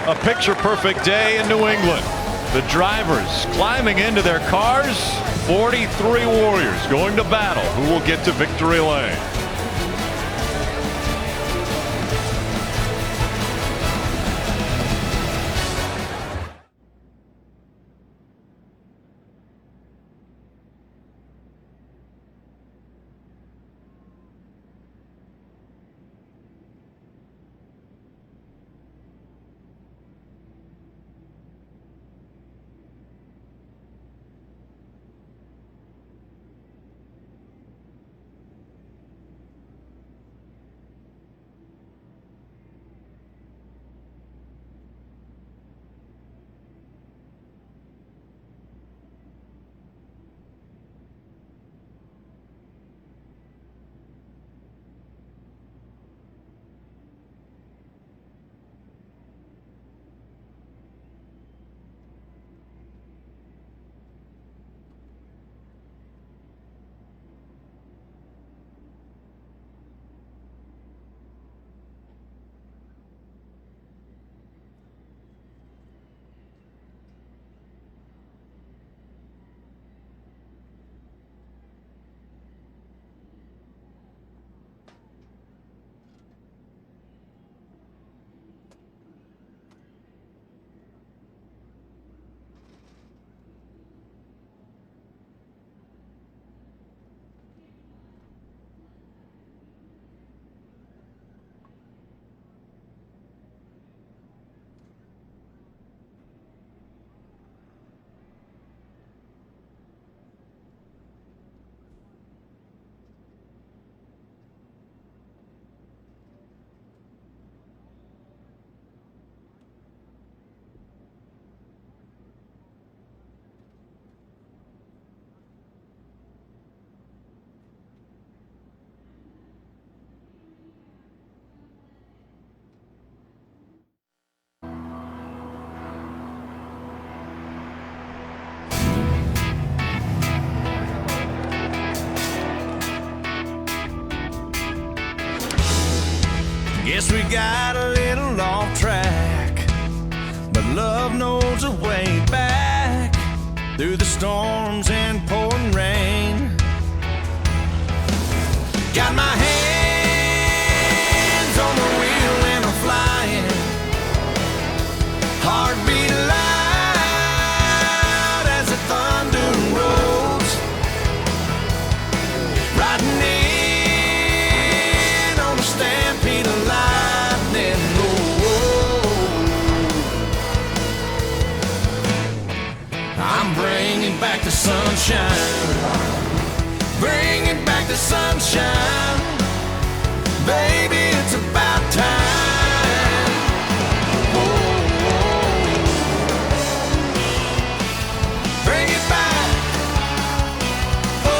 A picture-perfect day in New England. The drivers climbing into their cars. 43 warriors going to battle. Who will get to victory lane? Guess we got a little off track, but love knows a way back through the storms and pouring rain. Got my hands on the wheel and I'm flying, heartbeat loud as the thunder rolls, riding in on a stampede of lightning. I'm bringing back the sunshine, bringing back the sunshine, baby, it's about time. Bring it back. Oh,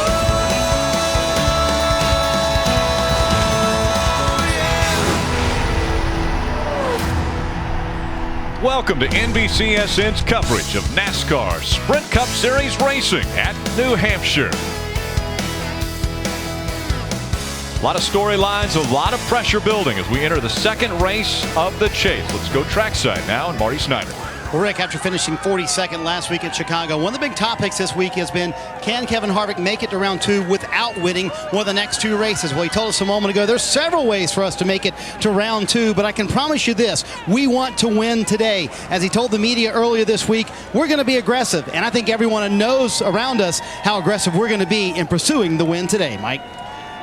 yeah. Welcome to NBCSN's coverage of NASCAR Sprint Cup Series racing at New Hampshire. A lot of storylines, a lot of pressure building as we enter the second race of the chase. Let's go trackside now, and Marty Snyder. Well, Rick, after finishing 42nd last week at Chicago, one of the big topics this week has been, can Kevin Harvick make it to round two without winning one of the next two races? Well, he told us a moment ago there's several ways for us to make it to round two, but I can promise you this, we want to win today. As he told the media earlier this week, we're going to be aggressive, and I think everyone knows around us how aggressive we're going to be in pursuing the win today, Mike.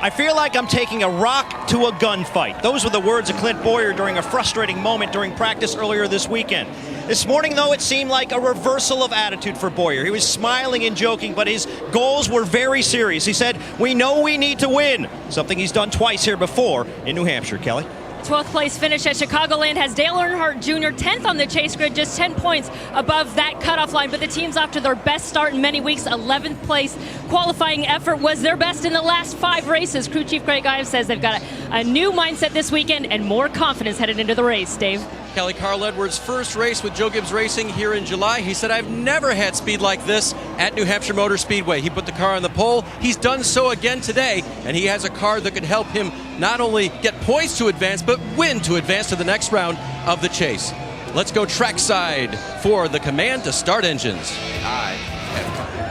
I feel like I'm taking a rock to a gunfight. Those were the words of Clint Bowyer during a frustrating moment during practice earlier this weekend. This morning, though, it seemed like a reversal of attitude for Bowyer. He was smiling and joking, but his goals were very serious. He said, we know we need to win, something he's done twice here before in New Hampshire. Kelly? 12th place finish at Chicagoland has Dale Earnhardt Jr. 10th on the chase grid, just 10 points above that cutoff line. But the team's off to their best start in many weeks. 11th place qualifying effort was their best in the last 5 races. Crew Chief Greg Ives says they've got a new mindset this weekend and more confidence headed into the race. Dave? Kelly, Carl Edwards' first race with Joe Gibbs Racing here in July. He said, I've never had speed like this at New Hampshire Motor Speedway. He put the car on the pole. He's done so again today, and he has a car that could help him not only get points to advance, but win to advance to the next round of the chase. Let's go trackside for the command to start engines.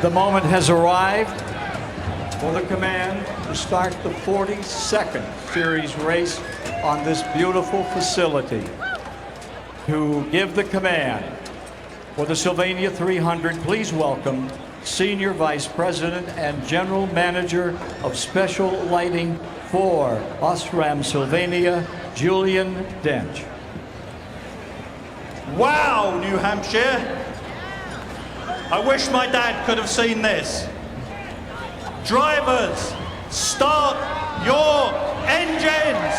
The moment has arrived for the command to start the 42nd series race on this beautiful facility. To give the command for the Sylvania 300, please welcome Senior Vice President and General Manager of Special Lighting for Osram Sylvania, Julian Dench. Wow, New Hampshire. I wish my dad could have seen this. Drivers, start your engines.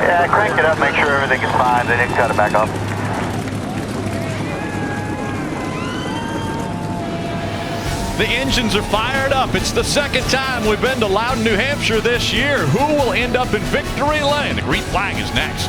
Yeah, crank it up, make sure everything is fine, then you can cut it back off. The engines are fired up. It's the second time we've been to Loudon, New Hampshire this year. Who will end up in victory lane? The green flag is next.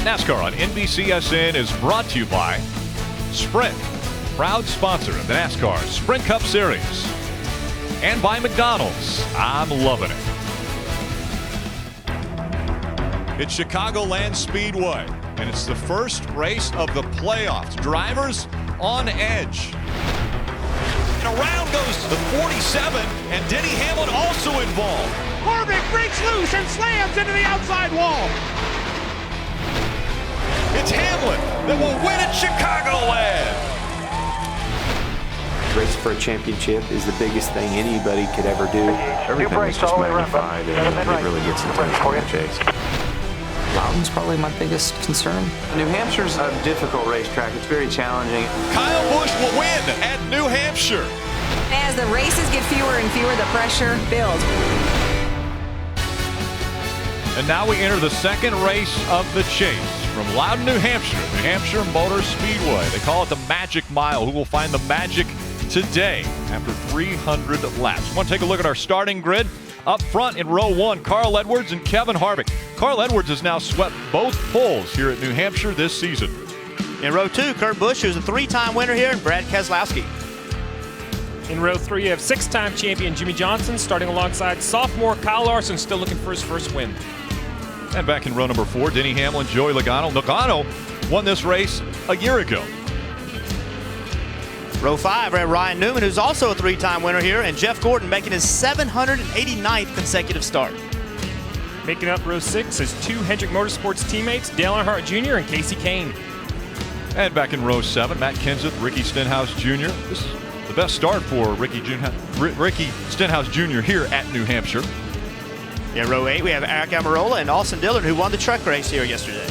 NASCAR on NBCSN is brought to you by Sprint, proud sponsor of the NASCAR Sprint Cup Series, and by McDonald's. I'm loving it. It's Chicagoland Speedway, and it's the first race of the playoffs. Drivers on edge. And around goes the 47, and Denny Hamlin also involved. Harvick breaks loose and slams into the outside wall. It's Hamlin that will win at Chicagoland. Race for a championship is the biggest thing anybody could ever do. Everything is just magnified and it really gets intense for the chase. Loudon's probably my biggest concern. New Hampshire's a difficult racetrack. It's very challenging. Kyle Busch will win at New Hampshire. As the races get fewer and fewer, the pressure builds. And now we enter the second race of the chase from Loudon, New Hampshire, New Hampshire Motor Speedway. They call it the Magic Mile. Who will find the magic today after 300 laps? We want to take a look at our starting grid. Up front in row one, Carl Edwards and Kevin Harvick. Carl Edwards has now swept both poles here at New Hampshire this season. In row two, Kurt Busch, who's a three-time winner here, and Brad Keselowski. In row three, you have six-time champion Jimmy Johnson starting alongside sophomore Kyle Larson, still looking for his first win. And back in row number four, Denny Hamlin, Joey Logano. Logano won this race a year ago. Row five, we have Ryan Newman, who's also a three-time winner here, and Jeff Gordon making his 789th consecutive start. Making up row 6 is 2 Hendrick Motorsports teammates, Dale Earnhardt Jr. and Casey Kane. And back in row 7, Matt Kenseth, Ricky Stenhouse Jr. This is the best start for Ricky Stenhouse Jr. here at New Hampshire. In row 8, we have Eric Almirola and Austin Dillon, who won the truck race here yesterday.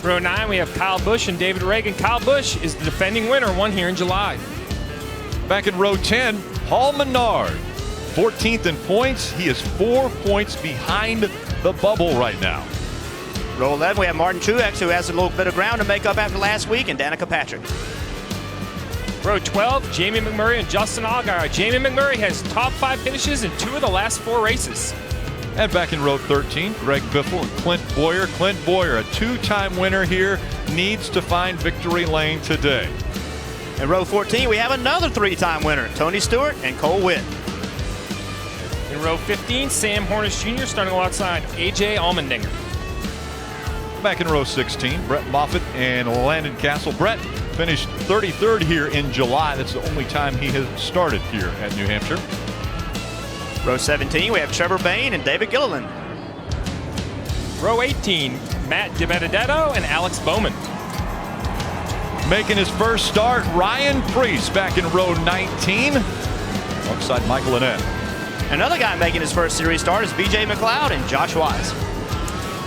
Row 9, we have Kyle Busch and David Reagan. Kyle Busch is the defending winner, won here in July. Back in row 10, Paul Menard, 14th in points. He is 4 points behind the bubble right now. Row 11, we have Martin Truex, who has a little bit of ground to make up after last week, and Danica Patrick. Row 12, Jamie McMurray and Justin Allgaier. Jamie McMurray has top 5 finishes in 2 of the last 4 races. And back in row 13, Greg Biffle and Clint Boyer. Clint Boyer, a 2-time winner here, needs to find victory lane today. In row 14, we have another 3-time winner, Tony Stewart and Cole Witt. In row 15, Sam Hornish Jr. starting alongside A.J. Allmendinger. Back in row 16, Brett Moffitt and Landon Castle. Brett finished 33rd here in July. That's the only time he has started here at New Hampshire. Row 17, we have Trevor Bayne and David Gilliland. Row 18, Matt DiBenedetto and Alex Bowman. Making his first start, Ryan Preece back in row 19 alongside Michael Annette. Another guy making his first series start is B.J. McLeod and Josh Wise.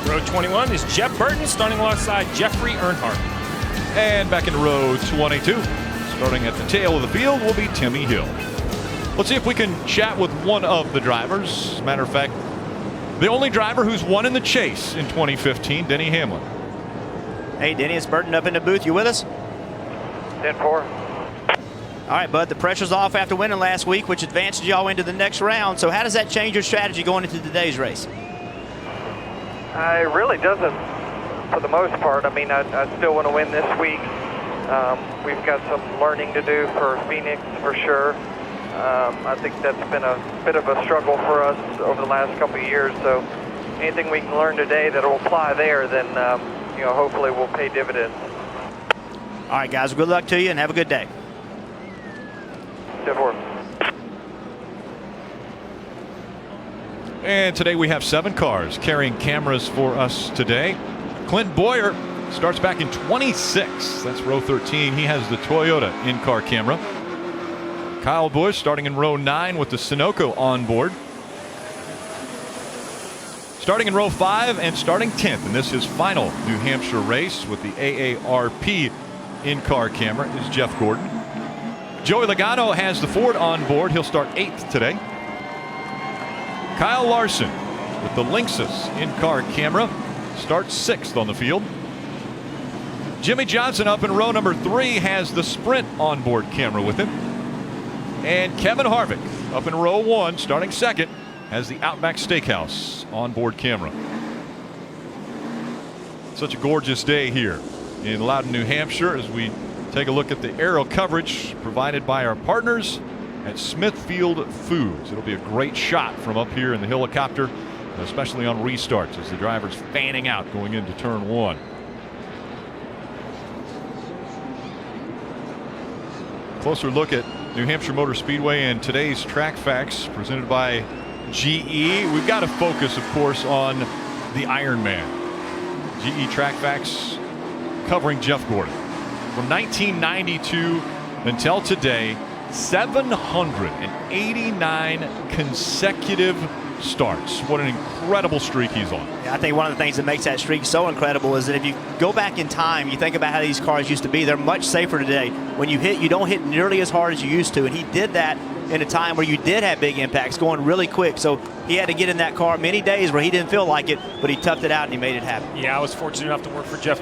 Row 21 is Jeff Burton starting alongside Jeffrey Earnhardt. And back in row 22, starting at the tail of the field, will be Timmy Hill. Let's see if we can chat with one of the drivers. As a matter of fact, the only driver who's won in the chase in 2015, Denny Hamlin. Hey, Denny, it's Burton up in the booth. You with us? 10-4. All right, bud, the pressure's off after winning last week, which advances y'all into the next round. So how does that change your strategy going into today's race? It really doesn't, for the most part. I mean, I still want to win this week. We've got some learning to do for Phoenix, for sure. I think that's been a bit of a struggle for us over the last couple of years. So anything we can learn today that will apply there, then, hopefully will pay dividends. All right, guys, good luck to you and have a good day. 10-4. And today we have 7 cars carrying cameras for us today. Clint Boyer starts back in 26. That's row 13. He has the Toyota in-car camera. Kyle Busch starting in row 9 with the Sunoco on board. Starting in row 5 and starting 10th in this his final New Hampshire race with the AARP in-car camera is Jeff Gordon. Joey Logano has the Ford on board. He'll start 8th today. Kyle Larson with the Lexus in-car camera starts 6th on the field. Jimmy Johnson up in row number 3 has the Sprint onboard camera with him. And Kevin Harvick up in row 1 starting 2nd has the Outback Steakhouse onboard camera. Such a gorgeous day here in Loudon, New Hampshire as we take a look at the aerial coverage provided by our partners at Smithfield Foods. It'll be a great shot from up here in the helicopter, especially on restarts as the driver's fanning out going into turn 1. Closer look at New Hampshire Motor Speedway and today's track facts presented by GE. We've got to focus, of course, on the Ironman. GE track facts covering Jeff Gordon. From 1992 until today, 789 consecutive starts. What an incredible streak he's on. Yeah, I think one of the things that makes that streak so incredible is that if you go back in time, you think about how these cars used to be, they're much safer today. When you hit, you don't hit nearly as hard as you used to, and he did that in a time where you did have big impacts going really quick. So he had to get in that car many days where he didn't feel like it, but he toughed it out and he made it happen. Yeah, I was fortunate enough to work with Jeff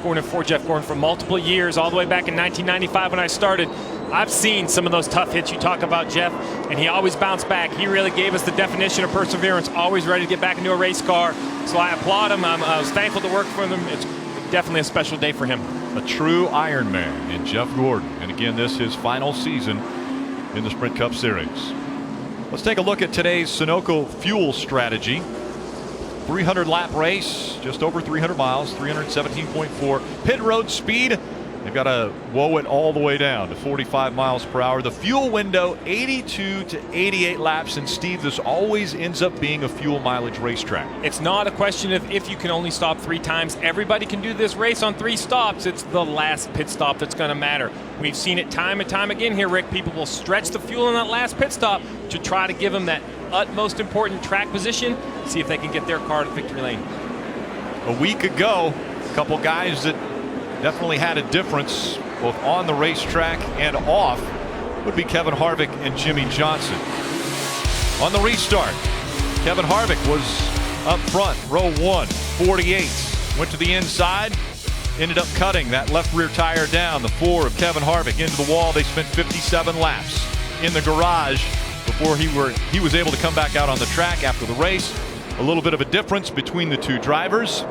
Gordon and for Jeff Gordon for multiple years, all the way back in 1995 when I started. I've seen some of those tough hits you talk about, Jeff, and he always bounced back. He really gave us the definition of perseverance, always ready to get back into a race car. So I applaud him. I was thankful to work for him. It's definitely a special day for him. A true Ironman in Jeff Gordon. And again, this is his final season in the Sprint Cup Series. Let's take a look at today's Sunoco fuel strategy. 300 lap race, just over 300 miles, 317.4. Pit road speed They've got to woe it all the way down to 45 miles per hour. The fuel window, 82 to 88 laps. And Steve, this always ends up being a fuel mileage racetrack. It's not a question of if you can only stop 3 times. Everybody can do this race on 3 stops. It's the last pit stop that's going to matter. We've seen it time and time again here, Rick. People will stretch the fuel in that last pit stop to try to give them that utmost important track position, see if they can get their car to victory lane. A week ago, a couple guys that definitely had a difference both on the racetrack and off would be Kevin Harvick and Jimmy Johnson. On the restart, Kevin Harvick was up front, row 1, 48. Went to the inside, ended up cutting that left rear tire down. The 4 of Kevin Harvick into the wall. They spent 57 laps in the garage before he was able to come back out on the track after the race. A little bit of a difference between the 2 drivers.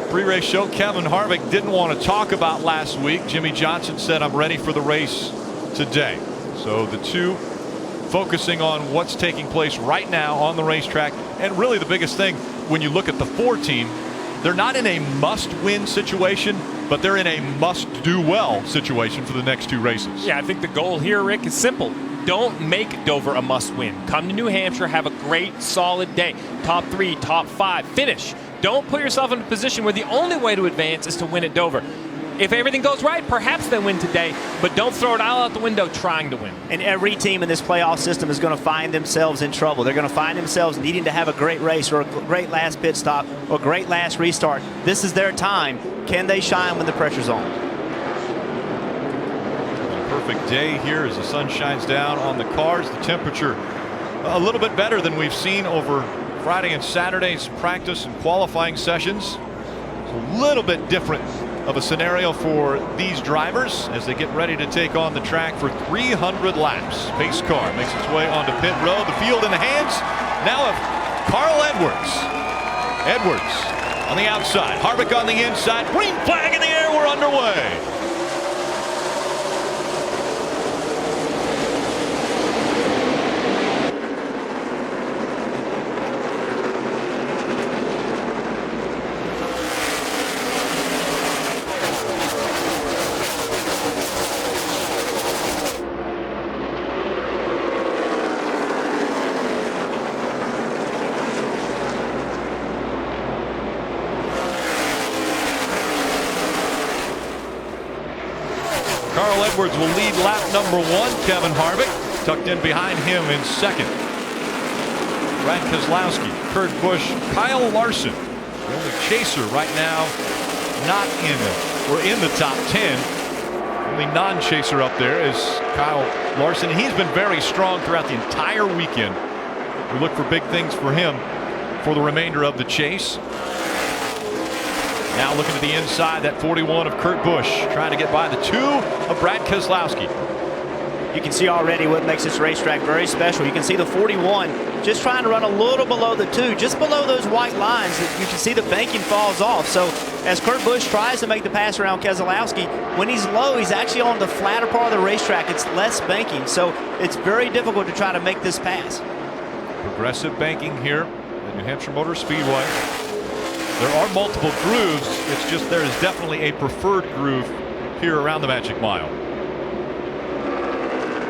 Pre-race show, Kevin Harvick didn't want to talk about last week. Jimmy Johnson said, "I'm ready for the race today." So the 2 focusing on what's taking place right now on the racetrack. And really the biggest thing, when you look at the 4 team, they're not in a must-win situation, but they're in a must-do-well situation for the next 2 races. Yeah, I think the goal here, Rick, is simple. Don't make Dover a must-win. Come to New Hampshire, have a great, solid day. Top 3, top 5, finish. Don't put yourself in a position where the only way to advance is to win at Dover. If everything goes right, perhaps they win today, but don't throw it all out the window trying to win. And every team in this playoff system is going to find themselves in trouble. They're going to find themselves needing to have a great race or a great last pit stop or a great last restart. This is their time. Can they shine when the pressure's on? Perfect day here as the sun shines down on the cars. The temperature a little bit better than we've seen over Friday and Saturday's practice and qualifying sessions. It's a little bit different of a scenario for these drivers as they get ready to take on the track for 300 laps. Pace car makes its way onto pit road. The field in the hands now of Carl Edwards. Edwards on the outside, Harvick on the inside. Green flag in the air, we're underway. Carl Edwards will lead lap number 1. Kevin Harvick tucked in behind him in second. Brad Keselowski, Kurt Busch, Kyle Larson, the only chaser right now not in the top 10. Only non-chaser up there is Kyle Larson. He's been very strong throughout the entire weekend. We look for big things for him for the remainder of the chase. Now looking to the inside, that 41 of Kurt Busch, trying to get by the 2 of Brad Keselowski. You can see already what makes this racetrack very special. You can see the 41 just trying to run a little below the 2, just below those white lines. You can see the banking falls off. So as Kurt Busch tries to make the pass around Keselowski, when he's low, he's actually on the flatter part of the racetrack. It's less banking, so it's very difficult to try to make this pass. Progressive banking here at New Hampshire Motor Speedway. There are multiple grooves. It's just there is definitely a preferred groove here around the Magic Mile.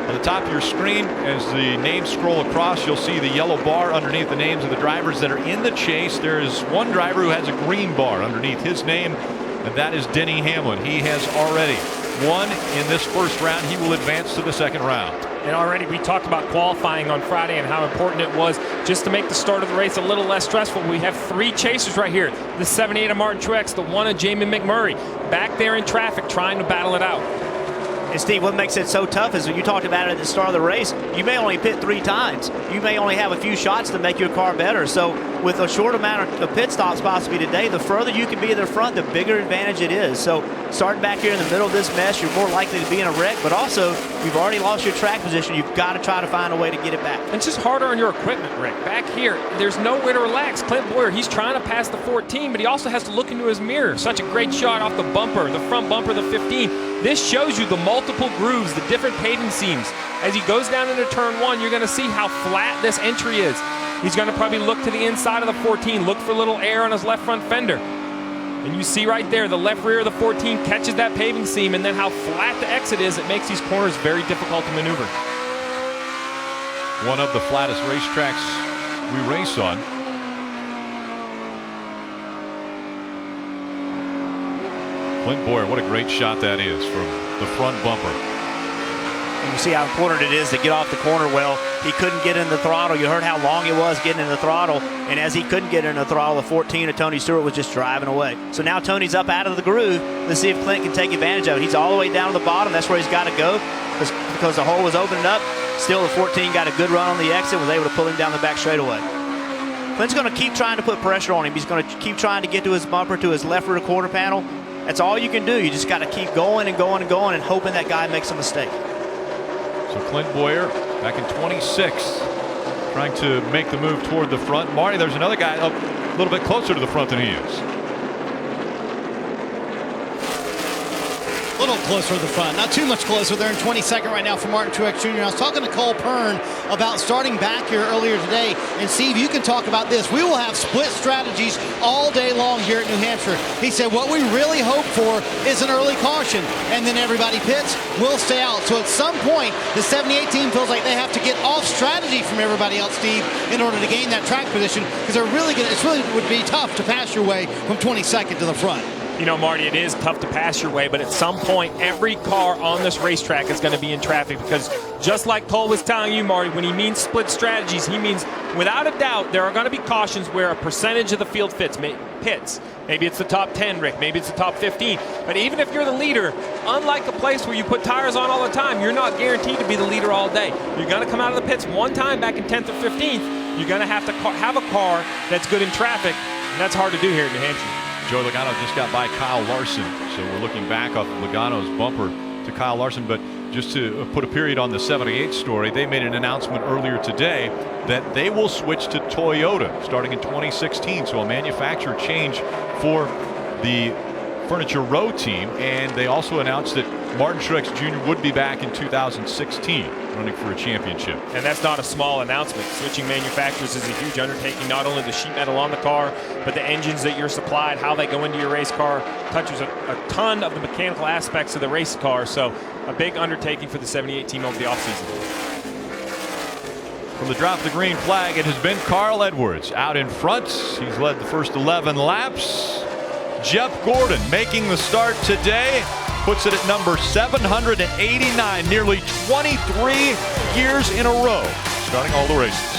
On the top of your screen, as the names scroll across, you'll see the yellow bar underneath the names of the drivers that are in the chase. There is one driver who has a green bar underneath his name, and that is Denny Hamlin. He has already won in this first round. He will advance to the second round. And already we talked about qualifying on Friday and how important it was just to make the start of the race a little less stressful. We have 3 chasers right here. The 78 of Martin Truex, the 1 of Jamie McMurray, back there in traffic trying to battle it out. And Steve, what makes it so tough is when you talked about it at the start of the race, you may only pit 3 times. You may only have a few shots to make your car better. So with a short amount of pit stops possibly today, the further you can be in the front, the bigger advantage it is. So starting back here in the middle of this mess, you're more likely to be in a wreck, but also you've already lost your track position. You've got to try to find a way to get it back. It's just harder on your equipment, Rick. Back here, there's nowhere to relax. Clint Boyer, he's trying to pass the 14, but he also has to look into his mirror. Such a great shot off the bumper, the front bumper, the 15. This shows you the multiple grooves, the different paving seams. As he goes down into turn 1, you're going to see how flat this entry is. He's going to probably look to the inside of the 14, look for a little air on his left front fender. And you see right there, the left rear of the 14 catches that paving seam, and then how flat the exit is, it makes these corners very difficult to maneuver. One of the flattest racetracks we race on. Clint Boyer, what a great shot that is from the front bumper. And you see how important it is to get off the corner well. He couldn't get in the throttle. You heard how long it was getting in the throttle. And as he couldn't get in the throttle, the 14 of Tony Stewart was just driving away. So now Tony's up out of the groove. Let's see if Clint can take advantage of it. He's all the way down to the bottom. That's where he's got to go because the hole was opening up. Still, the 14 got a good run on the exit, was able to pull him down the back straightaway. Clint's going to keep trying to put pressure on him. He's going to keep trying to get to his bumper, to his left rear quarter panel. That's all you can do. You just got to keep going and going and going and hoping that guy makes a mistake. So Clint Boyer, back in 26, trying to make the move toward the front. Marty, there's another guy up a little bit closer to the front than he is. A little closer to the front, not too much closer. They're in 22nd right now for Martin Truex Jr. I was talking to Cole Pern about starting back here earlier today, and Steve, you can talk about this. We will have split strategies all day long here at New Hampshire. He said what we really hope for is an early caution, and then everybody pits, we'll stay out. So at some point, the 78 team feels like they have to get off strategy from everybody else, Steve, in order to gain that track position, because it really would be tough to pass your way from 22nd to the front. You know, Marty, it is tough to pass your way, but at some point, every car on this racetrack is going to be in traffic because just like Cole was telling you, Marty, when he means split strategies, he means without a doubt there are going to be cautions where a percentage of the field pits. Maybe it's the top 10, Rick. Maybe it's the top 15. But even if you're the leader, unlike a place where you put tires on all the time, you're not guaranteed to be the leader all day. You're going to come out of the pits one time back in 10th or 15th. You're going to have a car that's good in traffic, and that's hard to do here in New Hampshire. Joe Logano just got by Kyle Larson, so we're looking back off Logano's bumper to Kyle Larson. But just to put a period on the 78 story, they made an announcement earlier today that they will switch to Toyota starting in 2016. So a manufacturer change for the Furniture Row team, and they also announced that Martin Truex Jr. would be back in 2016 running for a championship. And that's not a small announcement. Switching manufacturers is a huge undertaking. Not only the sheet metal on the car, but the engines that you're supplied, how they go into your race car, touches a ton of the mechanical aspects of the race car. So a big undertaking for the 78 team over the offseason. From the drop the green flag, it has been Carl Edwards out in front. He's led the first 11 laps. Jeff Gordon making the start today. Puts it at number 789, nearly 23 years in a row, starting all the races.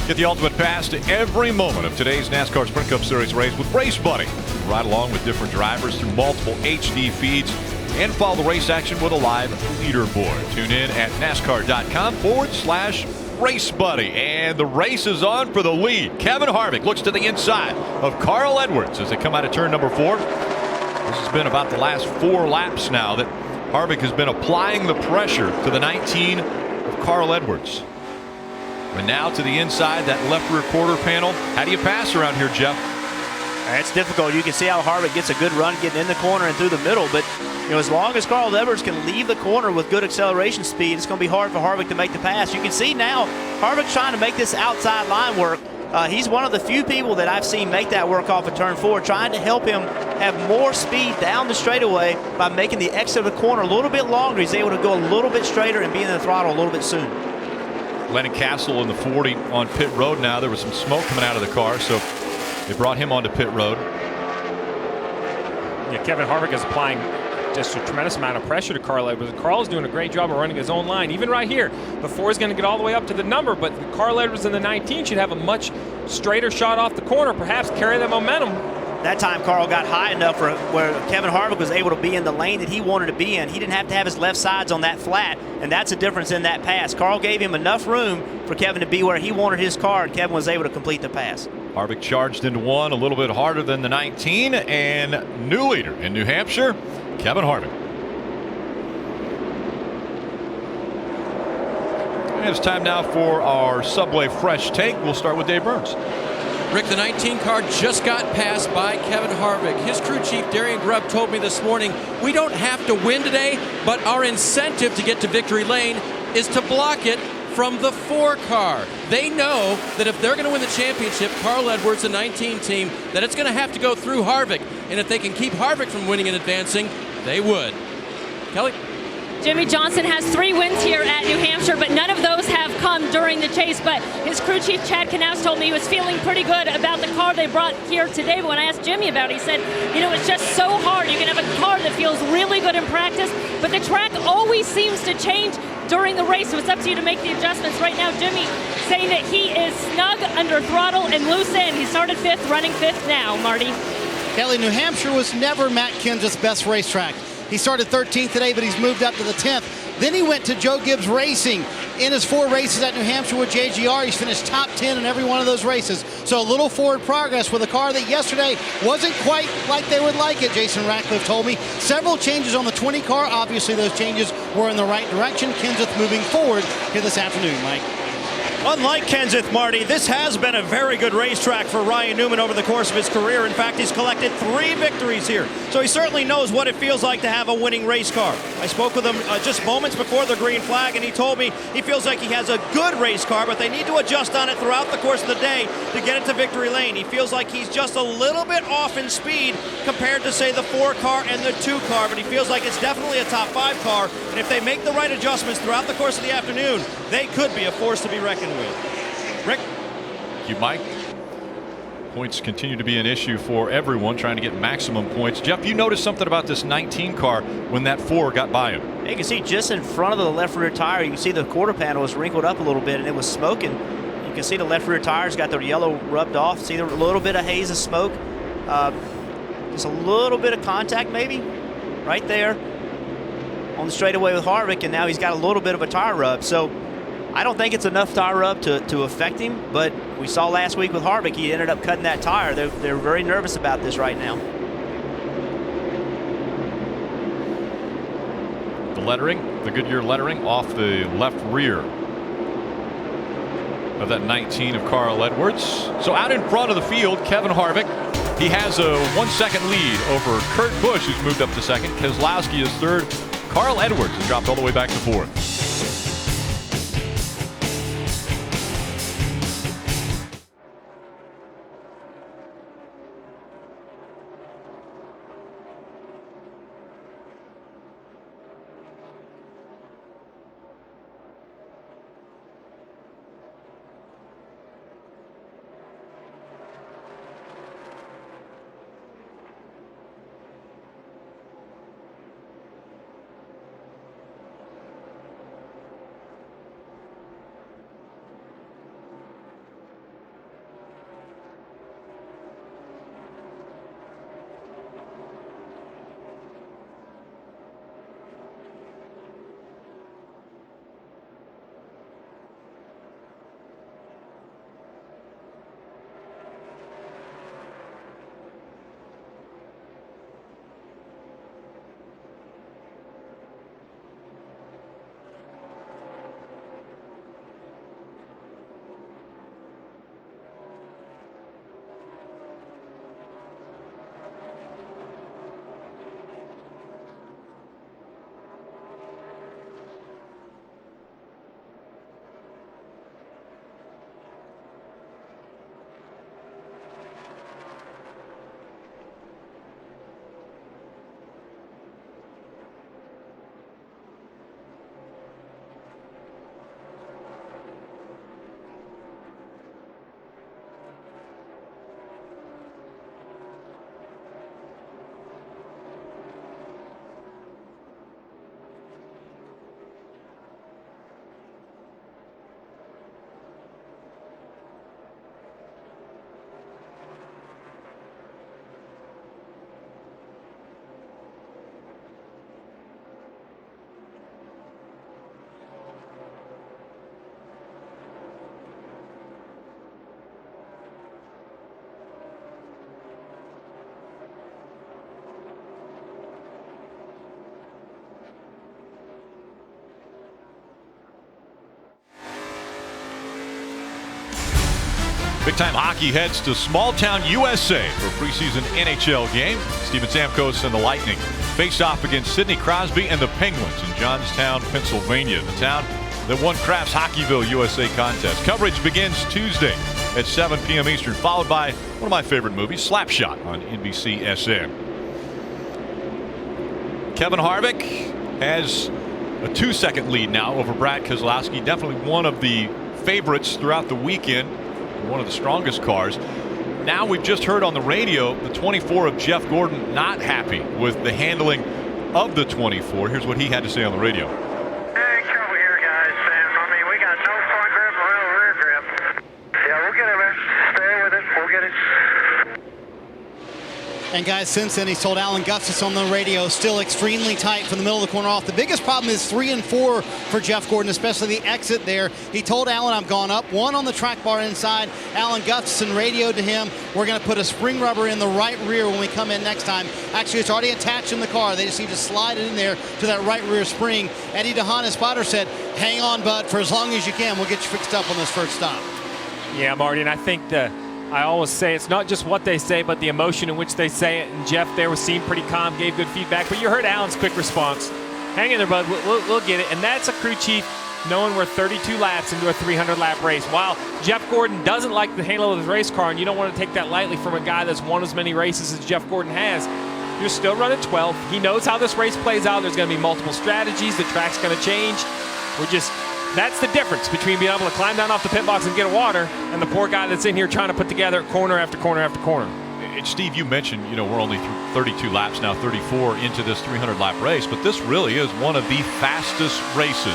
Get the ultimate pass to every moment of today's NASCAR Sprint Cup Series race with Race Buddy. Ride along with different drivers through multiple HD feeds and follow the race action with a live leaderboard. Tune in at NASCAR.com/Race Buddy. And the race is on for the lead. Kevin Harvick looks to the inside of Carl Edwards as they come out of turn number 4. This has been about the last 4 laps now that Harvick has been applying the pressure to the 19 of Carl Edwards. And now to the inside, that left rear quarter panel. How do you pass around here, Jeff? It's difficult. You can see how Harvick gets a good run getting in the corner and through the middle, but as long as Carl Edwards can leave the corner with good acceleration speed, it's going to be hard for Harvick to make the pass. You can see now Harvick's trying to make this outside line work. He's one of the few people that I've seen make that work off of turn 4, trying to help him have more speed down the straightaway by making the exit of the corner a little bit longer. He's able to go a little bit straighter and be in the throttle a little bit sooner. Lennon Castle in the 40 on pit road now. There was some smoke coming out of the car, so they brought him onto pit road. Yeah, Kevin Harvick is applying just a tremendous amount of pressure to Carl Edwards. Carl's doing a great job of running his own line. Even right here, the 4 is going to get all the way up to the number, but Carl Edwards in the 19 should have a much straighter shot off the corner, perhaps carry that momentum. That time Carl got high enough where Kevin Harvick was able to be in the lane that he wanted to be in. He didn't have to have his left sides on that flat, and that's a difference in that pass. Carl gave him enough room for Kevin to be where he wanted his car, and Kevin was able to complete the pass. Harvick charged into 1 a little bit harder than the 19, and new leader in New Hampshire, Kevin Harvick. And it's time now for our Subway Fresh Take. We'll start with Dave Burns. Rick, the 19 car just got passed by Kevin Harvick. His crew chief, Darian Grubb, told me this morning, we don't have to win today, but our incentive to get to victory lane is to block it from the 4 car. They know that if they're going to win the championship, Carl Edwards, the 19 team, that it's going to have to go through Harvick. And if they can keep Harvick from winning and advancing, they would. Kelly? Jimmy Johnson has 3 wins here at New Hampshire, but none of those have come during the chase. But his crew chief, Chad Knaus, told me he was feeling pretty good about the car they brought here today. But when I asked Jimmy about it, he said, it's just so hard. You can have a car that feels really good in practice, but the track always seems to change during the race, so it's up to you to make the adjustments. Right now, Jimmy saying that he is snug under throttle and loose end. He started 5th, running 5th now, Marty. Kelly, New Hampshire was never Matt Kenseth's best racetrack. He started 13th today, but he's moved up to the 10th. Then he went to Joe Gibbs Racing. In his 4 races at New Hampshire with JGR, he's finished top 10 in every one of those races. So a little forward progress with a car that yesterday wasn't quite like they would like it, Jason Ratcliffe told me. Several changes on the 20 car. Obviously, those changes were in the right direction. Kenseth moving forward here this afternoon, Mike. Unlike Kenseth, Marty, this has been a very good racetrack for Ryan Newman over the course of his career. In fact, he's collected 3 victories here. So he certainly knows what it feels like to have a winning race car. I spoke with him just moments before the green flag, and he told me he feels like he has a good race car, but they need to adjust on it throughout the course of the day to get it to victory lane. He feels like he's just a little bit off in speed compared to, say, the 4 car and the 2 car, but he feels like it's definitely a top 5 car. And if they make the right adjustments throughout the course of the afternoon, they could be a force to be reckoned with. Rick? Thank you, Mike. Points continue to be an issue for everyone trying to get maximum points. Jeff, you noticed something about this 19 car when that 4 got by him. You can see just in front of the left rear tire, you can see the quarter panel was wrinkled up a little bit and it was smoking. You can see the left rear tires got the yellow rubbed off. See a little bit of haze of smoke. Just a little bit of contact maybe right there on the straightaway with Harvick, and now he's got a little bit of a tire rub. So I don't think it's enough tire rub to affect him, but we saw last week with Harvick, he ended up cutting that tire. They're very nervous about this right now. The lettering, the Goodyear lettering off the left rear of that 19 of Carl Edwards. So out in front of the field, Kevin Harvick. He has a 1-second lead over Kurt Busch, who's moved up to 2nd. Keselowski is 3rd. Carl Edwards has dropped all the way back to 4th. Big Time Hockey heads to small town USA for a preseason NHL game. Steven Stamkos and the Lightning face off against Sidney Crosby and the Penguins in Johnstown, Pennsylvania, the town that won Kraft's Hockeyville USA contest. Coverage begins Tuesday at 7 p.m. Eastern, followed by one of my favorite movies, Slapshot, on NBC-SM. Kevin Harvick has a 2-second lead now over Brad Keselowski. Definitely one of the favorites throughout the weekend, one of the strongest cars. Now we've just heard on the radio the 24 of Jeff Gordon not happy with the handling of the 24. Here's what he had to say on the radio. Hey, trouble here, guys. I mean, we got no front grip and real rear grip. Yeah, we'll get it, man. Stay with it. We'll get it. And guys, since then he's told Alan Gustafson on the radio, still extremely tight from the middle of the corner off. The biggest problem is 3 and 4 for Jeff Gordon, especially the exit there. He told Alan, I've gone up 1 on the track bar inside. Alan Gustafson radioed to him, we're going to put a spring rubber in the right rear when we come in next time. Actually, it's already attached in the car. They just need to slide it in there to that right rear spring. Eddie DeHaan, his spotter, said, hang on, bud, for as long as you can. We'll get you fixed up on this first stop. Yeah, Marty, and I think I always say it's not just what they say, but the emotion in which they say it. And Jeff there seemed pretty calm, gave good feedback. But you heard Alan's quick response. Hang in there, bud. We'll get it. And that's a crew chief knowing we're 32 laps into a 300-lap race. While Jeff Gordon doesn't like the handle of his race car, and you don't want to take that lightly from a guy that's won as many races as Jeff Gordon has, you're still running 12. He knows how this race plays out. There's going to be multiple strategies. The track's going to change. That's the difference between being able to climb down off the pit box and get water and the poor guy that's in here trying to put together corner after corner after corner. And Steve, you mentioned, we're only 32 laps now, 34 into this 300-lap race, but this really is one of the fastest races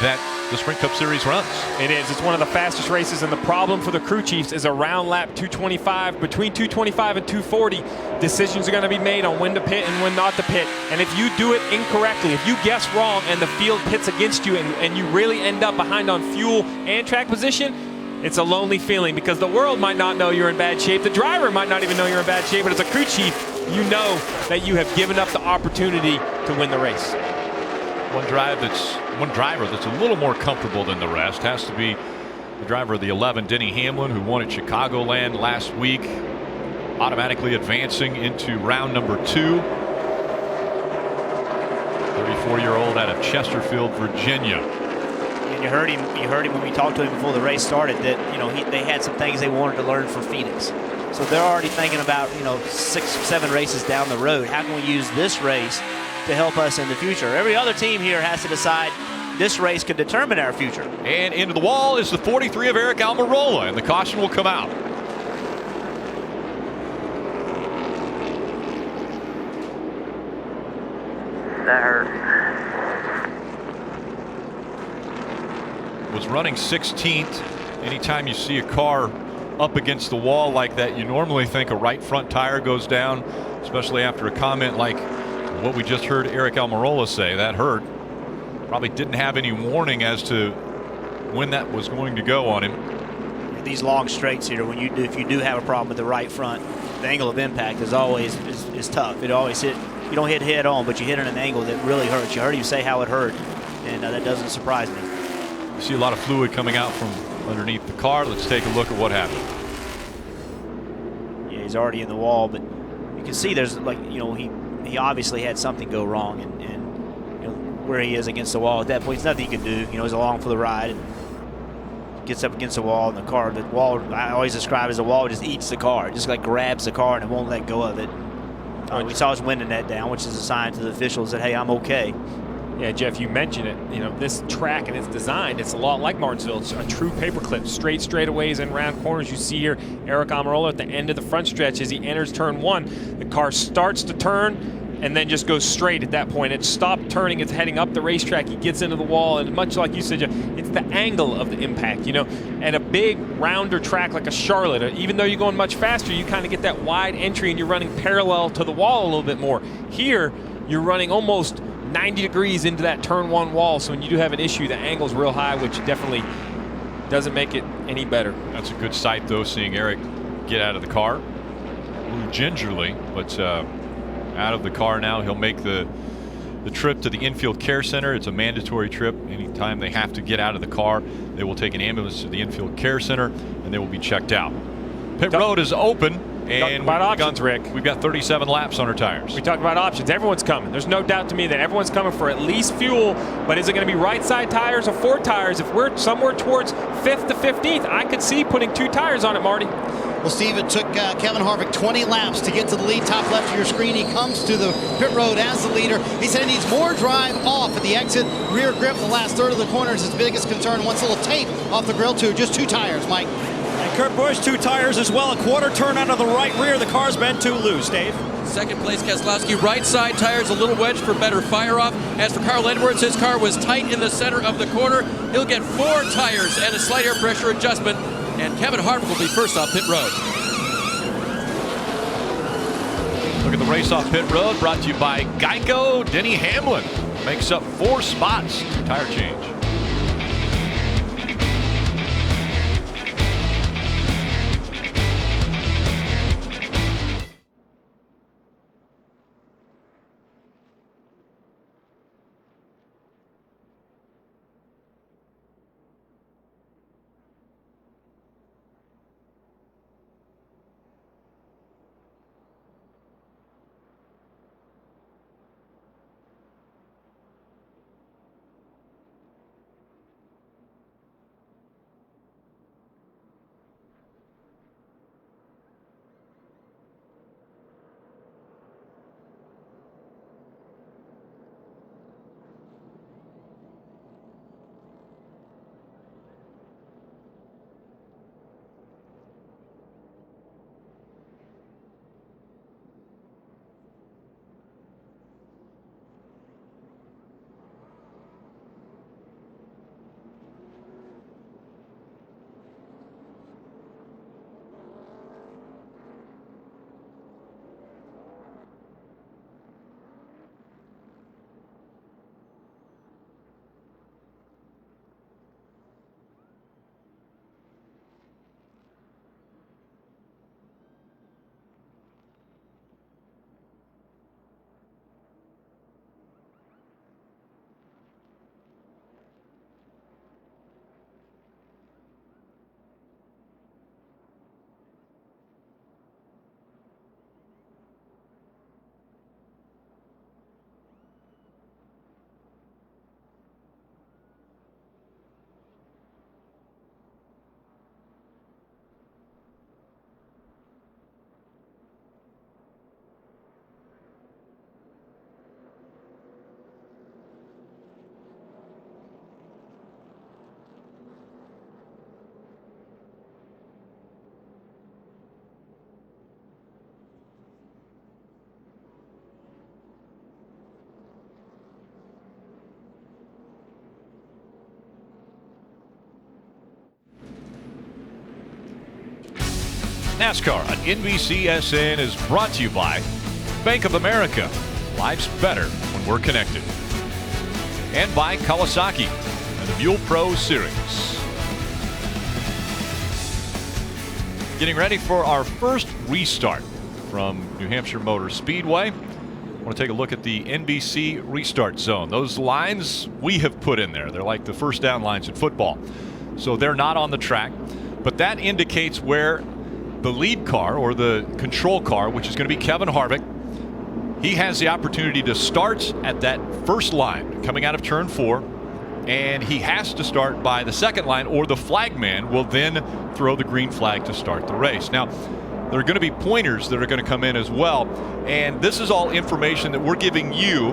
that the Sprint Cup Series runs. It is. It's one of the fastest races, and the problem for the crew chiefs is around lap 225, between 225 and 240, decisions are going to be made on when to pit and when not to pit. And if you do it incorrectly, if you guess wrong and the field pits against you and you really end up behind on fuel and track position, it's a lonely feeling because the world might not know you're in bad shape. The driver might not even know you're in bad shape, but as a crew chief, you know that you have given up the opportunity to win the race. One driver that's a little more comfortable than the rest has to be the driver of the 11, Denny Hamlin, who won at Chicagoland last week, automatically advancing into round number 2. 34-year-old out of Chesterfield, Virginia. And you heard him when we talked to him before the race started that they had some things they wanted to learn for Phoenix. So they're already thinking about 6, 7 races down the road. How can we use this race to help us in the future? Every other team here has to decide this race could determine our future. And into the wall is the 43 of Eric Almirola, and the caution will come out. That hurt. Was running 16th. Anytime you see a car up against the wall like that, you normally think a right front tire goes down, especially after a comment like what we just heard Eric Almirola say. That hurt. Probably didn't have any warning as to when that was going to go on him. These long straights here, if you do have a problem with the right front, the angle of impact is always is tough. It always you don't hit head on, but you hit at an angle that really hurts. You heard him say how it hurt, and that doesn't surprise me. You see a lot of fluid coming out from underneath the car. Let's take a look at what happened. Yeah, he's already in the wall, but you can see there's he obviously had something go wrong, and where he is against the wall at that point, there's nothing he can do. He's along for the ride and gets up against the wall, and the wall I always describe as the wall just eats the car. It just grabs the car and it won't let go of it. We saw his window net down, which is a sign to the officials that, hey, I'm okay. Yeah, Jeff, you mentioned it. This track and its design, it's a lot like Martinsville. It's a true paperclip, straight straightaways and round corners. You see here Eric Almirola at the end of the front stretch as he enters turn 1. The car starts to turn and then just goes straight at that point. It stopped turning. It's heading up the racetrack. He gets into the wall, and much like you said, Jeff, it's the angle of the impact. At a big, rounder track like a Charlotte, even though you're going much faster, you kind of get that wide entry and you're running parallel to the wall a little bit more. Here, you're running almost 90 degrees into that turn 1 wall, so when you do have an issue, the angle's real high, which definitely doesn't make it any better. That's a good sight, though, seeing Eric get out of the car. A little gingerly, but out of the car now. He'll make the the trip to the infield care center. It's a mandatory trip. Anytime they have to get out of the car, they will take an ambulance to the infield care center and they will be checked out. Pit road is open. And about options, Rick. We've got 37 laps on our tires. We talked about options. Everyone's coming. There's no doubt to me that everyone's coming for at least fuel, but is it going to be right side tires or 4 tires? If we're somewhere towards 5th to 15th, I could see putting 2 tires on it, Marty. Well, Steve, it took Kevin Harvick 20 laps to get to the lead. Top left of your screen, he comes to the pit road as the leader. He said he needs more drive off at the exit. Rear grip, the last third of the corner is his biggest concern. Wants a little tape off the grill, too. Just 2 tires, Mike. And Kurt Busch, 2 tires as well. A quarter turn out of the right rear. The car's been too loose, Dave. Second place, Keselowski. Right side tires, a little wedge for better fire off. As for Carl Edwards, his car was tight in the center of the corner. He'll get 4 tires and a slight air pressure adjustment. And Kevin Harvick will be first off pit road. Look at the race off pit road, brought to you by Geico. Denny Hamlin makes up 4 spots. Tire change. NASCAR on NBCSN is brought to you by Bank of America. Life's better when we're connected. And by Kawasaki and the Mule Pro Series. Getting ready for our first restart from New Hampshire Motor Speedway. I want to take a look at the NBC restart zone. Those lines we have put in there. They're like the first down lines in football. So they're not on the track. But that indicates where the lead car, or the control car, which is going to be Kevin Harvick, he has the opportunity to start at that first line coming out of turn 4, and he has to start by the second line, or the flagman will then throw the green flag to start the race. Now, there are going to be pointers that are going to come in as well, and this is all information that we're giving you,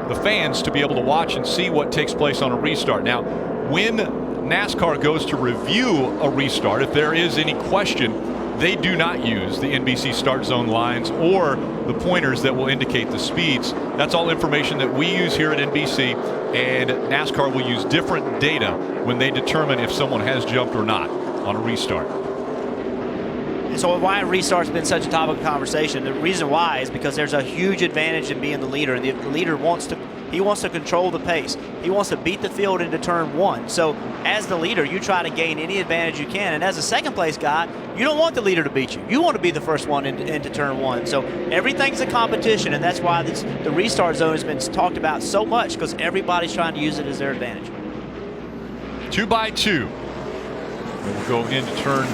the fans, to be able to watch and see what takes place on a restart. Now, when NASCAR goes to review a restart, if there is any question, they do not use the NBC start zone lines or the pointers that will indicate the speeds. That's all information that we use here at NBC, and NASCAR will use different data when they determine if someone has jumped or not on a restart. And so why a restart's been such a topic of conversation, the reason why is because there's a huge advantage in being the leader, and the leader wants to, He wants to control the pace. He wants to beat the field into turn 1. So as the leader, you try to gain any advantage you can. And as a second place guy, you don't want the leader to beat you. You want to be the first one into turn 1. So everything's a competition, and that's why the restart zone has been talked about so much, because everybody's trying to use it as their advantage. 2 by 2. And we'll go into turn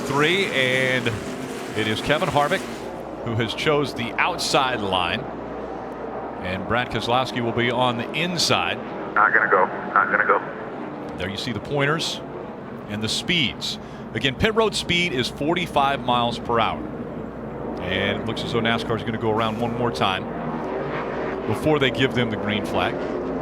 3, and it is Kevin Harvick who has chose the outside line, and Brad Keselowski will be on the inside. Not gonna go. There you see the pointers and the speeds. Again, pit road speed is 45 miles per hour. And it looks as though NASCAR is going to go around one more time before they give them the green flag.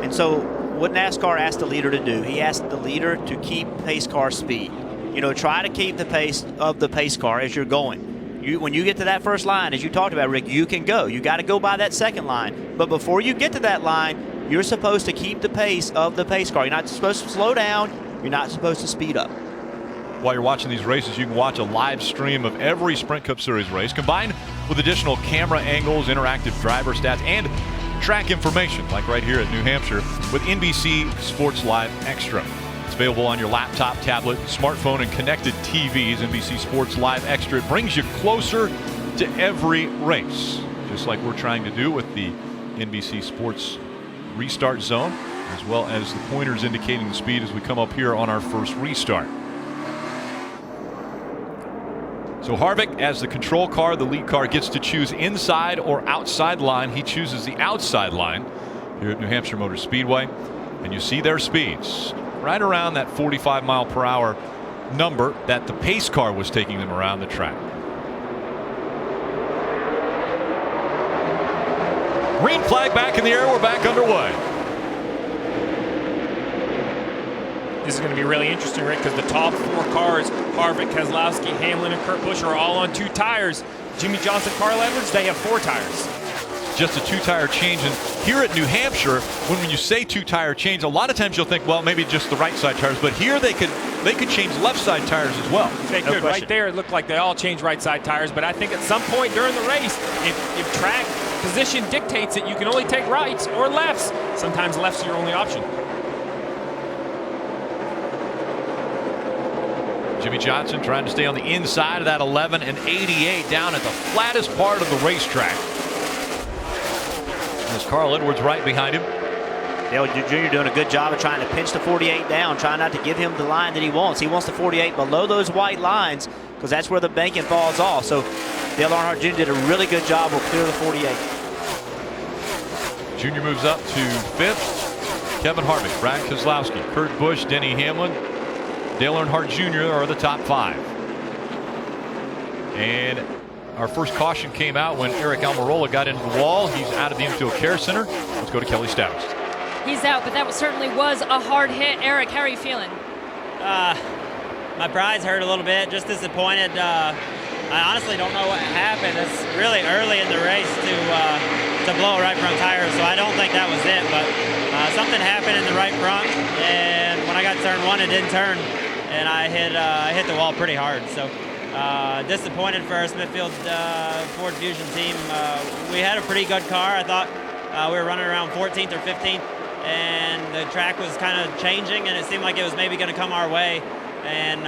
And so what NASCAR asked the leader to do, he asked the leader to keep pace car speed. You know, try to keep the pace of the pace car as you're going. When you get to that first line, as you talked about, Rick, you can go. You got to go by that second line. But before you get to that line, you're supposed to keep the pace of the pace car. You're not supposed to slow down. You're not supposed to speed up. While you're watching these races, you can watch a live stream of every Sprint Cup Series race, combined with additional camera angles, interactive driver stats, and track information, like right here at New Hampshire with NBC Sports Live Extra. It's available on your laptop, tablet, smartphone, and connected TVs. NBC Sports Live Extra. It brings you closer to every race, just like we're trying to do with the NBC Sports Restart Zone, as well as the pointers indicating the speed as we come up here on our first restart. So Harvick, as the control car, the lead car, gets to choose inside or outside line. He chooses the outside line here at New Hampshire Motor Speedway, and you see their speeds right around that 45 mile per hour number that the pace car was taking them around the track. Green flag back in the air. We're back underway. This is going to be really interesting, Rick, because the top 4 cars, Harvick, Keselowski, Hamlin, and Kurt Busch, are all on 2 tires. Jimmy Johnson, Carl Edwards, they have 4 tires. Just a 2-tire change. And here at New Hampshire, when you say 2-tire change, a lot of times you'll think, well, maybe just the right side tires. But here they could change left side tires as well. They could. Right there, it looked like they all changed right side tires. But I think at some point during the race, if track position dictates it, you can only take rights or lefts. Sometimes lefts are your only option. Jimmy Johnson trying to stay on the inside of that 11 and 88 down at the flattest part of the racetrack. There's Carl Edwards right behind him. Dale Jr. doing a good job of trying to pinch the 48 down, trying not to give him the line that he wants. He wants the 48 below those white lines because that's where the banking falls off. So Dale Earnhardt Jr. did a really good job of clear the 48. Jr. moves up to 5th. Kevin Harvick, Brad Keselowski, Kurt Busch, Denny Hamlin, Dale Earnhardt Jr. are the top 5. And our first caution came out when Eric Almirola got into the wall. He's out of the infield care center. Let's go to Kelly Stowers. He's out, but that certainly was a hard hit. Eric, how are you feeling? My pride's hurt a little bit. Just disappointed. I honestly don't know what happened. It's really early in the race to blow a right front tire, so I don't think that was it. But something happened in the right front, and when I got to turn 1, it didn't turn, and I hit the wall pretty hard. So. Disappointed for our Smithfield Ford Fusion team. We had a pretty good car. I thought we were running around 14th or 15th, and the track was kind of changing, and it seemed like it was maybe going to come our way, and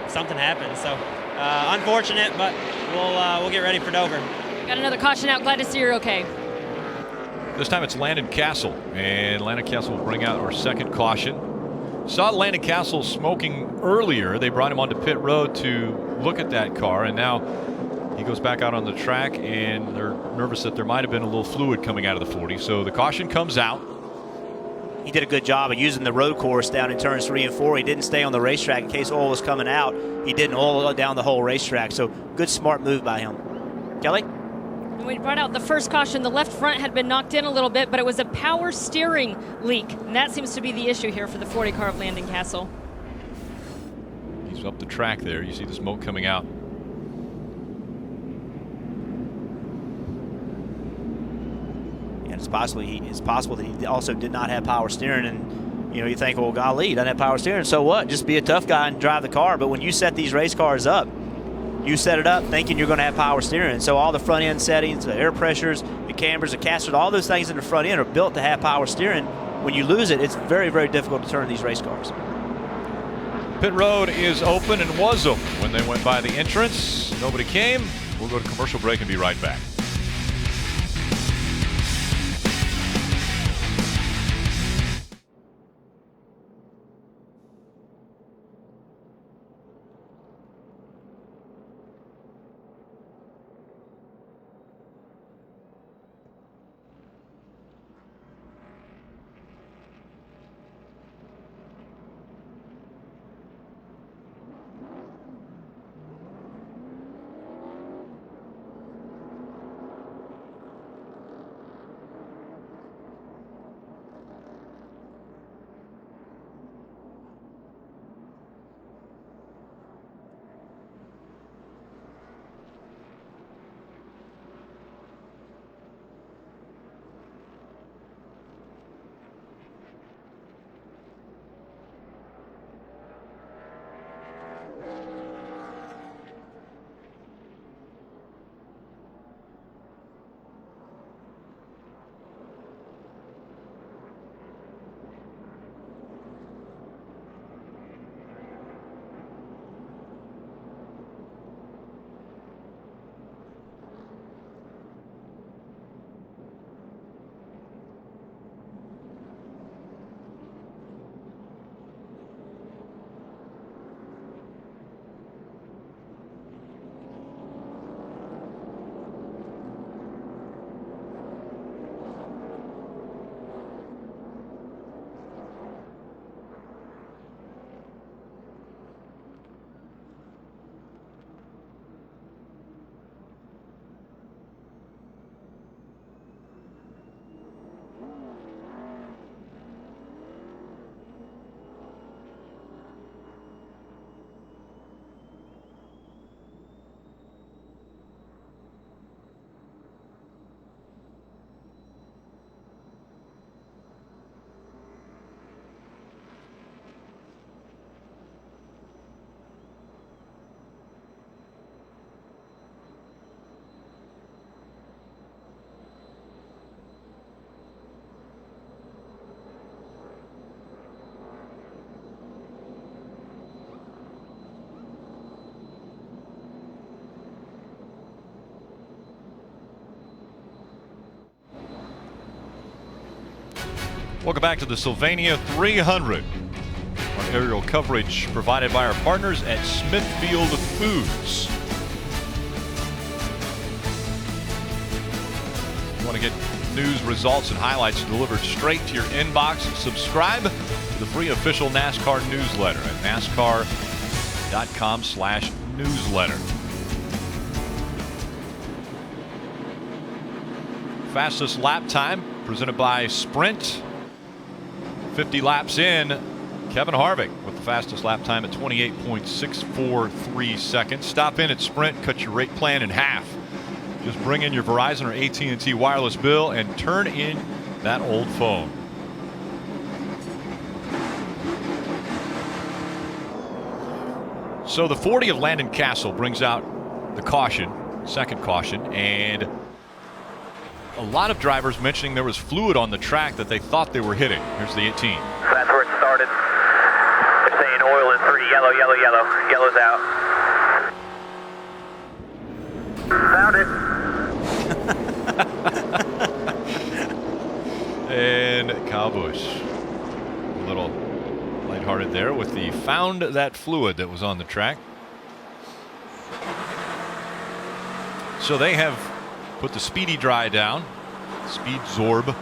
something happened. So unfortunate, but we'll get ready for Dover. Got another caution out. Glad to see you're okay. This time it's Landon Castle, and Landon Castle will bring out our second caution. Saw Landon Castle smoking earlier. They brought him onto pit road to look at that car, and now he goes back out on the track, and they're nervous that there might have been a little fluid coming out of the 40. So the caution comes out. He did a good job of using the road course down in turns 3 and 4. He didn't stay on the racetrack in case oil was coming out. He didn't oil down the whole racetrack. So good, smart move by him. Kelly? We brought out the first caution. The left front had been knocked in a little bit, but it was a power steering leak. And that seems to be the issue here for the 40 car of Landon Castle. He's up the track there. You see the smoke coming out. And it's possible that he also did not have power steering. And, you think, well, golly, he doesn't have power steering. So what? Just be a tough guy and drive the car. But when you set these race cars up, you set it up thinking you're going to have power steering. And so all the front end settings, the air pressures, the cambers, the casters, all those things in the front end are built to have power steering. When you lose it, it's very, very difficult to turn these race cars. Pit road is open and was open when they went by the entrance. Nobody came. We'll go to commercial break and be right back. Welcome back to the Sylvania 300. Our aerial coverage provided by our partners at Smithfield Foods. If you want to get news, results, and highlights delivered straight to your inbox, subscribe to the free official NASCAR newsletter at NASCAR.com/newsletter. Fastest lap time presented by Sprint. 50 laps in, Kevin Harvick with the fastest lap time at 28.643 seconds. Stop in at Sprint, cut your rate plan in half. Just bring in your Verizon or AT&T wireless bill and turn in that old phone. So the 40 of Landon Castle brings out the caution, second caution, and a lot of drivers mentioning there was fluid on the track that they thought they were hitting. Here's the 18. That's where it started. They're saying oil in 3, yellow, yellow, yellow. Yellow's out. Found it. And Kyle Busch, a little lighthearted there with the found that fluid that was on the track. So they have put the Speedy Dry down, Speed Zorb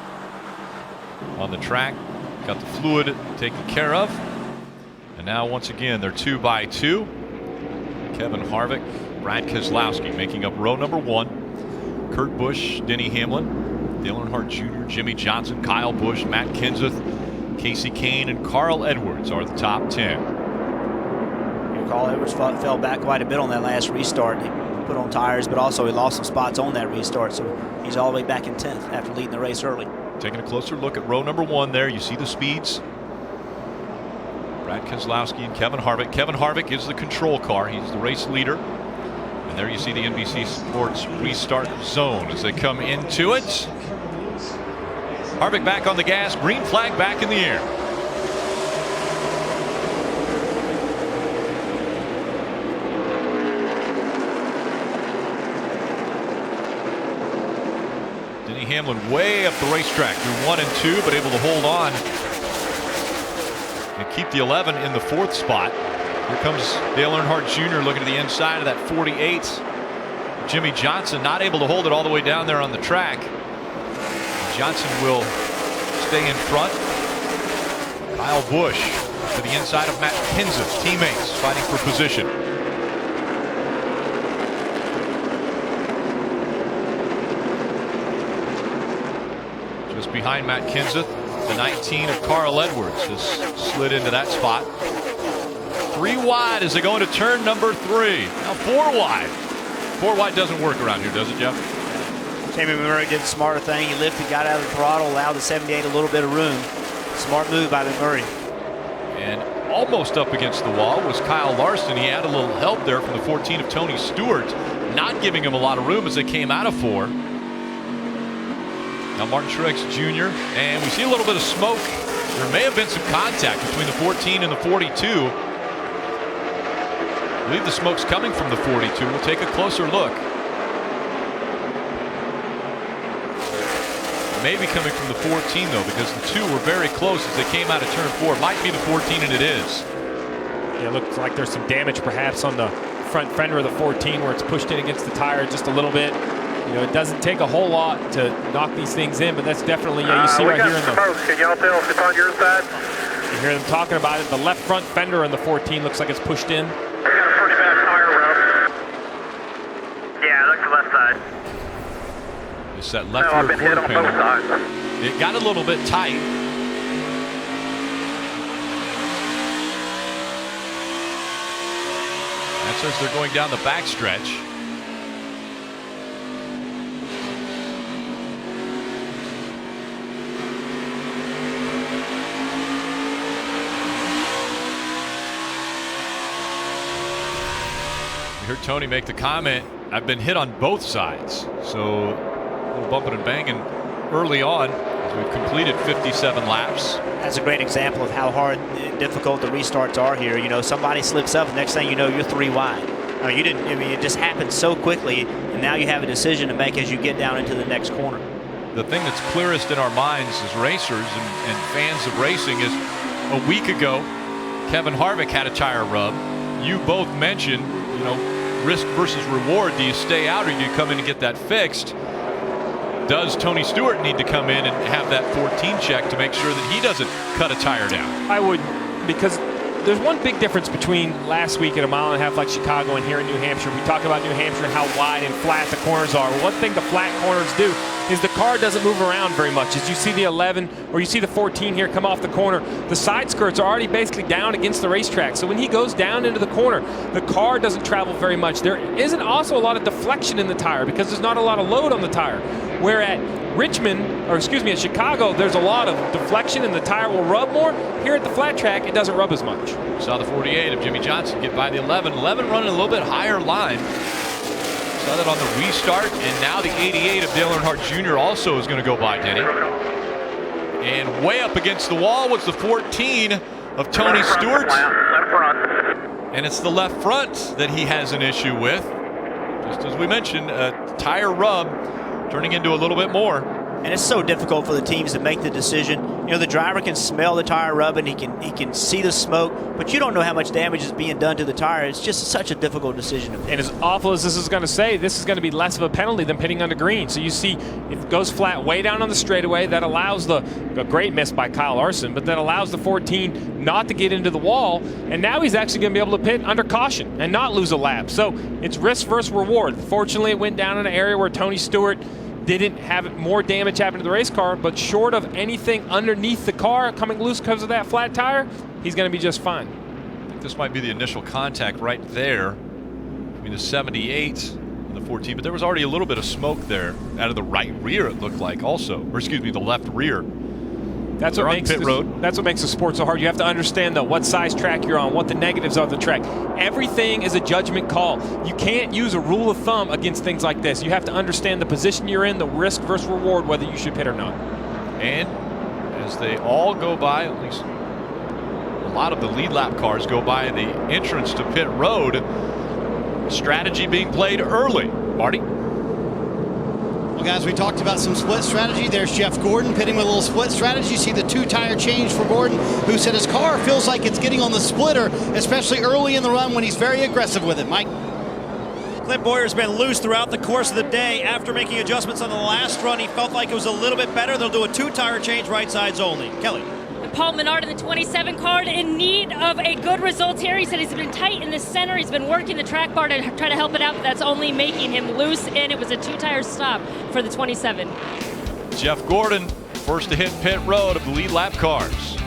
on the track, got the fluid taken care of, and now once again they're 2 by 2. Kevin Harvick, Brad Keselowski making up row number 1. Kurt Busch, Denny Hamlin, Dale Earnhardt Jr., Jimmy Johnson, Kyle Busch, Matt Kenseth, Casey Kane, and Carl Edwards are the top 10. Carl Edwards fell back quite a bit on that last restart. He put on tires, but also he lost some spots on that restart, so he's all the way back in 10th after leading the race early. Taking a closer look at row number 1 there, you see the speeds. Brad Keselowski and Kevin Harvick. Kevin Harvick is the control car. He's the race leader. And there you see the NBC Sports restart zone as they come into it. Harvick back on the gas, green flag back in the air. Denny Hamlin way up the racetrack through 1 and 2, but able to hold on and keep the 11 in the 4th spot. Here comes Dale Earnhardt Jr. looking to the inside of that 48. Jimmy Johnson not able to hold it all the way down there on the track. Johnson will stay in front. Kyle Busch to the inside of Matt Kenseth. Teammates fighting for position. Just behind Matt Kenseth, the 19 of Carl Edwards has slid into that spot. 3 wide as they go into turn number 3. Now 4 wide. 4 wide doesn't work around here, does it, Jeff? Jamie Murray did the smarter thing. He lifted, got out of the throttle, allowed the 78 a little bit of room. Smart move by Murray. And almost up against the wall was Kyle Larson. He had a little help there from the 14 of Tony Stewart, not giving him a lot of room as they came out of 4. Now Martin Truex Jr. and we see a little bit of smoke. There may have been some contact between the 14 and the 42. I believe the smoke's coming from the 42. We'll take a closer look. Maybe coming from the 14 though, because the 2 were very close as they came out of turn 4. It might be the 14, and it is. Yeah, it looks like there's some damage perhaps on the front fender of the 14 where it's pushed in against the tire just a little bit. You know, it doesn't take a whole lot to knock these things in, but that's definitely, yeah, you see right here in the... Can y'all tell if it's on your side? You hear them talking about it. The left front fender on the 14 looks like it's pushed in. We got a pretty bad tire rub. Yeah, that's the left side. It's that left I've rear been hit quarter on both panel. sides. It got a little bit tight. That's as they're going down the backstretch. You heard Tony make the comment, I've been hit on both sides. So a little bumping and banging early on as we've completed 57 laps. That's a great example of how hard and difficult the restarts are here. You know, somebody slips up, next thing you know, you're 3 wide. I mean, it just happened so quickly, and now you have a decision to make as you get down into the next corner. The thing that's clearest in our minds as racers and fans of racing is a week ago, Kevin Harvick had a tire rub. You both mentioned, you know, risk versus reward. Do you stay out or do you come in and get that fixed? Does Tony Stewart need to come in and have that 14 check to make sure that he doesn't cut a tire down? I would, because there's one big difference between last week at a mile and a half like Chicago and here in New Hampshire. We talk about New Hampshire and how wide and flat the corners are. Well, one thing the flat corners do is the car doesn't move around very much. As you see the 11 or you see the 14 here come off the corner, the side skirts are already basically down against the racetrack. So when he goes down into the corner, the car doesn't travel very much. There isn't also a lot of deflection in the tire because there's not a lot of load on the tire. Where at at Chicago, there's a lot of deflection and the tire will rub more. Here at the flat track, it doesn't rub as much. Saw the 48 of Jimmy Johnson get by the 11. 11 running a little bit higher line. Saw that on the restart, and now the 88 of Dale Earnhardt Jr. also is going to go by Denny. And way up against the wall was the 14 of Tony Stewart. And it's the left front that he has an issue with. Just as we mentioned, a tire rub turning into a little bit more. And it's so difficult for the teams to make the decision. You know, the driver can smell the tire rubbing, he can see the smoke, but you don't know how much damage is being done to the tire. It's just such a difficult decision to make. And as awful as this is going to say, this is going to be less of a penalty than pitting under green. So you see it goes flat way down on the straightaway. That allows a great miss by Kyle Larson, but that allows the 14 not to get into the wall. And now he's actually going to be able to pit under caution and not lose a lap. So it's risk versus reward. Fortunately, it went down in an area where Tony Stewart didn't have more damage happen to the race car, but short of anything underneath the car coming loose because of that flat tire, he's going to be just fine. I think this might be the initial contact right there between the 78 and the 14, but there was already a little bit of smoke there out of the right rear, it looked like also, or excuse me, the left rear. That's what makes that's what makes the sport so hard. You have to understand though what size track you're on, what the negatives are of the track. Everything is a judgment call. You can't use a rule of thumb against things like this. You have to understand the position you're in, the risk versus reward, whether you should pit or not. And as they all go by, at least a lot of the lead lap cars go by the entrance to pit road, strategy being played early. Marty? Well, guys, we talked about some split strategy. There's Jeff Gordon pitting with a little split strategy. You see the 2-tire change for Gordon, who said his car feels like it's getting on the splitter, especially early in the run when he's very aggressive with it. Mike? Clint Boyer's been loose throughout the course of the day. After making adjustments on the last run, he felt like it was a little bit better. They'll do a 2-tire change right sides only. Kelly? Paul Menard in the 27 car in need of a good result here. He said he's been tight in the center. He's been working the track bar to try to help it out, but that's only making him loose, and it was a 2-tire stop for the 27. Jeff Gordon, first to hit pit road of the lead lap cars.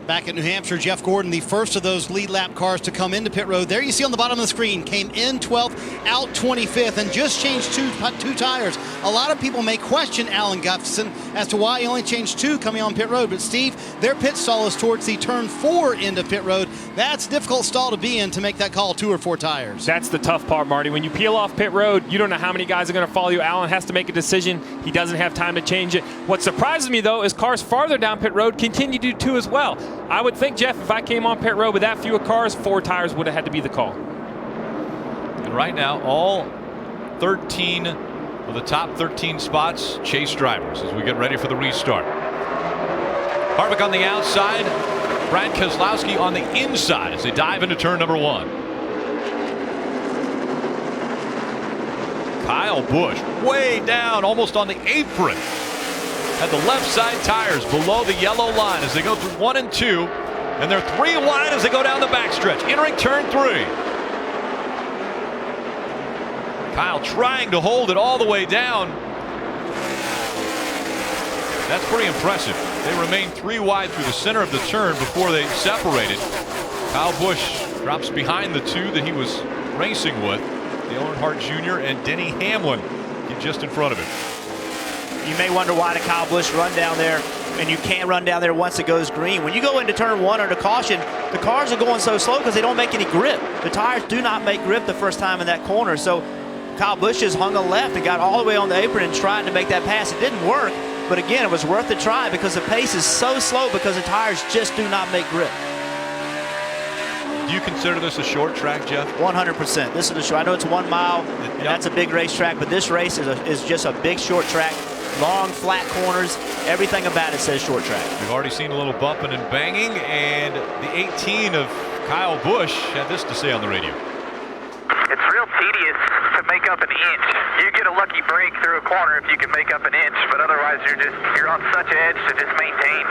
Back at New Hampshire, Jeff Gordon, the first of those lead lap cars to come into pit road. There you see on the bottom of the screen, came in 12th, out 25th, and just changed two tires. A lot of people may question Alan Gustafson as to why he only changed 2 coming on pit road. But Steve, their pit stall is towards the turn 4 end of pit road. That's a difficult stall to be in to make that call, 2 or 4 tires. That's the tough part, Marty. When you peel off pit road, you don't know how many guys are going to follow you. Alan has to make a decision. He doesn't have time to change it. What surprises me, though, is cars farther down pit road continue to do too as well. I would think, Jeff, if I came on pit road with that few cars, 4 tires would have had to be the call. And right now, all 13 of the top 13 spots chase drivers as we get ready for the restart. Harvick on the outside, Brad Keselowski on the inside as they dive into turn number 1. Kyle Busch way down, almost on the apron. Had the left side tires below the yellow line as they go through 1 and 2, and they're 3 wide as they go down the backstretch, entering turn 3. Kyle trying to hold it all the way down. That's pretty impressive. They remain 3 wide through the center of the turn before they separated. Kyle Busch drops behind the 2 that he was racing with. Dale Earnhardt Jr. and Denny Hamlin get just in front of him. You may wonder why did Kyle Busch run down there, and you can't run down there once it goes green. When you go into turn 1 under caution, the cars are going so slow because they don't make any grip. The tires do not make grip the first time in that corner. So Kyle Busch just hung a left and got all the way on the apron and tried to make that pass. It didn't work, but again, it was worth the try because the pace is so slow because the tires just do not make grip. Do you consider this a short track, Jeff? 100%. This is a short. I know it's 1 mile, and that's a big racetrack, but this race is just a big short track. Long, flat corners. Everything about it says short track. We've already seen a little bumping and banging, and the 18 of Kyle Busch had this to say on the radio. It's real tedious to make up an inch. You get a lucky break through a corner if you can make up an inch, but otherwise you're on such an edge to just maintain.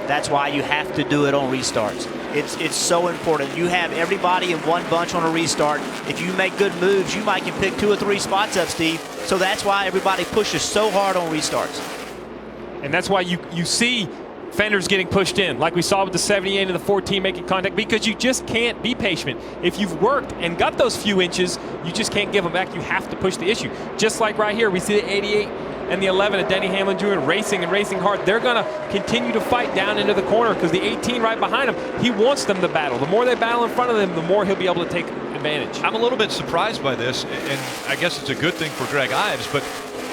That's why you have to do it on restarts. It's so important. You have everybody in one bunch on a restart. If you make good moves, you might can pick 2 or 3 spots up, Steve. So that's why everybody pushes so hard on restarts. And that's why you see fenders getting pushed in, like we saw with the 78 and the 14 making contact, because you just can't be patient. If you've worked and got those few inches, you just can't give them back. You have to push the issue. Just like right here, we see the 88 and the 11 of Denny Hamlin Jr. racing hard. They're going to continue to fight down into the corner because the 18 right behind him, he wants them to battle. The more they battle in front of them, the more he'll be able to take advantage. I'm a little bit surprised by this, and I guess it's a good thing for Greg Ives, but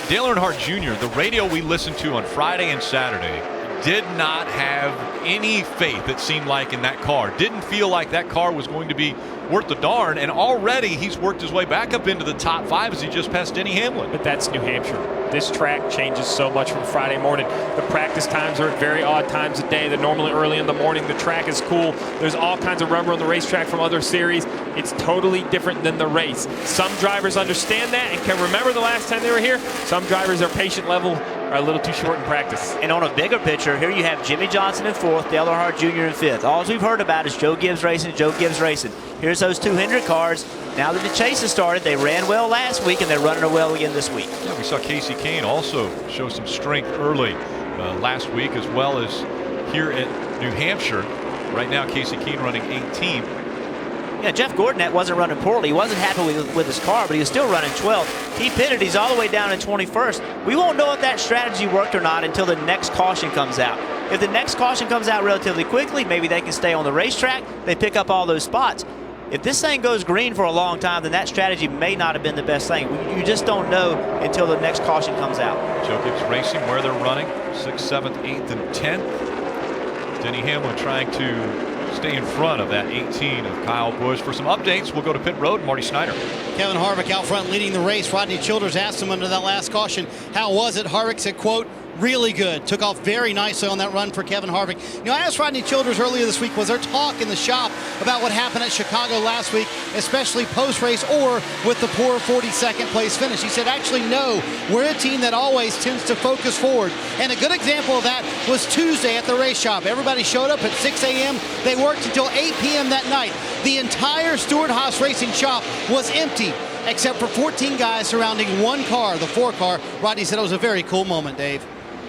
Dale Earnhardt Jr., the radio we listened to on Friday and Saturday, did not have any faith, it seemed like, in that car. Didn't feel like that car was going to be worth the darn, and already he's worked his way back up into the top 5 as he just passed Denny Hamlin. But that's New Hampshire. This track changes so much from Friday morning. The practice times are at very odd times of day. They're normally early in the morning. The track is cool. There's all kinds of rubber on the racetrack from other series. It's totally different than the race. Some drivers understand that and can remember the last time they were here. Some drivers, their patient level are a little too short in practice. And on a bigger picture, here you have Jimmy Johnson in 4th, Dale Earnhardt Jr. in 5th. All we've heard about is Joe Gibbs racing, Joe Gibbs racing. Here's those 2 Hendrick cars. Now that the chase has started, they ran well last week and they're running well again this week. Yeah, we saw Casey Kane also show some strength early last week, as well as here at New Hampshire. Right now, Casey Kane running 18th. Yeah, Jeff Gordon wasn't running poorly. He wasn't happy with his car, but he was still running 12th. He pitted. He's all the way down in 21st. We won't know if that strategy worked or not until the next caution comes out. If the next caution comes out relatively quickly, maybe they can stay on the racetrack. They pick up all those spots. If this thing goes green for a long time, then that strategy may not have been the best thing. You just don't know until the next caution comes out. Joe Gibbs Racing, where they're running, 6th, 7th, 8th, and 10th. Denny Hamlin trying to stay in front of that 18 of Kyle Busch. For some updates, we'll go to pit road. Marty Snyder. Kevin Harvick out front leading the race. Rodney Childers asked him under that last caution, how was it? Harvick said, quote, really good. Took off very nicely on that run for Kevin Harvick. You know, I asked Rodney Childers earlier this week, was there talk in the shop about what happened at Chicago last week, especially post-race or with the poor 42nd place finish? He said, actually, no. We're a team that always tends to focus forward. And a good example of that was Tuesday at the race shop. Everybody showed up at 6 a.m. They worked until 8 p.m. that night. The entire Stewart-Haas Racing shop was empty, except for 14 guys surrounding one car, the 4 car. Rodney said it was a very cool moment, Dave.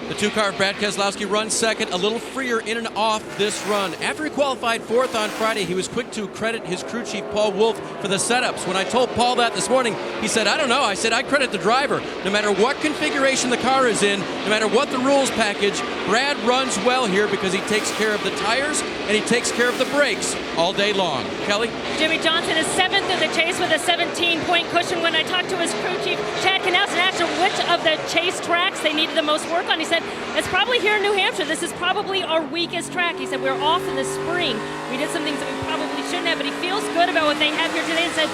The 2-car Brad Keselowski runs second, a little freer in and off this run. After he qualified 4th on Friday, he was quick to credit his crew chief, Paul Wolfe, for the setups. When I told Paul that this morning, he said, I don't know. I said, I credit the driver. No matter what configuration the car is in, no matter what the rules package, Brad runs well here because he takes care of the tires and he takes care of the brakes all day long. Kelly? Jimmy Johnson is 7th in the chase with a 17-point cushion. When I talked to his crew chief, Chad Knaus, and asked him which of the chase tracks they needed the most work on, he said, it's probably here in New Hampshire. This is probably our weakest track. He said, we're off in the spring. We did some things that we probably shouldn't have, but he feels good about what they have here today and said,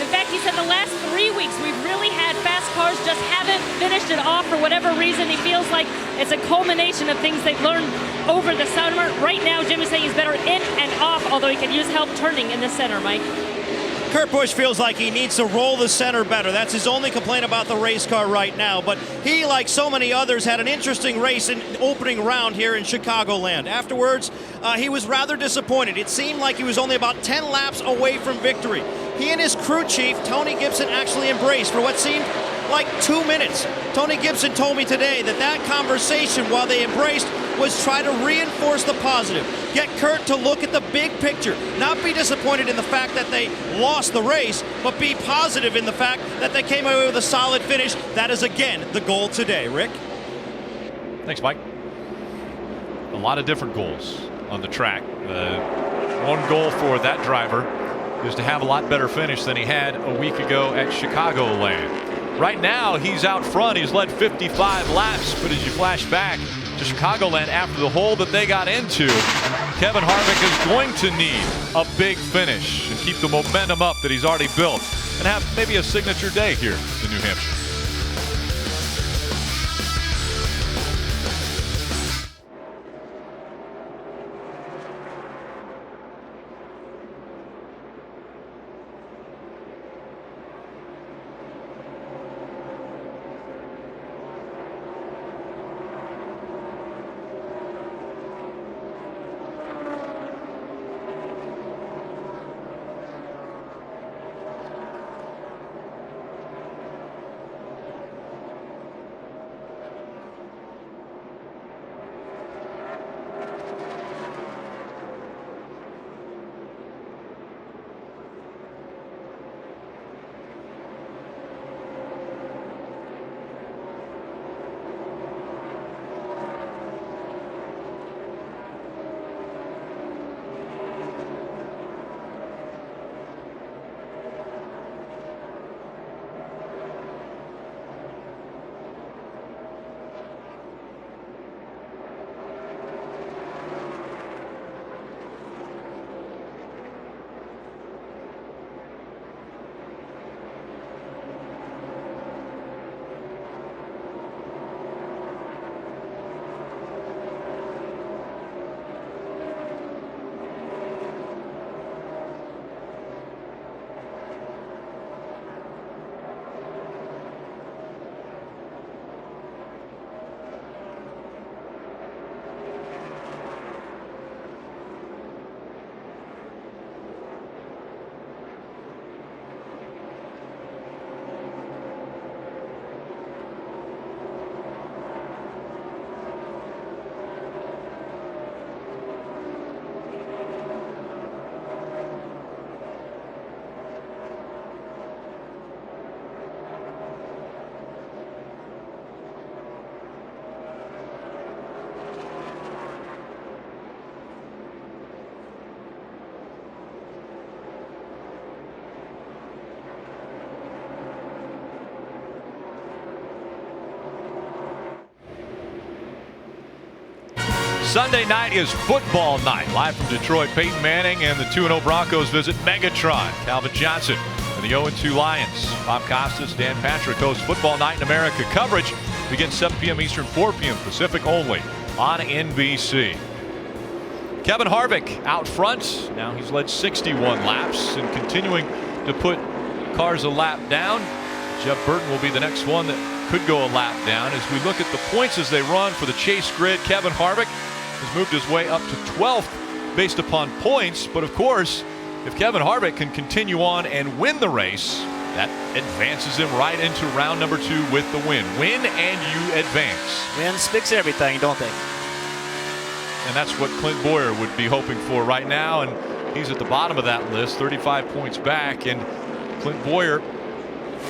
in fact, he said the last 3 weeks we've really had fast cars, just haven't finished it off for whatever reason. He feels like it's a culmination of things they've learned over the summer. Right now, Jimmy's saying he's better in and off, although he could use help turning in the center, Mike. Kurt Busch feels like he needs to roll the center better. That's his only complaint about the race car right now. But he, like so many others, had an interesting race in opening round here in Chicagoland. Afterwards, he was rather disappointed. It seemed like he was only about 10 laps away from victory. He and his crew chief, Tony Gibson, actually embraced for what seemed like 2 minutes. Tony Gibson told me today that conversation, while they embraced, was try to reinforce the positive. Get Kurt to look at the big picture. Not be disappointed in the fact that they lost the race, but be positive in the fact that they came away with a solid finish. That is, again, the goal today. Rick? Thanks, Mike. A lot of different goals on the track. One goal for that driver is to have a lot better finish than he had a week ago at Chicagoland. Right now, he's out front. He's led 55 laps, but as you flash back to Chicagoland after the hole that they got into, Kevin Harvick is going to need a big finish and keep the momentum up that he's already built and have maybe a signature day here in New Hampshire. Sunday night is football night. Live from Detroit, Peyton Manning and the 2-0 Broncos visit Megatron. Calvin Johnson and the 0-2 Lions. Bob Costas, Dan Patrick host Football Night in America. Coverage begins 7 p.m. Eastern, 4 p.m. Pacific only on NBC. Kevin Harvick out front. Now he's led 61 laps and continuing to put cars a lap down. Jeff Burton will be the next one that could go a lap down. As we look at the points as they run for the chase grid, Kevin Harvick has moved his way up to 12th based upon points. But of course, if Kevin Harvick can continue on and win the race, that advances him right into round number 2 with the win. Win and you advance. Wins fix everything, don't they? And that's what Clint Bowyer would be hoping for right now. And he's at the bottom of that list, 35 points back. And Clint Bowyer,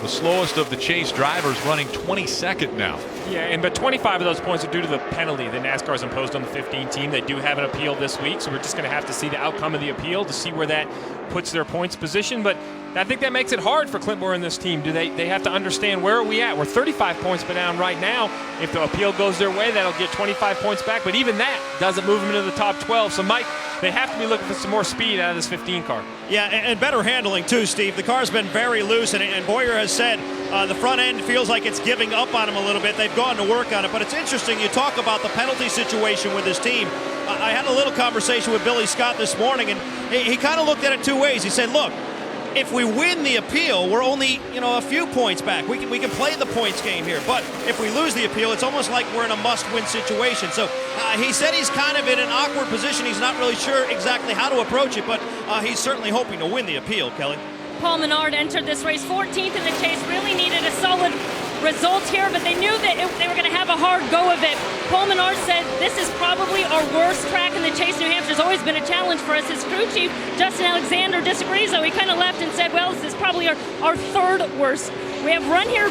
the slowest of the chase drivers, running 22nd now. Yeah, but 25 of those points are due to the penalty that NASCAR has imposed on the 15 team. They do have an appeal this week, so we're just going to have to see the outcome of the appeal to see where that puts their points position. But I think that makes it hard for Clint Bowyer and this team. They have to understand, where are we at? We're 35 points down right now. If the appeal goes their way, that'll get 25 points back. But even that doesn't move them into the top 12. So, Mike, they have to be looking for some more speed out of this 15 car. Yeah, and better handling too, Steve. The car's been very loose, and Bowyer has said the front end feels like it's giving up on him a little bit. They've gone to work on it, but it's interesting. You talk about the penalty situation with his team. I had a little conversation with Billy Scott this morning, and he kind of looked at it two ways. He said, look, if we win the appeal, we're only, a few points back. We can play the points game here. But if we lose the appeal, it's almost like we're in a must-win situation. So he said he's kind of in an awkward position. He's not really sure exactly how to approach it, but he's certainly hoping to win the appeal, Kelly. Paul Menard entered this race 14th in the chase. Really needed a solid result here, but they knew that they were going to have a hard go of it. Paul Menard said, this is probably our worst track in the chase. New Hampshire's always been a challenge for us. His crew chief, Justin Alexander, disagrees, though. He kind of left and said, well, this is probably our third worst. We have run here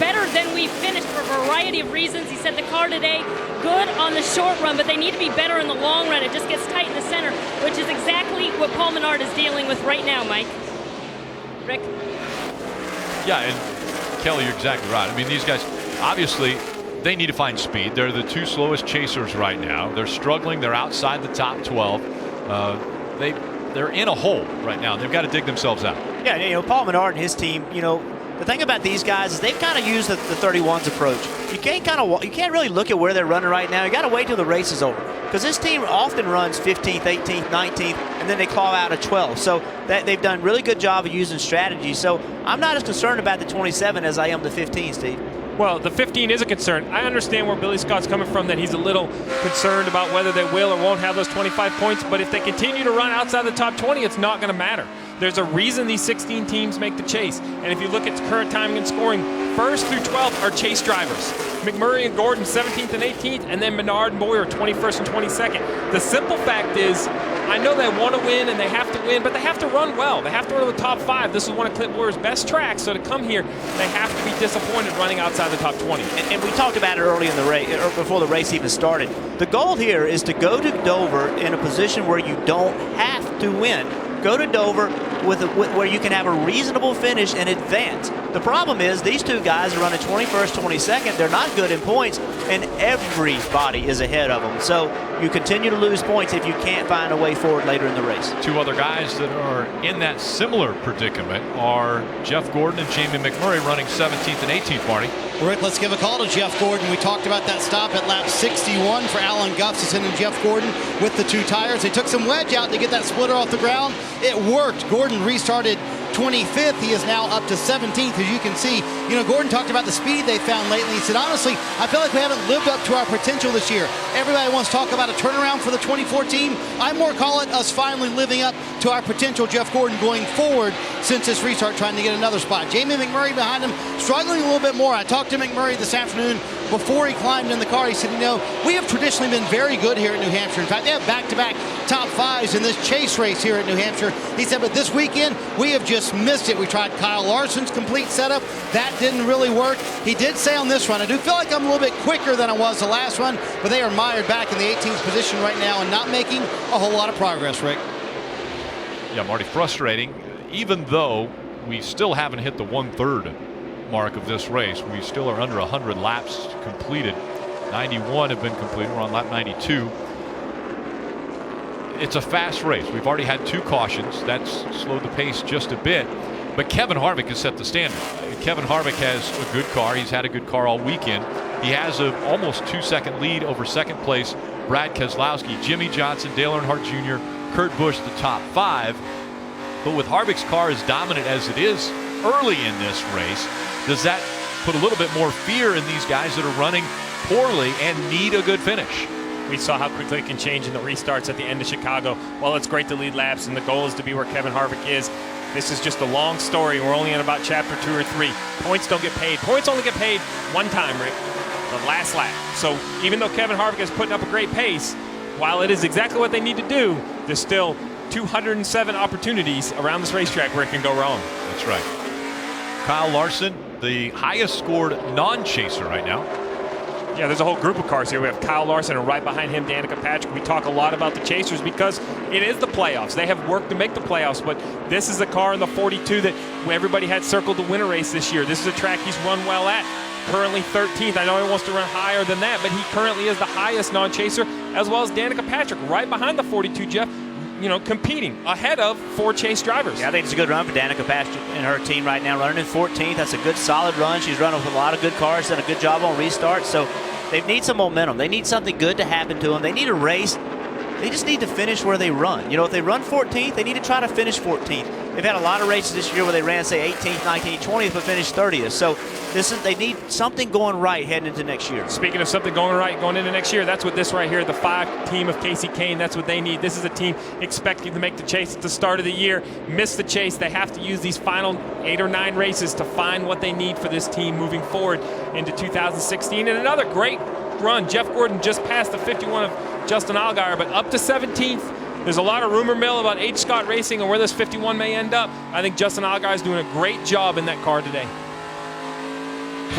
better than we finished for a variety of reasons. He said the car today, good on the short run, but they need to be better in the long run. It just gets tight in the center, which is exactly what Paul Menard is dealing with right now, Mike. Rick? Yeah, and Kelly, you're exactly right. I mean, these guys, obviously, they need to find speed. They're the two slowest chasers right now. They're struggling. They're outside the top 12. They're in a hole right now. They've got to dig themselves out. Yeah, you know, Paul Menard and his team, you know, the thing about these guys is they've kind of used the 31s approach. You can't really look at where they're running right now. You got to wait till the race is over, because this team often runs 15th, 18th, 19th, and then they claw out a 12. So they've done a really good job of using strategy. So I'm not as concerned about the 27 as I am the 15, Steve. Well, the 15 is a concern. I understand where Billy Scott's coming from, that he's a little concerned about whether they will or won't have those 25 points. But if they continue to run outside the top 20, it's not going to matter. There's a reason these 16 teams make the chase. And if you look at current timing and scoring, 1st through 12th are chase drivers. McMurray and Gordon 17th and 18th, and then Menard and Boyer 21st and 22nd. The simple fact is, I know they want to win and they have to win, but they have to run well. They have to run the top 5. This is one of Clint Boyer's best tracks, so to come here, they have to be disappointed running outside the top 20. And we talked about it early in the race, or before the race even started. The goal here is to go to Dover in a position where you don't have to win. Go to Dover where you can have a reasonable finish and advance. The problem is these two guys are running 21st, 22nd. They're not good in points, and everybody is ahead of them. So you continue to lose points if you can't find a way forward later in the race. Two other guys that are in that similar predicament are Jeff Gordon and Jamie McMurray, running 17th and 18th, Marty. Rick, let's give a call to Jeff Gordon. We talked about that stop at lap 61 for Alan Gustafson and Jeff Gordon with the two tires. They took some wedge out to get that splitter off the ground. It worked. Gordon restarted 25th. He is now up to 17th. As you can see, you know, Gordon talked about the speed they found lately. He said, honestly, I feel like we haven't lived up to our potential this year. Everybody wants to talk about a turnaround for the 24 team. I more call it us finally living up to our potential, Jeff Gordon, going forward since this restart, trying to get another spot. Jamie McMurray behind him, struggling a little bit more. I talked to McMurray this afternoon before he climbed in the car. He said, you know, we have traditionally been very good here at New Hampshire. In fact, they have back-to-back top 5s in this chase race here at New Hampshire. He said, but this weekend, we have just missed it. We tried Kyle Larson's complete setup. That didn't really work. He did say on this run, I do feel like I'm a little bit quicker than I was the last run, but they are mired back in the 18th position right now and not making a whole lot of progress, Rick. Yeah, Marty, frustrating. Even though we still haven't hit the 1/3 mark of this race, we still are under 100 laps completed. 91 have been completed. We're on lap 92. It's a fast race. We've already had 2 cautions. That's slowed the pace just a bit. But Kevin Harvick has set the standard. Kevin Harvick has a good car. He's had a good car all weekend. He has an almost 2-second lead over second place Brad Keselowski, Jimmy Johnson, Dale Earnhardt Jr., Kurt Busch, the top 5. But with Harvick's car as dominant as it is early in this race, does that put a little bit more fear in these guys that are running poorly and need a good finish? We saw how quickly it can change in the restarts at the end of Chicago. While it's great to lead laps and the goal is to be where Kevin Harvick is, this is just a long story. We're only in about chapter 2 or 3. Points don't get paid. Points only get paid one time, Rick, the last lap. So even though Kevin Harvick is putting up a great pace, while it is exactly what they need to do, there's still 207 opportunities around this racetrack where it can go wrong. That's right. Kyle Larson, the highest scored non-chaser right now. Yeah, there's a whole group of cars here. We have Kyle Larson and right behind him, Danica Patrick. We talk a lot about the chasers because it is the playoffs. They have worked to make the playoffs, but this is a car in the 42 that everybody had circled to win a race this year. This is a track he's run well at. Currently 13th. I know he wants to run higher than that, but he currently is the highest non-chaser, as well as Danica Patrick right behind the 42, Jeff. You know, competing ahead of 4 chase drivers. Yeah, I think it's a good run for Danica Patrick and her team right now, running in 14th. That's a good, solid run. She's running with a lot of good cars, done a good job on restart. So they need some momentum. They need something good to happen to them. They need a race. They just need to finish where they run. You know, if they run 14th, they need to try to finish 14th. They've had a lot of races this year where they ran, say, 18th, 19th, 20th, but finished 30th. So they need something going right heading into next year. Speaking of something going right going into next year, that's what this right here, the 5 team of Casey Kane, that's what they need. This is a team expecting to make the chase at the start of the year, miss the chase. They have to use these final 8 or 9 races to find what they need for this team moving forward into 2016. And another great run. Jeff Gordon just passed the 51 of Justin Allgaier, but up to 17th. There's a lot of rumor mill about H. Scott Racing and where this 51 may end up. I think Justin Allgaier is doing a great job in that car today.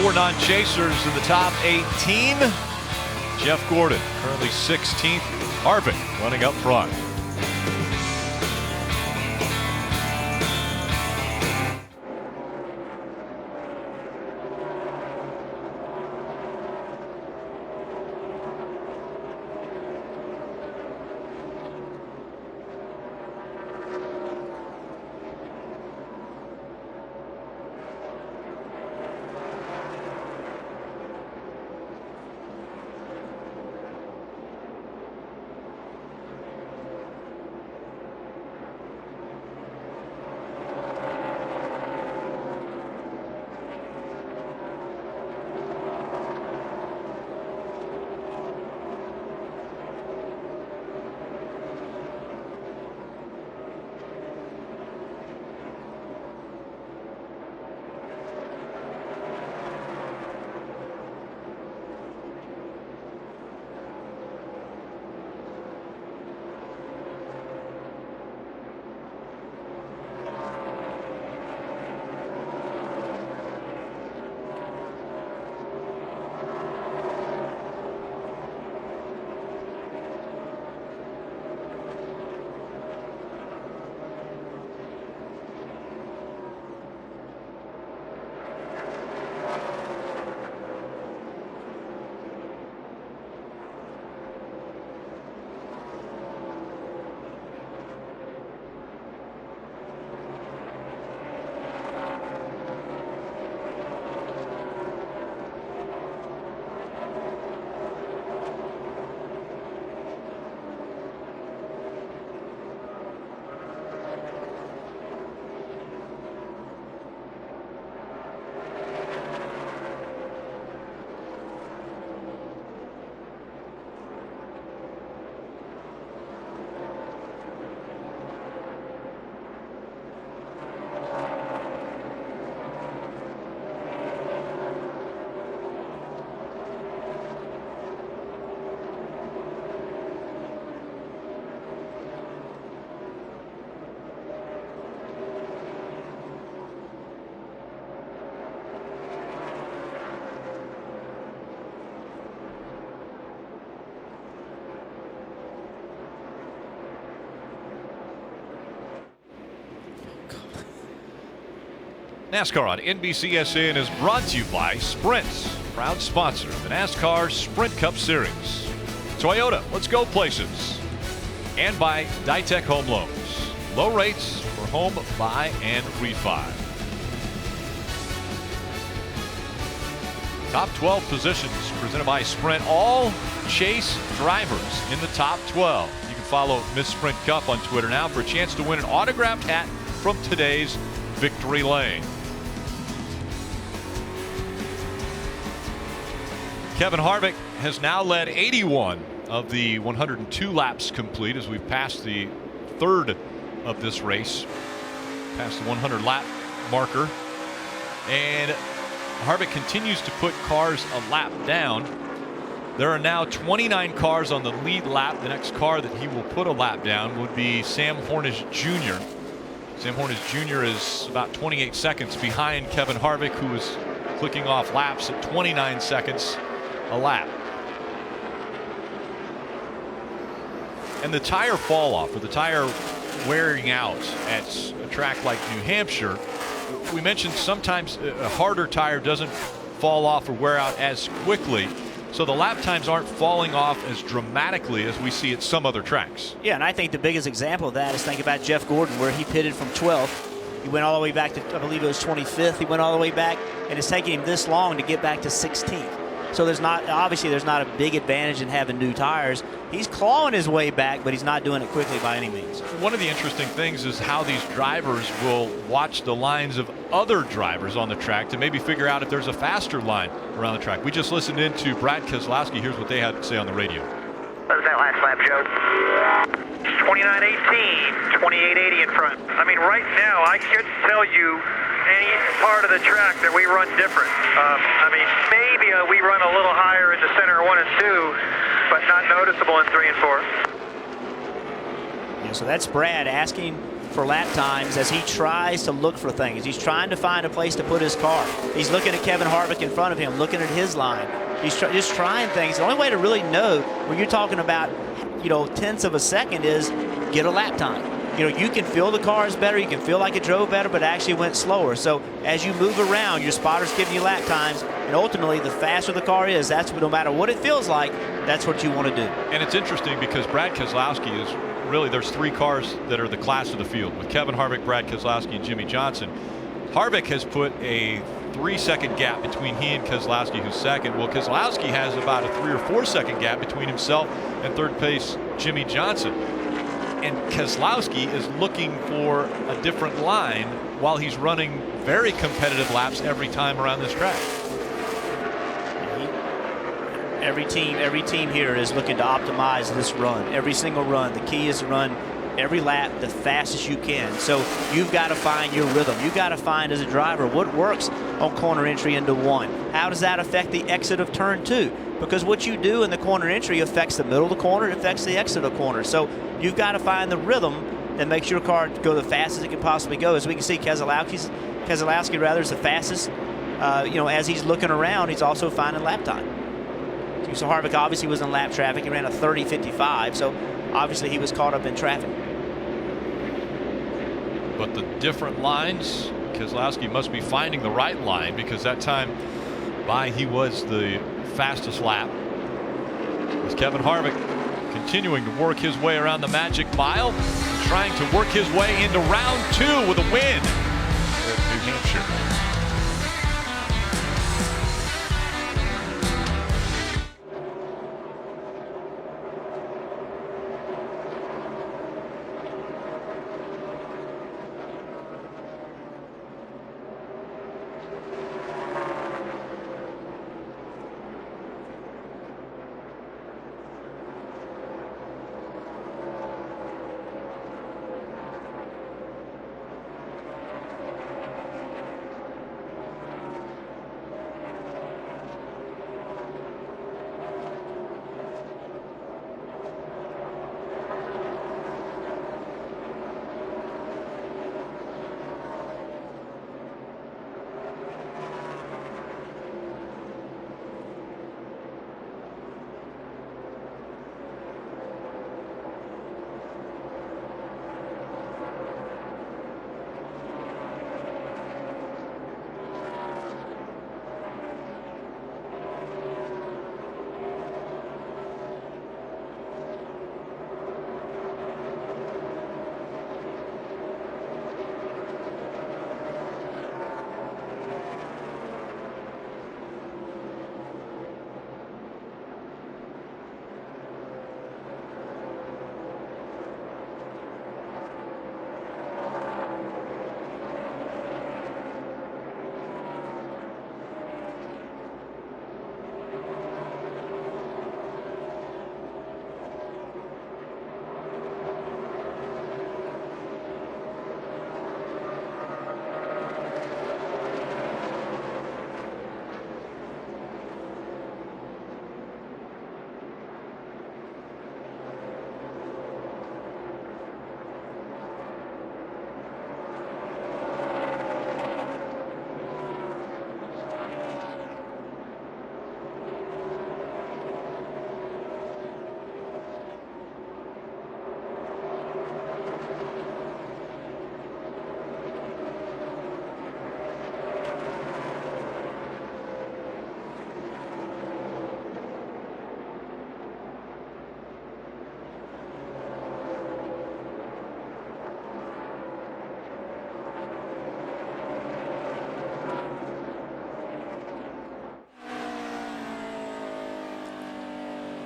4 non-chasers in the top 18. Jeff Gordon, currently 16th. Harvick running up front. NASCAR on NBCSN is brought to you by Sprint, proud sponsor of the NASCAR Sprint Cup Series. Toyota, let's go places. And by Ditech Home Loans. Low rates for home buy and refi. Top 12 positions presented by Sprint. All Chase drivers in the top 12. You can follow Miss Sprint Cup on Twitter now for a chance to win an autographed hat from today's Victory Lane. Kevin Harvick has now led 81 of the 102 laps complete as we've passed the third of this race, past the 100 lap marker. And Harvick continues to put cars a lap down. There are now 29 cars on the lead lap. The next car that he will put a lap down would be Sam Hornish Jr. Sam Hornish Jr. is about 28 seconds behind Kevin Harvick, who is clicking off laps at 29 seconds a lap. And the tire fall off, or the tire wearing out at a track like New Hampshire, we mentioned sometimes a harder tire doesn't fall off or wear out as quickly, so the lap times aren't falling off as dramatically as we see at some other tracks. Yeah, and I think the biggest example of that is think about Jeff Gordon, where he pitted from 12th. He went all the way back to, I believe it was 25th. He went all the way back, and it's taking him this long to get back to 16th. So there's not a big advantage in having new tires. He's clawing his way back, but he's not doing it quickly by any means. One of the interesting things is how these drivers will watch the lines of other drivers on the track to maybe figure out if there's a faster line around the track. We just listened in to Brad Keselowski. Here's what they had to say on the radio. What was that last lap, Joe? 29.18, 28.80 in front. I mean, right now, I couldn't tell you any part of the track that we run different. I mean, maybe we run a little higher in the center 1 and 2, but not noticeable in 3 and 4. Yeah, so that's Brad asking for lap times as he tries to look for things. He's trying to find a place to put his car. He's looking at Kevin Harvick in front of him, looking at his line. He's just trying things. The only way to really know when you're talking about, tenths of a second is get a lap time. You can feel the cars better, you can feel like it drove better, but it actually went slower. So as you move around, your spotter's giving you lap times, and ultimately the faster the car is, that's what, no matter what it feels like, that's what you want to do. And it's interesting because Brad Keselowski is really, there's 3 cars that are the class of the field with Kevin Harvick, Brad Keselowski, and Jimmy Johnson. Harvick has put a 3-second gap between he and Keselowski, who's second. Well, Keselowski has about a 3 or 4 second gap between himself and third place Jimmy Johnson. And Keselowski is looking for a different line while he's running very competitive laps every time around this track. Every team here is looking to optimize this run. Every single run. The key is to run every lap the fastest you can. So you've got to find your rhythm. You've got to find, as a driver, what works on corner entry into 1. How does that affect the exit of turn 2? Because what you do in the corner entry affects the middle of the corner, it affects the exit of the corner. So you've got to find the rhythm that makes your car go the fastest it can possibly go. As we can see, Keselowski is the fastest. As he's looking around, he's also finding lap time. So Harvick obviously was in lap traffic. He ran a 30.55, so obviously he was caught up in traffic. But the different lines, Keselowski must be finding the right line, because that time he was the fastest lap. As Kevin Harvick continuing to work his way around the magic mile, trying to work his way into round 2 with a win at New Hampshire.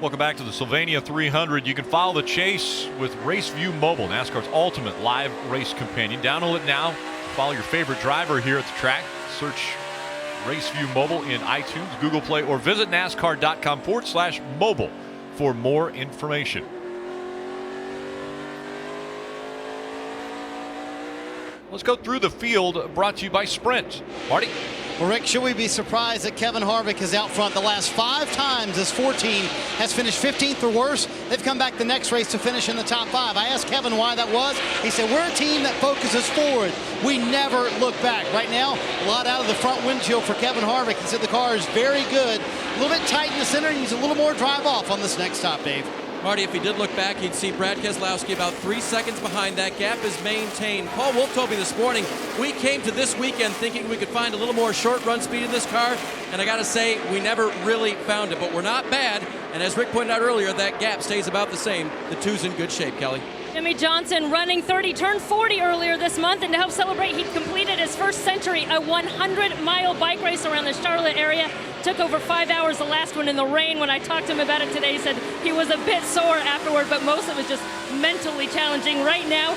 Welcome back to the Sylvania 300. You can follow the chase with RaceView Mobile, NASCAR's ultimate live race companion. Download it now. Follow your favorite driver here at the track. Search RaceView Mobile in iTunes, Google Play, or visit NASCAR.com/mobile for more information. Let's go through the field, brought to you by Sprint. Marty? Well, Rick, should we be surprised that Kevin Harvick is out front? The last 5 times this 14 has finished 15th or worse. They've come back the next race to finish in the top 5. I asked Kevin why that was. He said, we're a team that focuses forward. We never look back. Right now, a lot out of the front windshield for Kevin Harvick. He said the car is very good. A little bit tight in the center. He needs a little more drive off on this next stop, Dave. Marty, if he did look back, he'd see Brad Keselowski about 3 seconds behind. That gap is maintained. Paul Wolfe told me this morning, we came to this weekend thinking we could find a little more short run speed in this car, and I got to say, we never really found it, but we're not bad. And as Rick pointed out earlier, that gap stays about the same. The two's in good shape, Kelly. Jimmie Johnson running 30, turned 40 earlier this month, and to help celebrate, he completed his first century, a 100-mile bike race around the Charlotte area. Took over 5 hours, the last one in the rain. When I talked to him about it today, he said he was a bit sore afterward, but most of it was just mentally challenging. Right now,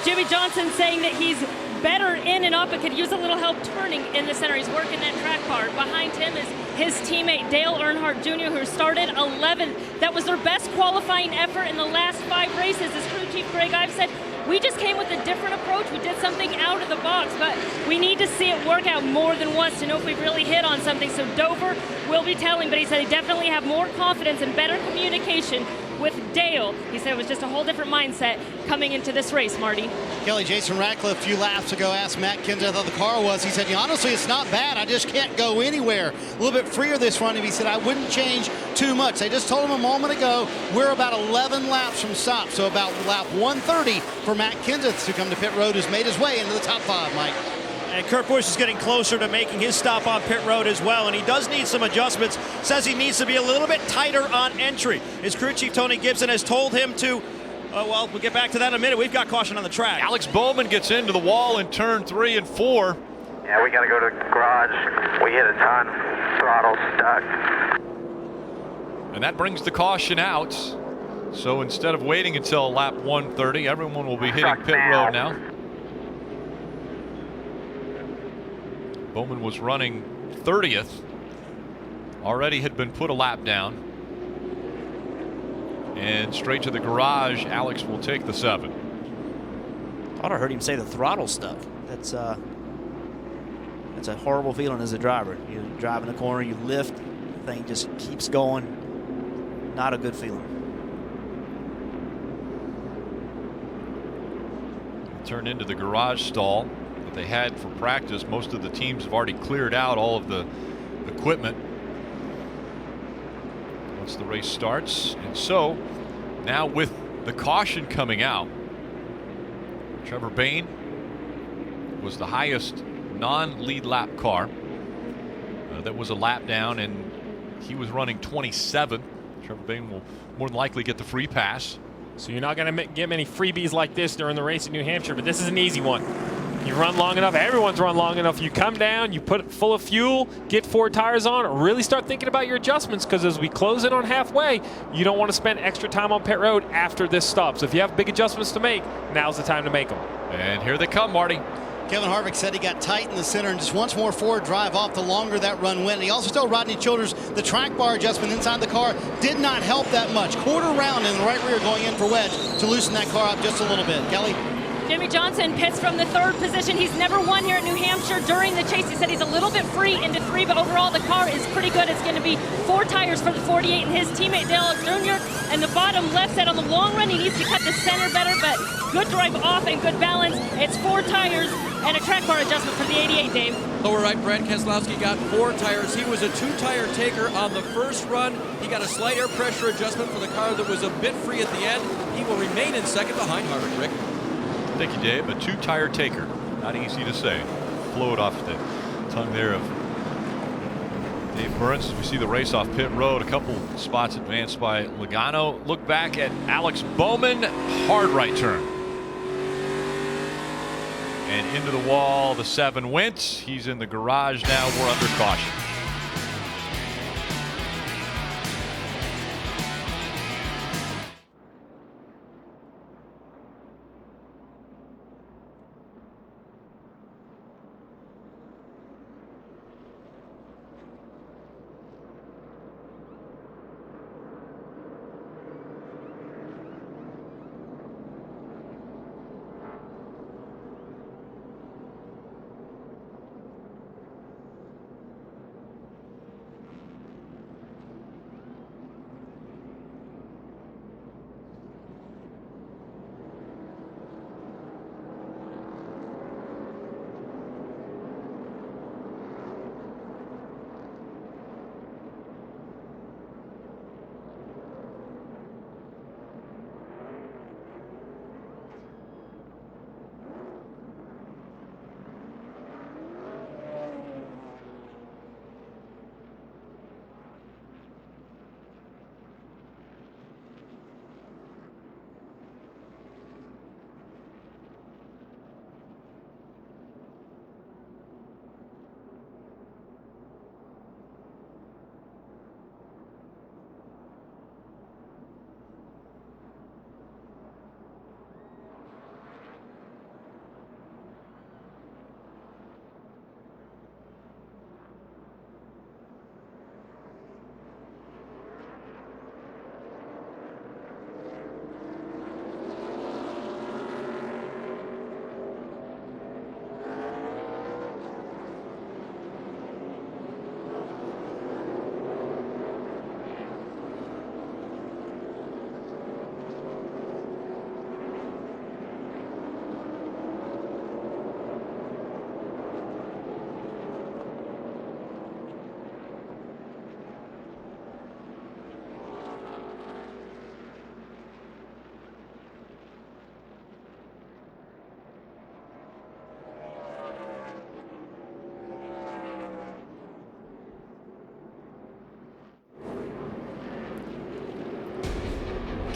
Jimmie Johnson saying that he's better in and up, but could use a little help turning in the center. He's working that track bar. Behind him is his teammate Dale Earnhardt Jr., who started 11th. That was their best qualifying effort in the last 5 races. As crew chief Greg Ives said, we just came with a different approach. We did something out of the box, but we need to see it work out more than once to know if we've really hit on something. So Dover will be telling, but he said they definitely have more confidence and better communication with Dale. He said it was just a whole different mindset coming into this race, Marty. Kelly, Jason Ratcliffe a few laps ago asked Matt Kenseth how the car was. He said, honestly, it's not bad. I just can't go anywhere. A little bit freer this run. And he said, I wouldn't change too much. They just told him a moment ago, we're about 11 laps from stop. So about lap 130 for Matt Kenseth to come to pit road, who's made his way into the top 5, Mike. And Kurt Busch is getting closer to making his stop on pit road as well, and he does need some adjustments. Says he needs to be a little bit tighter on entry. His crew chief, Tony Gibson, has told him to, well, we'll get back to that in a minute. We've got caution on the track. Alex Bowman gets into the wall in turn 3 and 4. Yeah, we got to go to the garage. We hit a ton. Throttle stuck. And that brings the caution out. So instead of waiting until lap 130, everyone will be hitting pit road now. Bowman was running 30th. Already had been put a lap down. And straight to the garage, Alex will take the 7. Thought I heard him say the throttle stuff. That's a horrible feeling as a driver. You drive in a corner, you lift, the thing just keeps going. Not a good feeling. Turned into the garage stall that they had for practice. Most of the teams have already cleared out all of the equipment once the race starts. And so now with the caution coming out, Trevor Bayne was the highest non-lead lap car. That was a lap down, and he was running 27th. Trevor Bayne will more than likely get the free pass. So you're not going to get many freebies like this during the race in New Hampshire, but this is an easy one. You run long enough, everyone's run long enough, you come down, you put it full of fuel, get 4 tires on, really start thinking about your adjustments, because as we close in on halfway, you don't want to spend extra time on pit road after this stop. So if you have big adjustments to make, now's the time to make them. And here they come, Marty. Kevin Harvick said he got tight in the center and just wants more forward drive off the longer that run went. And he also told Rodney Childers the track bar adjustment inside the car did not help that much. Quarter round in the right rear going in for wedge to loosen that car up just a little bit. Kelly? Jimmie Johnson pits from the 3rd position. He's never won here at New Hampshire during the chase. He said he's a little bit free into 3, but overall the car is pretty good. It's going to be 4 tires for the 48 and his teammate Dale Jr. And the bottom left side on the long run, he needs to cut the center better, but good drive off and good balance. It's 4 tires and a track bar adjustment for the 88, Dave. Lower right, Brad Keselowski got 4 tires. He was a 2-tire taker on the first run. He got a slight air pressure adjustment for the car that was a bit free at the end. He will remain in 2nd behind Harvick. Rick? Thank you, Dave. A 2-tire taker. Not easy to say. Flowed off the tongue there of Dave Burns. We see the race off pit road. A couple spots advanced by Logano. Look back at Alex Bowman. Hard right turn. And into the wall, the 7 went. He's in the garage now. We're under caution.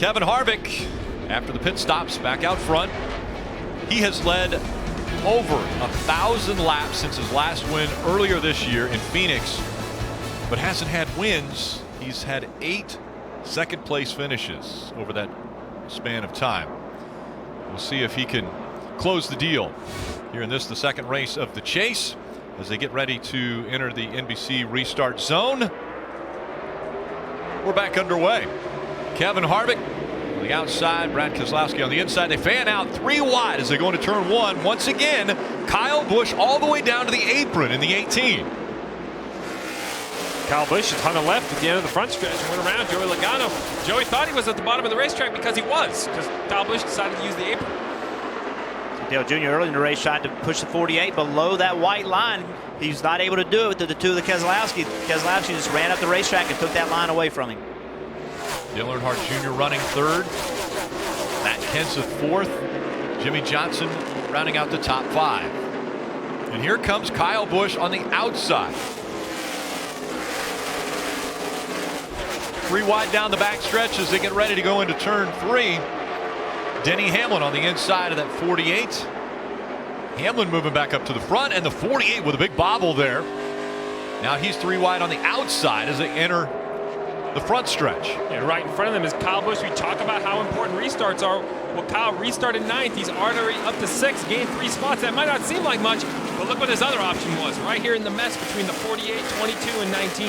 Kevin Harvick, after the pit stops, back out front. He has led over 1,000 laps since his last win earlier this year in Phoenix, but hasn't had wins. He's had 8 second-place finishes over that span of time. We'll see if he can close the deal here in this, the second race of the chase, as they get ready to enter the NBC restart zone. We're back underway. Kevin Harvick on the outside, Brad Keselowski on the inside. They fan out 3 wide as they go into turn 1. Once again, Kyle Busch all the way down to the apron in the 18. Kyle Busch is on the left at the end of the front stretch and went around Joey Logano. Joey thought he was at the bottom of the racetrack because he was, because Kyle Busch decided to use the apron. Dale Jr. early in the race tried to push the 48 below that white line. He was not able to do it to the 2 of the Keselowski. Keselowski just ran up the racetrack and took that line away from him. Dale Earnhardt Jr. running 3rd. Matt Kenseth 4th. Jimmy Johnson rounding out the top 5. And here comes Kyle Busch on the outside. 3 wide down the back stretch as they get ready to go into turn 3. Denny Hamlin on the inside of that 48. Hamlin moving back up to the front, and the 48 with a big bobble there. Now he's 3 wide on the outside as they enter the front stretch. And right in front of them is Kyle Busch. We talk about how important restarts are. Well, Kyle restarted 9th. He's already up to 6th, gained 3 spots. That might not seem like much, but look what his other option was. Right here in the mess between the 48, 22, and 19.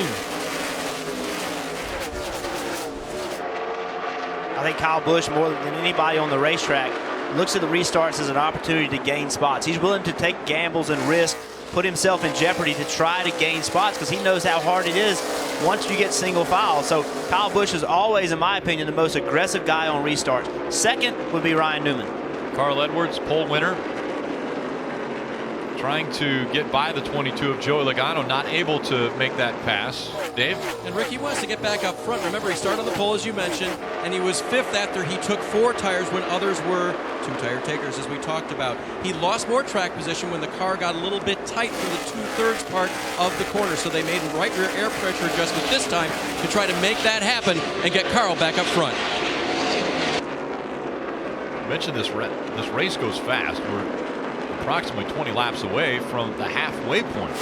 I think Kyle Busch, more than anybody on the racetrack, looks at the restarts as an opportunity to gain spots. He's willing to take gambles and risk, put himself in jeopardy to try to gain spots because he knows how hard it is once you get single file. So Kyle Busch is always, in my opinion, the most aggressive guy on restarts. Second would be Ryan Newman. Carl Edwards, pole winner, trying to get by the 22 of Joey Logano, not able to make that pass. Dave? And Ricky wants to get back up front. Remember, he started on the pole, as you mentioned, and he was 5th after he took 4 tires when others were 2 tire takers, as we talked about. He lost more track position when the car got a little bit tight for the 2/3 part of the corner, so they made a right rear air pressure adjustment this time to try to make that happen and get Carl back up front. I mentioned this race goes fast. We're approximately 20 laps away from the halfway point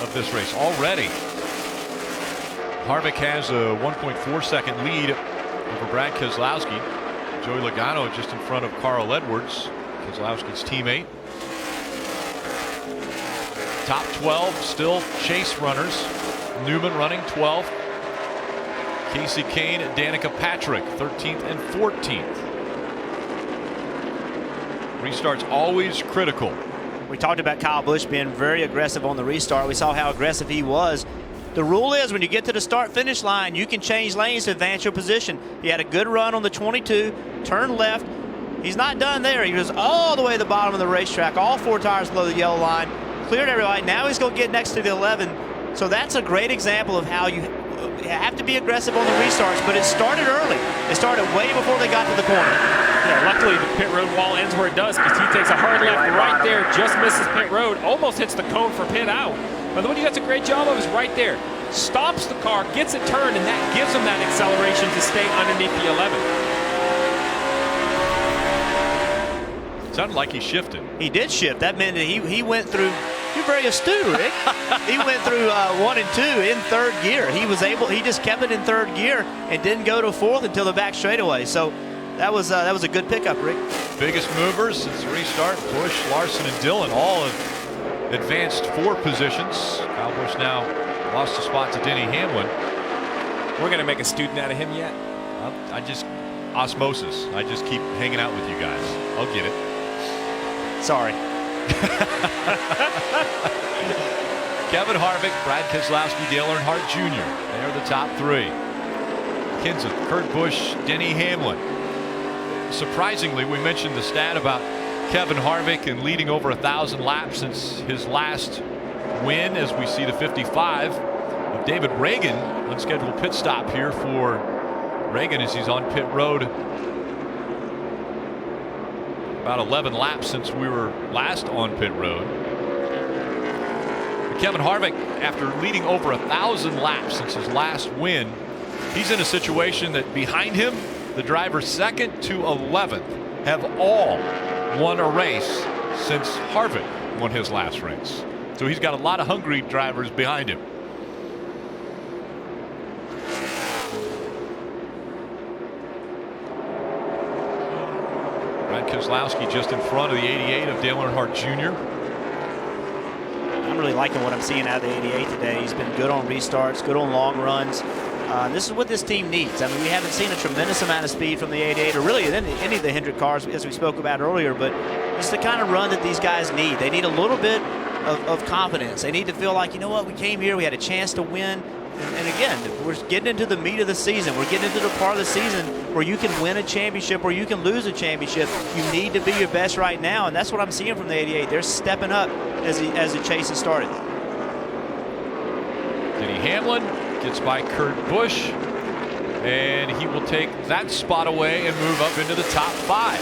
of this race already. Harvick has a 1.4 second lead over Brad Keselowski. Joey Logano just in front of Carl Edwards, Keselowski's teammate. Top 12 still chase runners. Newman running 12th. Casey Kane and Danica Patrick 13th and 14th. Restart's always critical. We talked about Kyle Busch being very aggressive on the restart. We saw how aggressive he was. The rule is when you get to the start-finish line, you can change lanes to advance your position. He had a good run on the 22, turned left. He's not done there. He was all the way to the bottom of the racetrack, all 4 tires below the yellow line, cleared everybody. Now he's going to get next to the 11. So that's a great example of how you have to be aggressive on the restarts, but it started early. It started way before they got to the corner. Yeah, luckily the pit road wall ends where it does because he takes a hard left right there, just misses pit road, almost hits the cone for pit out. But what he does a great job of is right there. Stops the car, gets it turned, and that gives him that acceleration to stay underneath the 11. Sounded like he shifted. He did shift. That meant that he went through. You're very astute, Rick. He went through 1 and 2 in 3rd gear. He just kept it in 3rd gear and didn't go to 4th until the back straightaway. So that was a good pickup, Rick. Biggest movers since the restart: Busch, Larson, and Dillon all have advanced 4 positions. Kyle Busch now lost a spot to Denny Hamlin. We're going to make a student out of him yet? I just osmosis. I just keep hanging out with you guys. I'll get it. Sorry. Kevin Harvick, Brad Keselowski, Dale Earnhardt Jr. They're the top 3. Kenseth, Kurt Busch, Denny Hamlin. Surprisingly, we mentioned the stat about Kevin Harvick and leading over 1,000 laps since his last win, as we see the 55 of David Reagan. Unscheduled pit stop here for Reagan as he's on pit road. About 11 laps since we were last on pit road. Kevin Harvick, after leading over 1,000 laps since his last win, he's in a situation that behind him The drivers 2nd to 11th have all won a race since Harvick won his last race. So he's got a lot of hungry drivers behind him. Brad Keselowski just in front of the 88 of Dale Earnhardt Jr. I'm really liking what I'm seeing out of the 88 today. He's been good on restarts, good on long runs. This is what this team needs. I mean, we haven't seen a tremendous amount of speed from the 88 or really any of the Hendrick cars, as we spoke about earlier, but it's the kind of run that these guys need. They need a little bit of confidence. They need to feel like, you know what, we came here, we had a chance to win. And again, we're getting into the meat of the season. We're getting into the part of the season where you can win a championship or you can lose a championship. You need to be your best right now, and that's what I'm seeing from the 88. They're stepping up as the chase has started. Denny Hamlin gets by Kurt Busch, and he will take that spot away and move up into the top 5.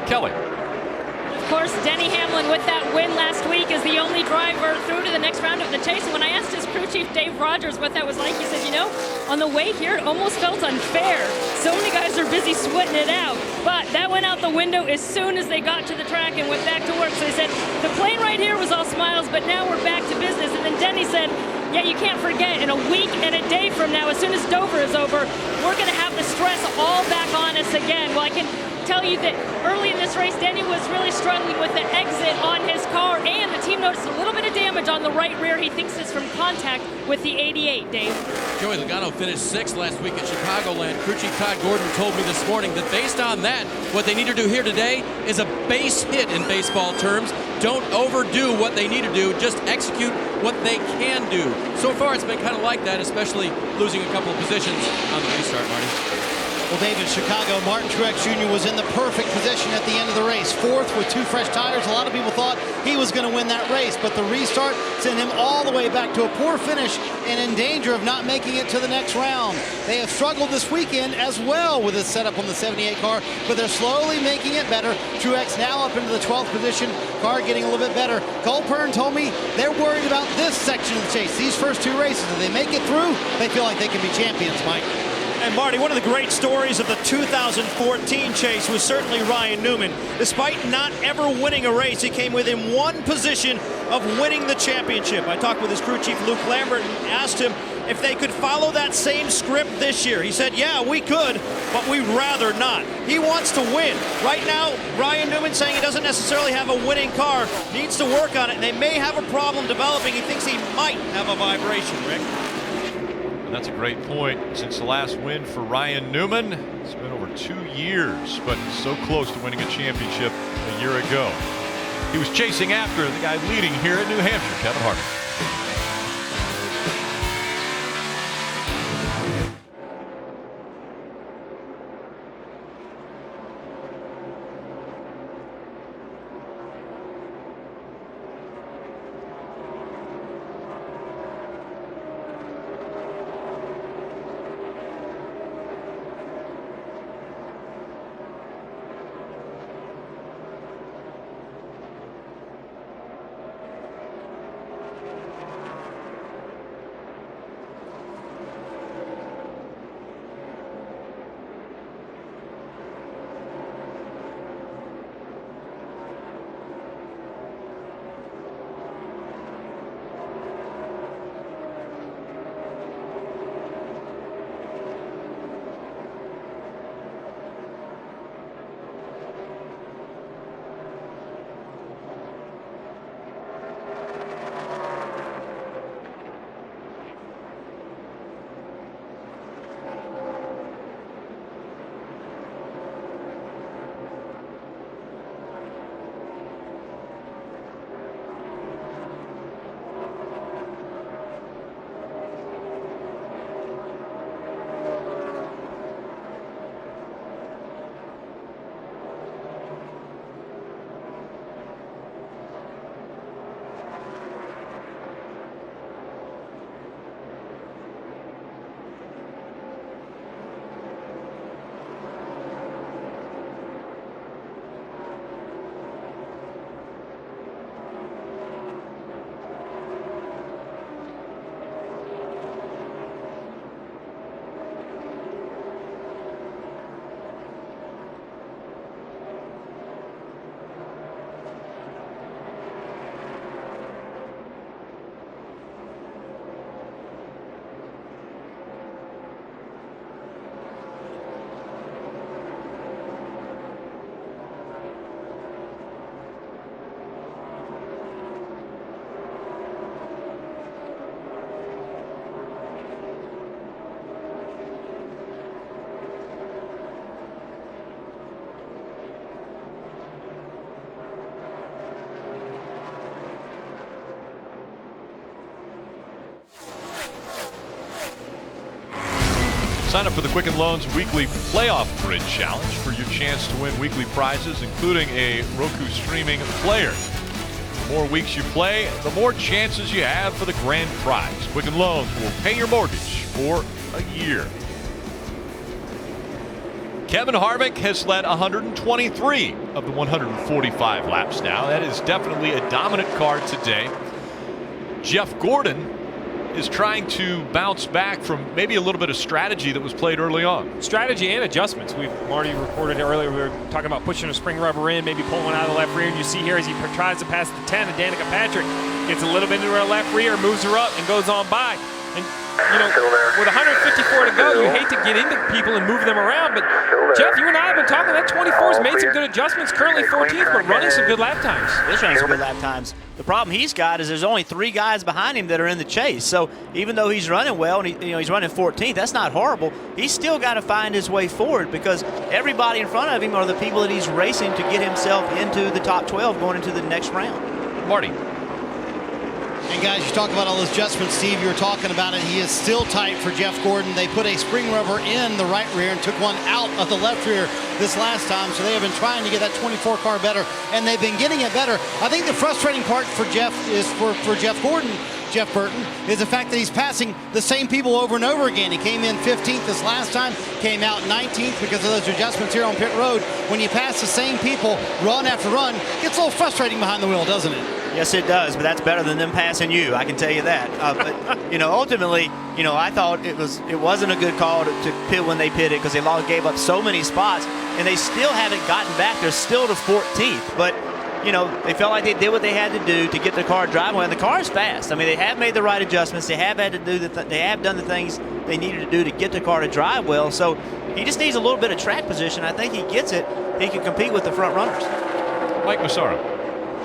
Kelly. Of course, Denny Hamlin with that win last week is the only driver through to the next round of the chase. And when I asked his crew chief, Dave Rogers, what that was like, he said, you know, on the way here, it almost felt unfair. So many guys are busy sweating it out. But that went out the window as soon as they got to the track and went back to work. So they said, the plane right here was all smiles, but now we're back to business. And then Denny said, yeah, you can't forget, in a week and a day from now, as soon as Dover is over, we're going to have the stress all back on us again. Well, I can tell you that early in this race, Denny was really struggling with the exit on his car, and the team noticed a little bit of damage on the right rear. He thinks it's from contact with the 88, Dave. Joey Logano finished 6th last week at Chicagoland. Crew Chief Todd Gordon told me this morning that based on that, what they need to do here today is a base hit in baseball terms. Don't overdo what they need to do, just execute what they can do. So far, it's been kind of like that, especially losing a couple of positions on the restart, Marty. Well, Dave, in Chicago, Martin Truex Jr. was in the perfect position at the end of the race. 4th with 2 fresh tires. A lot of people thought he was going to win that race, but the restart sent him all the way back to a poor finish and in danger of not making it to the next round. They have struggled this weekend as well with his setup on the 78 car, but they're slowly making it better. Truex now up into the 12th position. Car getting a little bit better. Cole Pearn told me they're worried about this section of the chase. These first 2 races, if they make it through, they feel like they can be champions, Mike. And Marty, one of the great stories of the 2014 chase was certainly Ryan Newman. Despite not ever winning a race, he came within 1 position of winning the championship. I talked with his crew chief, Luke Lambert, and asked him if they could follow that same script this year. He said, yeah, we could, but we'd rather not. He wants to win. Right now, Ryan Newman saying he doesn't necessarily have a winning car, needs to work on it, and they may have a problem developing. He thinks he might have a vibration, Rick. That's a great point. Since the last win for Ryan Newman, it's been over 2 years, but so close to winning a championship a year ago. He was chasing after the guy leading here at New Hampshire, Kevin Harvick. Sign up for the Quicken Loans Weekly Playoff Grid Challenge for your chance to win weekly prizes, including a Roku streaming player. The more weeks you play, the more chances you have for the grand prize. Quicken Loans will pay your mortgage for a year. Kevin Harvick has led 123 of the 145 laps now. That is definitely a dominant car today. Jeff Gordon is trying to bounce back from maybe a little bit of strategy that was played early on. Strategy and adjustments. We've already reported earlier. We were talking about pushing a spring rubber in, maybe pulling one out of the left rear. And you see here as he tries to pass the 10, and Danica Patrick gets a little bit into her left rear, moves her up, and goes on by. And, you know, with 154 to go, you hate to get into people and move them around. But, Jeff, you and I have been talking. That 24's made some good adjustments. Currently 14th, but running some good lap times. He's running some good lap times. The problem he's got is there's only 3 guys behind him that are in the chase. So even though he's running well and he's running 14th, that's not horrible. He's still got to find his way forward because everybody in front of him are the people that he's racing to get himself into the top 12 going into the next round. Marty. And guys, you talk about all those adjustments, Steve, you were talking about it. He is still tight for Jeff Gordon. They put a spring rubber in the right rear and took one out of the left rear this last time. So they have been trying to get that 24 car better, and they've been getting it better. I think the frustrating part for Jeff is for Jeff Gordon, Jeff Burton, is the fact that he's passing the same people over and over again. He came in 15th this last time, came out 19th because of those adjustments here on pit road. When you pass the same people run after run, it gets a little frustrating behind the wheel, doesn't it? Yes, it does, but that's better than them passing you. I can tell you that. But you know, ultimately, you know, I thought it wasn't a good call to pit when they pitted because they gave up so many spots, and they still haven't gotten back. They're still to 14th, but you know, they felt like they did what they had to do to get the car driving well, and the car is fast. I mean, they have made the right adjustments. They have had to do they have done the things they needed to do to get the car to drive well. So he just needs a little bit of track position. I think he gets it. He can compete with the front runners. Mike Massaro.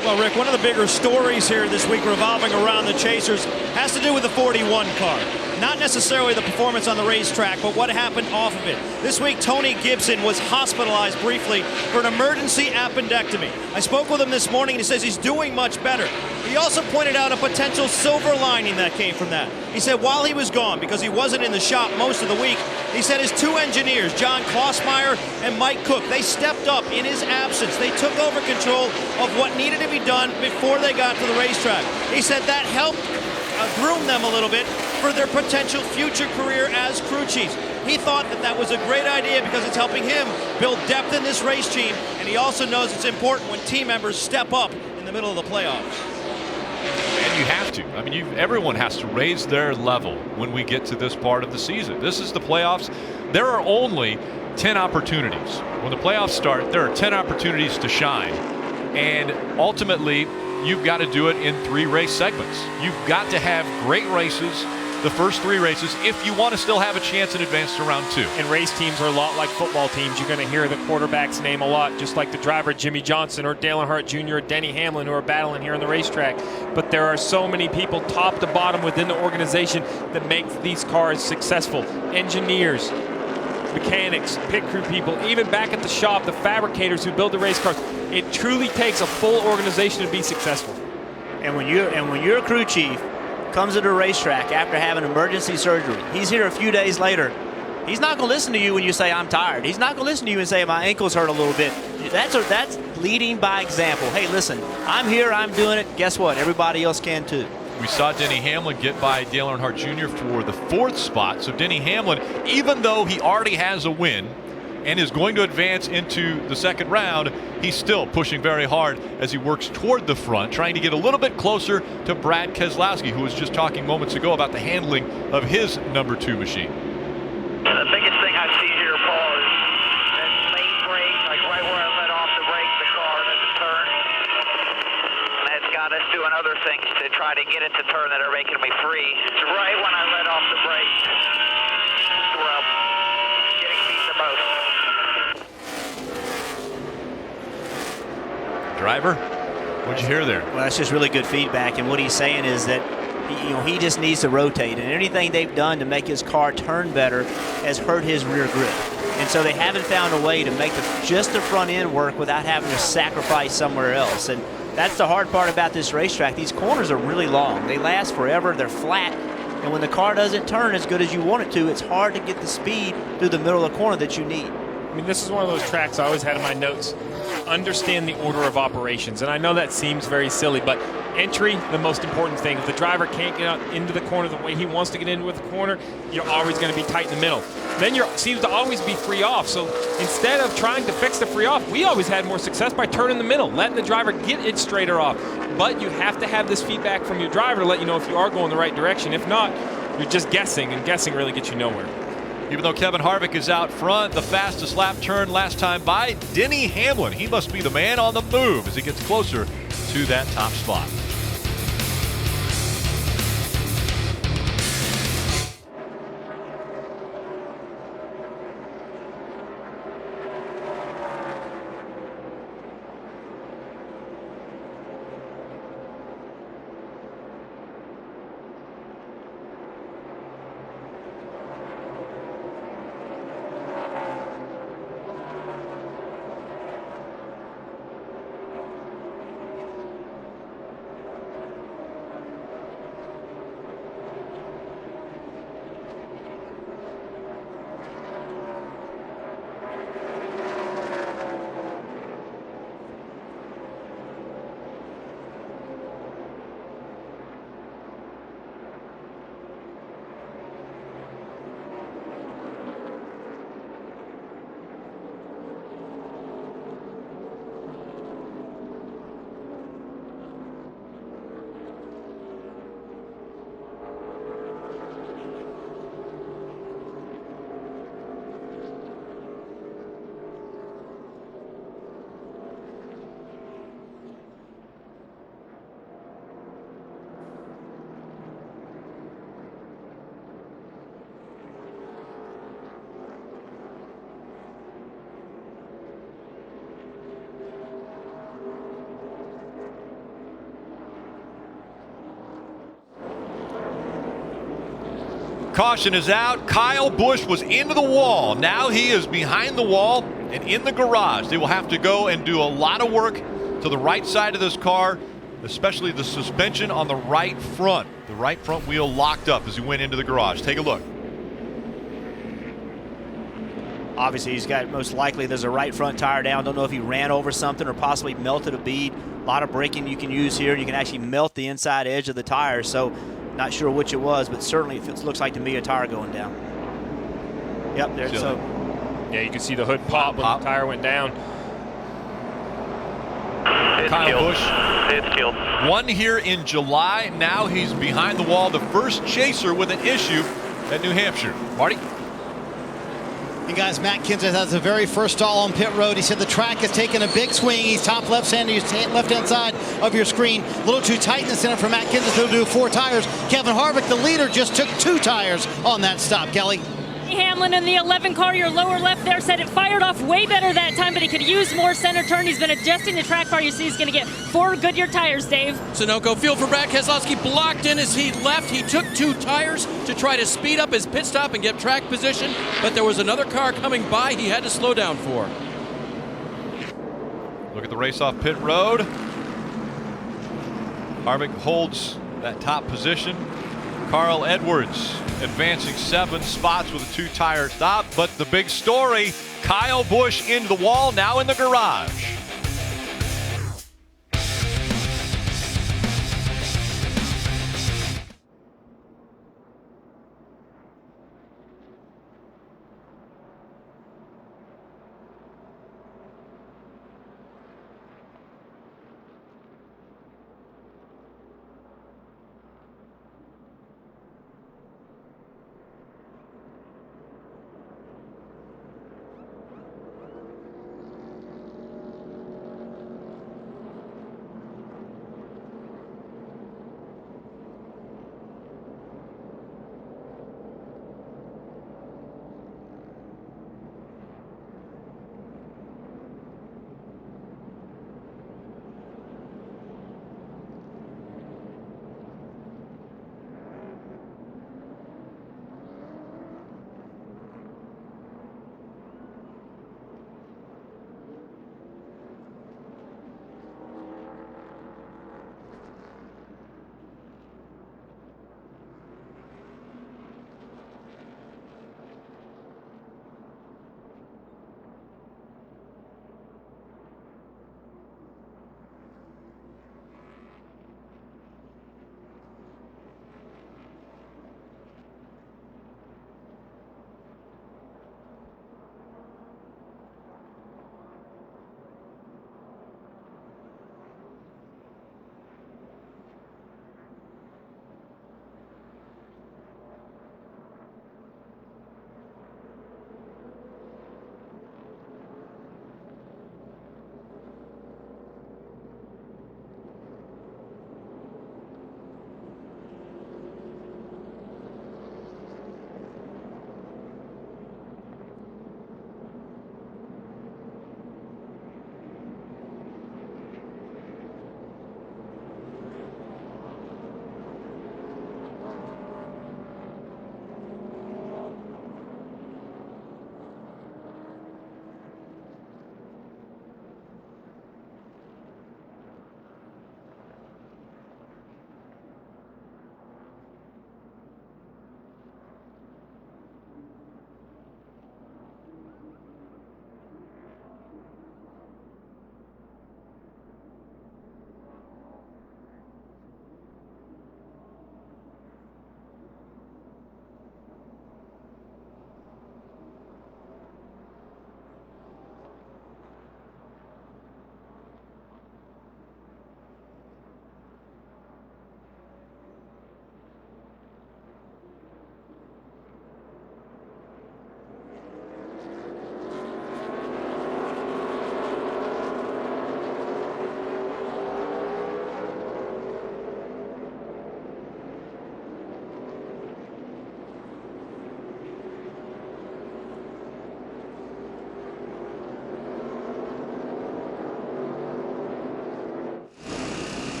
Well, Rick, one of the bigger stories here this week revolving around the Chasers has to do with the 41 car. Not necessarily the performance on the racetrack, but what happened off of it. This week, Tony Gibson was hospitalized briefly for an emergency appendectomy. I spoke with him this morning, and he says he's doing much better. He also pointed out a potential silver lining that came from that. He said while he was gone, because he wasn't in the shop most of the week, he said his 2 engineers, John Klossmeyer and Mike Cook, they stepped up in his absence. They took over control of what needed to be done before they got to the racetrack. He said that helped groom them a little bit for their potential future career as crew chiefs. He thought that was a great idea because it's helping him build depth in this race team, and he also knows it's important when team members step up in the middle of the playoffs. And you have to. I mean, everyone has to raise their level when we get to this part of the season. This is the playoffs. There are only 10 opportunities. When the playoffs start, there are 10 opportunities to shine. And ultimately, you've got to do it in 3 race segments. You've got to have great races the first 3 races if you want to still have a chance in advance to round 2. And race teams are a lot like football teams. You're going to hear the quarterback's name a lot, just like the driver Jimmy Johnson or Dale Earnhardt Jr. or Denny Hamlin, who are battling here on the racetrack. But there are so many people top to bottom within the organization that make these cars successful. Engineers, mechanics, pit crew people, even back at the shop, the fabricators who build the race cars. It truly takes a full organization to be successful. And when you're a crew chief, comes to the racetrack after having emergency surgery, he's here a few days later, he's not going to listen to you when you say I'm tired. He's not going to listen to you and say my ankles hurt a little bit. That's leading by example. Hey, listen, I'm here, I'm doing it. Guess what? Everybody else can too. We saw Denny Hamlin get by Dale Earnhardt Jr. for the 4th spot. So Denny Hamlin, even though he already has a win and is going to advance into the second round, he's still pushing very hard as he works toward the front, trying to get a little bit closer to Brad Keselowski, who was just talking moments ago about the handling of his number 2 machine. The biggest thing I see here, Paul, is that main brake, like right where I let off the brake, the car doesn't turn. And that's got us doing other things to try to get it to turn that are making me free. It's right when I let off the brake where I'm getting beat the most. Driver, what'd you hear there? Well, that's just really good feedback, and what he's saying is that he just needs to rotate, and anything they've done to make his car turn better has hurt his rear grip. And so they haven't found a way to make just the front end work without having to sacrifice somewhere else. And that's the hard part about this racetrack. These corners are really long. They last forever. They're flat. And when the car doesn't turn as good as you want it to, it's hard to get the speed through the middle of the corner that you need. I mean, this is one of those tracks I always had in my notes. Understand the order of operations. And I know that seems very silly, but entry, the most important thing. If the driver can't get out into the corner the way he wants to get into the corner, you're always going to be tight in the middle. Then you seems to always be free off. So instead of trying to fix the free off, we always had more success by turning the middle, letting the driver get it straighter off. But you have to have this feedback from your driver to let you know if you are going the right direction. If not, you're just guessing, and guessing really gets you nowhere. Even though Kevin Harvick is out front, the fastest lap turn last time by, Denny Hamlin. He must be the man on the move as he gets closer to that top spot. Caution is out. Kyle Busch was into the wall. Now he is behind the wall and in the garage. They will have to go and do a lot of work to the right side of this car, especially the suspension on the right front. The right front wheel locked up as he went into the garage. Take a look. Obviously, he's got, most likely there's a right front tire down. Don't know if he ran over something or possibly melted a bead. A lot of braking you can use here. You can actually melt the inside edge of the tire. So not sure which it was, but certainly it looks like to me a tire going down. Yep, there. So yeah, you can see the hood pop when the tire went down. It's Kyle Busch. It's killed. Won here in July. Now he's behind the wall. The first chaser with an issue at New Hampshire. Marty? And guys, Matt Kenseth has the very first stall on pit road. He said the track has taken a big swing. He's top left-hand side of your screen. A little too tight in the center for Matt Kenseth. He'll do 4 tires. Kevin Harvick, the leader, just took 2 tires on that stop. Kelly? Hamlin in the 11 car, your lower left there, said it fired off way better that time, but he could use more center turn. He's been adjusting the track bar. You see he's going to get 4 Goodyear tires, Dave. Sunoco field for Brad Keselowski, blocked in as he left. He took 2 tires to try to speed up his pit stop and get track position, but there was another car coming by he had to slow down for. Look at the race off pit road. Harvick holds that top position. Carl Edwards advancing 7 spots with a 2-tire stop. But the big story, Kyle Busch into the wall, now in the garage.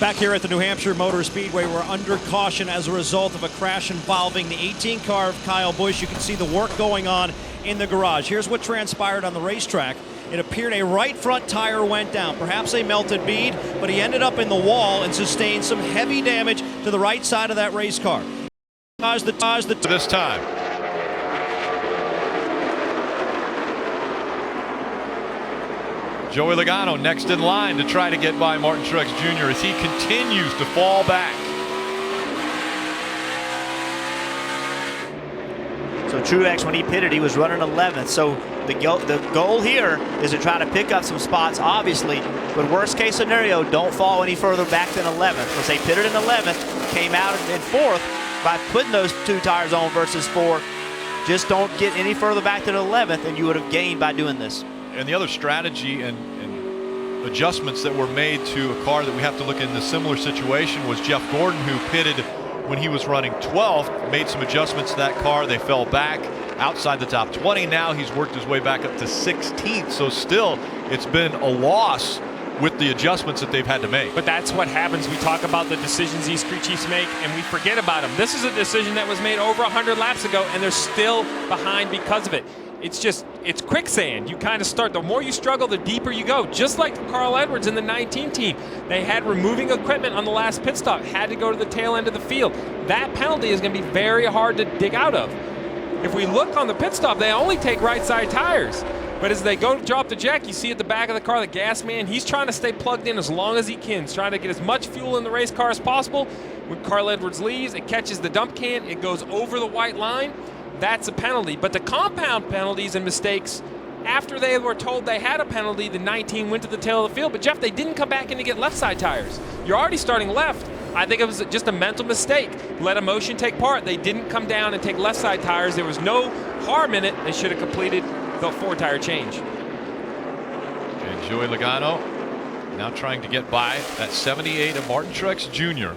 Back here at the New Hampshire Motor Speedway, we're under caution as a result of a crash involving the 18 car of Kyle Busch. You can see the work going on in the garage. Here's what transpired on the racetrack. It appeared a right front tire went down, perhaps a melted bead, but he ended up in the wall and sustained some heavy damage to the right side of that race car. This time. Joey Logano next in line to try to get by Martin Truex Jr. as he continues to fall back. So Truex, when he pitted, he was running 11th. So the goal here is to try to pick up some spots, obviously. But worst case scenario, don't fall any further back than 11th. Because they pitted in 11th, came out in 4th by putting those 2 tires on versus 4. Just don't get any further back than 11th, and you would have gained by doing this. And the other strategy and adjustments that were made to a car that we have to look in a similar situation was Jeff Gordon, who pitted when he was running 12th, made some adjustments to that car. They fell back outside the top 20. Now he's worked his way back up to 16th. So still, it's been a loss with the adjustments that they've had to make. But that's what happens. We talk about the decisions these crew chiefs make, and we forget about them. This is a decision that was made over 100 laps ago, and they're still behind because of it. It's quicksand. You kind of start, the more you struggle, the deeper you go. Just like Carl Edwards in the 19 team. They had removing equipment on the last pit stop, had to go to the tail end of the field. That penalty is going to be very hard to dig out of. If we look on the pit stop, they only take right side tires. But as they go to drop the jack, you see at the back of the car, the gas man, he's trying to stay plugged in as long as he can. He's trying to get as much fuel in the race car as possible. When Carl Edwards leaves, it catches the dump can, it goes over the white line. That's a penalty. But the compound penalties and mistakes, after they were told they had a penalty, the 19 went to the tail of the field. But Jeff, they didn't come back in to get left side tires. You're already starting left. I think it was just a mental mistake. Let emotion take part. They didn't come down and take left side tires. There was no harm in it. They should have completed the 4 tire change. And Joey Logano now trying to get by that 78 of Martin Truex Jr.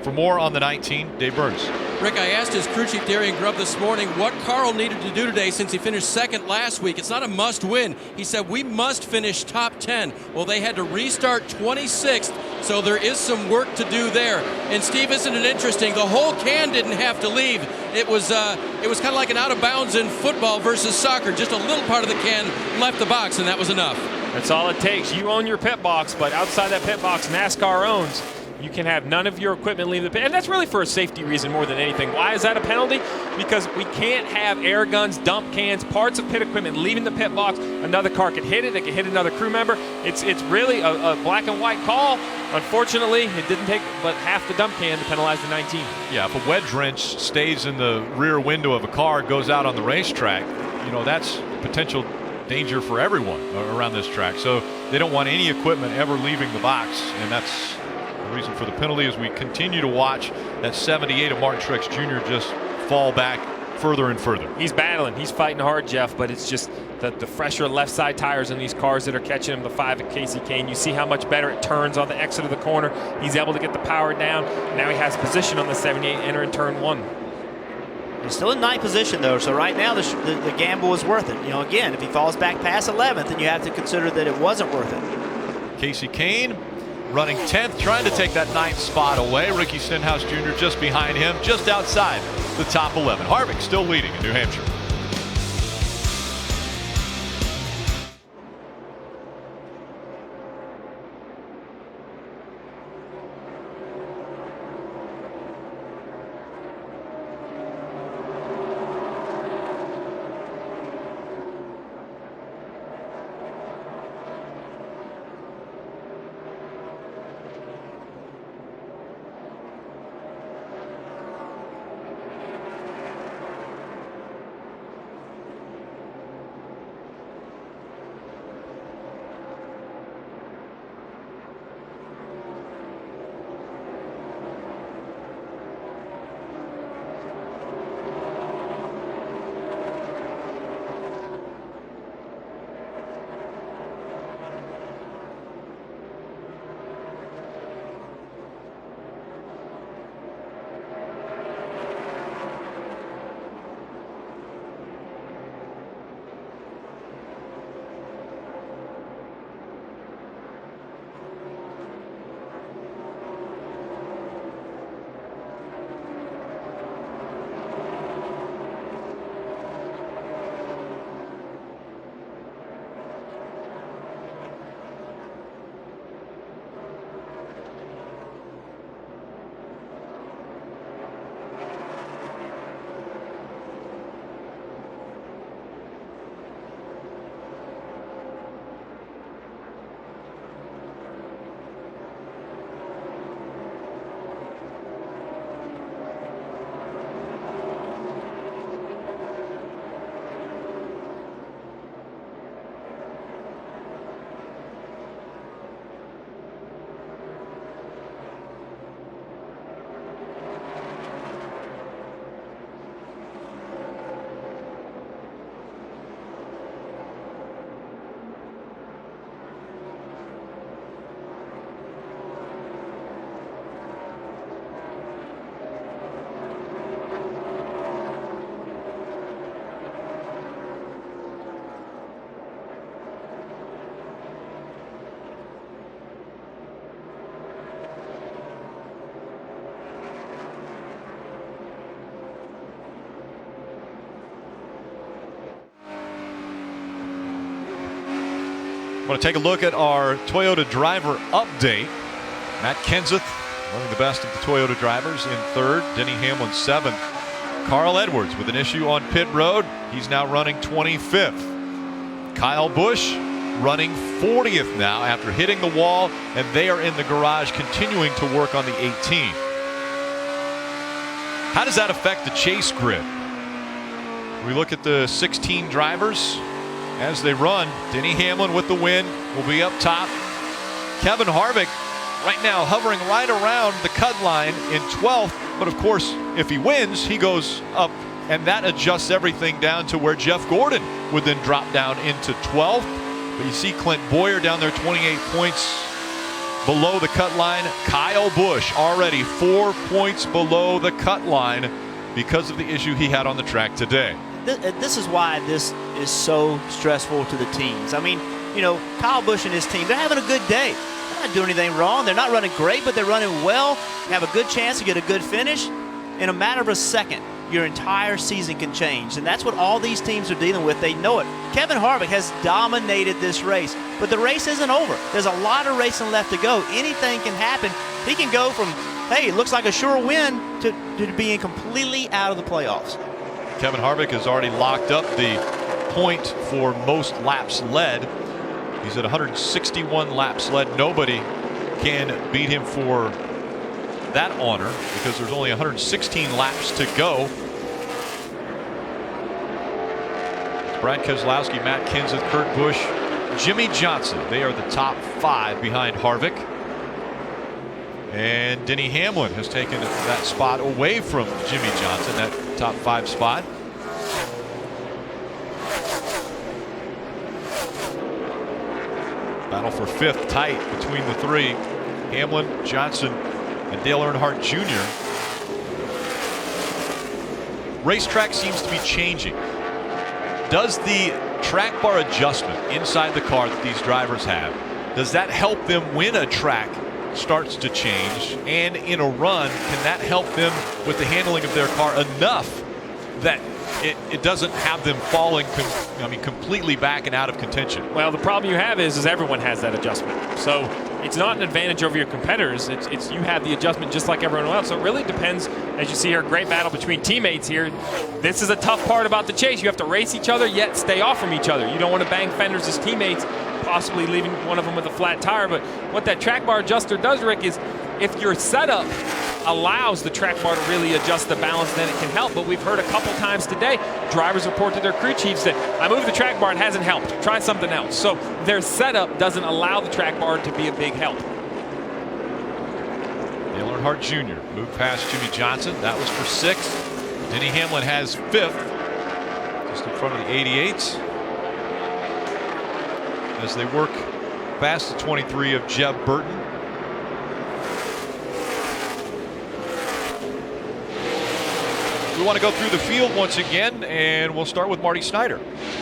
For more on the 19, Dave Burns. Rick, I asked his crew chief Darian Grubb this morning what Carl needed to do today since he finished second last week. It's not a must win. He said, we must finish top 10. Well, they had to restart 26th, so there is some work to do there. And Steve, isn't it interesting? The whole can didn't have to leave. It was kind of like an out of bounds in football versus soccer. Just a little part of the can left the box, and that was enough. That's all it takes. You own your pit box, but outside that pit box, NASCAR owns. You can have none of your equipment leave the pit. And that's really for a safety reason more than anything. Why is that a penalty? Because we can't have air guns, dump cans, parts of pit equipment leaving the pit box. Another car could hit it. It could hit another crew member. It's really a black and white call. Unfortunately, it didn't take but half the dump can to penalize the 19. Yeah, if a wedge wrench stays in the rear window of a car, goes out on the racetrack, that's potential danger for everyone around this track. So they don't want any equipment ever leaving the box, and that's reason for the penalty as we continue to watch that 78 of Martin Truex Jr. just fall back further and further. He's battling. He's fighting hard, Jeff, but it's just the fresher left side tires in these cars that are catching him, the 5 at Casey Kane. You see how much better it turns on the exit of the corner. He's able to get the power down. Now he has position on the 78 entering turn 1. He's still in 9th position, though, so right now the gamble is worth it. Again, if he falls back past 11th, then you have to consider that it wasn't worth it. Casey Kane running 10th, trying to take that 9th spot away. Ricky Stenhouse Jr. just behind him, just outside the top 11. Harvick still leading in New Hampshire. I want to take a look at our Toyota driver update. Matt Kenseth, running the best of the Toyota drivers, in third. Denny Hamlin, seventh. Carl Edwards with an issue on pit road. He's now running 25th. Kyle Busch running 40th now after hitting the wall, and they are in the garage continuing to work on the 18. How does that affect the chase grid? We look at the 16 drivers as they run. Denny Hamlin with the win will be up top. Kevin Harvick right now hovering right around the cut line in 12th, but of course if he wins he goes up, and that adjusts everything down to where Jeff Gordon would then drop down into 12th. But you see Clint Bowyer down there 28 points below the cut line. Kyle Busch already 4 points below the cut line because of the issue he had on the track today. This is why this is so stressful to the teams. I mean, you know, Kyle Busch and his team, they're having a good day. They're not doing anything wrong. They're not running great, but they're running well. Have a good chance to get a good finish. In a matter of a second, your entire season can change. And that's what all these teams are dealing with. They know it. Kevin Harvick has dominated this race, but the race isn't over. There's a lot of racing left to go. Anything can happen. He can go from, hey, it looks like a sure win, to being completely out of the playoffs. Kevin Harvick has already locked up the point for most laps led. He's at 161 laps led. Nobody can beat him for that honor because there's only 116 laps to go. Brad Keselowski, Matt Kenseth, Kurt Busch, Jimmy Johnson. They are the top 5 behind Harvick. And Denny Hamlin has taken that spot away from Jimmy Johnson, that top 5 spot. Battle for 5th tight between the 3. Hamlin, Johnson, and Dale Earnhardt Jr. Racetrack seems to be changing. Does the track bar adjustment inside the car that these drivers have, does that help them when a track starts to change? And in a run, can that help them with the handling of their car enough that it doesn't have them falling completely back and out of contention? Well, the problem you have is everyone has that adjustment. So it's not an advantage over your competitors. It's you have the adjustment just like everyone else. So it really depends. As you see here, great battle between teammates here. This is a tough part about the chase. You have to race each other, yet stay off from each other. You don't want to bang fenders as teammates, possibly leaving one of them with a flat tire. But what that track bar adjuster does, Rick, is if your setup allows the track bar to really adjust the balance, then it can help. But we've heard a couple times today, drivers report to their crew chiefs that I moved the track bar, it hasn't helped. Try something else. So their setup doesn't allow the track bar to be a big help. Dale Earnhardt Jr. moved past Jimmy Johnson. That was for 6th. Denny Hamlin has 5th, just in front of the 88s. As they work past the 23 of Jeb Burton. We want to go through the field once again, and we'll start with Marty Snyder.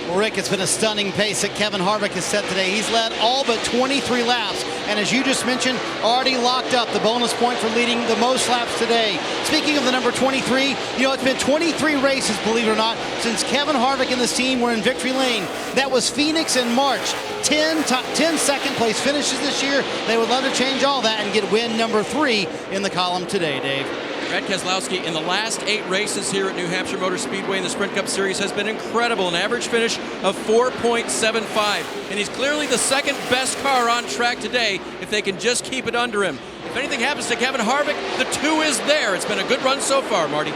Well, Rick, it's been a stunning pace that Kevin Harvick has set today. He's led all but 23 laps, and as you just mentioned, already locked up the bonus point for leading the most laps today. Speaking of the number 23, you know, it's been 23 races, believe it or not, since Kevin Harvick and this team were in victory lane. That was Phoenix in March. 10 second place finishes this year. They would love to change all that and get win number 3 in the column today, Dave. Brad Keselowski in the last 8 races here at New Hampshire Motor Speedway in the Sprint Cup Series has been incredible. An average finish of 4.75. And he's clearly the second best car on track today if they can just keep it under him. If anything happens to Kevin Harvick, the 2 is there. It's been a good run so far, Marty.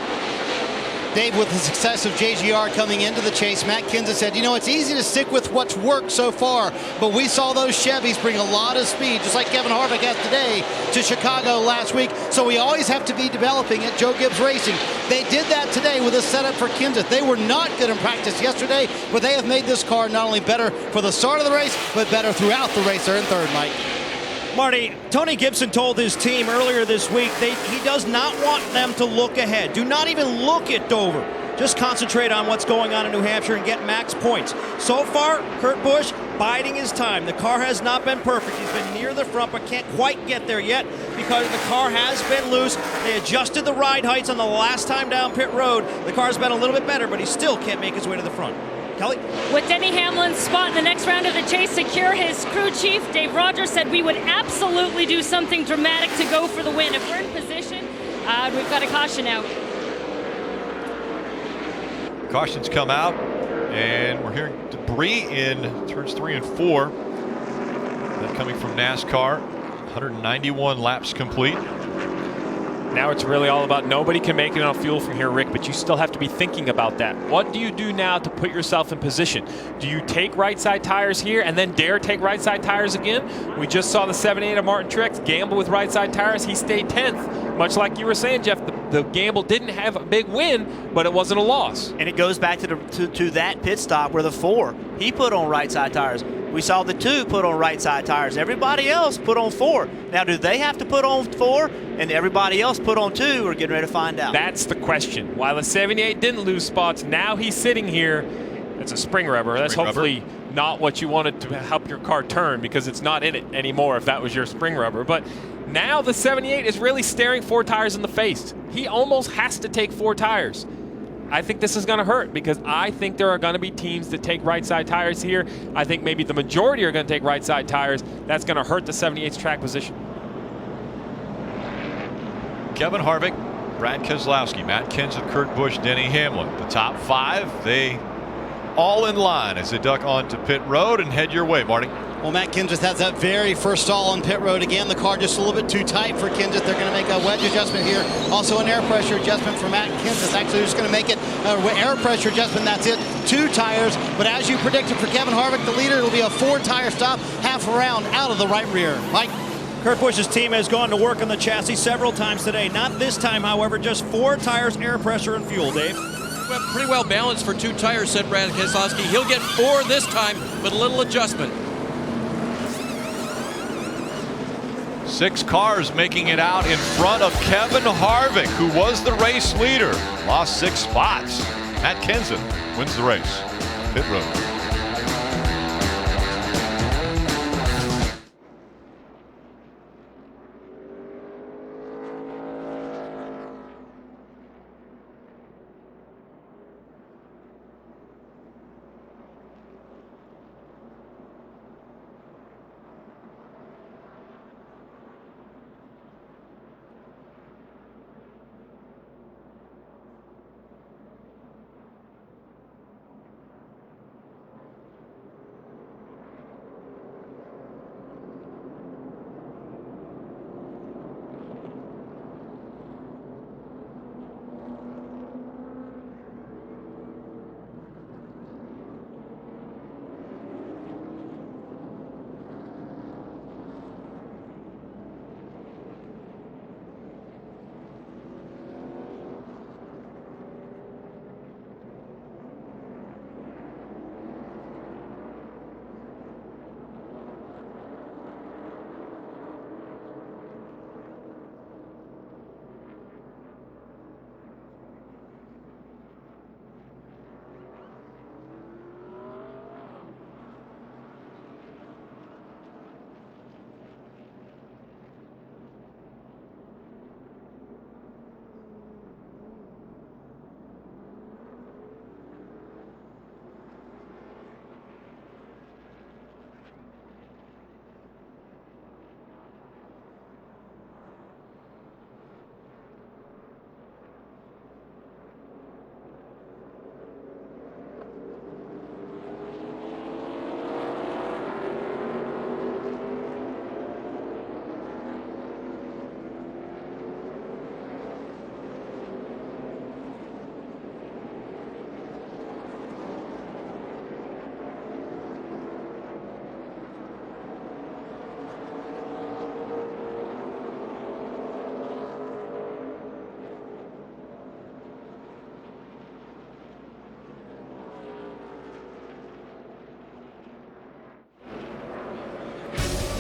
Dave, with the success of JGR coming into the chase, Matt Kenseth said, you know, it's easy to stick with what's worked so far, but we saw those Chevys bring a lot of speed, just like Kevin Harvick has today, to Chicago last week, so we always have to be developing at Joe Gibbs Racing. They did that today with a setup for Kenseth. They were not good in practice yesterday, but they have made this car not only better for the start of the race, but better throughout the race. They're in third, Mike. Marty, Tony Gibson told his team earlier this week he does not want them to look ahead. Do not even look at Dover. Just concentrate on what's going on in New Hampshire and get max points. So far, Kurt Busch biding his time. The car has not been perfect. He's been near the front, but can't quite get there yet because the car has been loose. They adjusted the ride heights on the last time down pit road. The car's been a little bit better, but he still can't make his way to the front. Kelly. With Denny Hamlin's spot in the next round of the chase secure, his crew chief, Dave Rogers, said we would absolutely do something dramatic to go for the win. If we're in position, we've got a caution out. Cautions come out, and we're hearing debris in turns 3 and 4. That coming from NASCAR. 191 laps complete. Now it's really all about nobody can make it on fuel from here, Rick, but you still have to be thinking about that. What do you do now to put yourself in position? Do you take right side tires here and then dare take right side tires again? We just saw the 7-8 of Martin Truex gamble with right side tires. He stayed 10th. Much like you were saying, Jeff, the gamble didn't have a big win, but it wasn't a loss. And it goes back to that pit stop where the 4, he put on right side tires. We saw the 2 put on right side tires. Everybody else put on 4. Now, do they have to put on 4 and everybody else put on 2? We're getting ready to find out. That's the question. While the 78 didn't lose spots, now he's sitting here. It's a spring rubber. That's hopefully not what you wanted to help your car turn, because it's not in it anymore if that was your spring rubber. But now the 78 is really staring 4 tires in the face. He almost has to take 4 tires. I think this is going to hurt, because I think there are going to be teams that take right side tires here. I think maybe the majority are going to take right side tires. That's going to hurt the 78's track position. Kevin Harvick, Brad Keselowski, Matt Kenseth, Kurt Busch, Denny Hamlin. The top 5, they all in line as they duck onto pit road and head your way, Marty. Well, Matt Kenseth has that very first stall on pit road. Again, the car just a little bit too tight for Kenseth. They're going to make a wedge adjustment here. Also an air pressure adjustment for Matt Kenseth. Actually, they're just going to make it air pressure adjustment. That's it. 2 tires. But as you predicted for Kevin Harvick, the leader, it'll be a 4-tire stop, half a round out of the right rear. Mike? Kurt Busch's team has gone to work on the chassis several times today. Not this time, however, just 4 tires, air pressure, and fuel, Dave. Pretty well balanced for 2 tires, said Brad Keselowski. He'll get 4 this time with a little adjustment. 6 cars making it out in front of Kevin Harvick, who was the race leader. Lost 6 spots. Matt Kenseth wins the race. Pit road.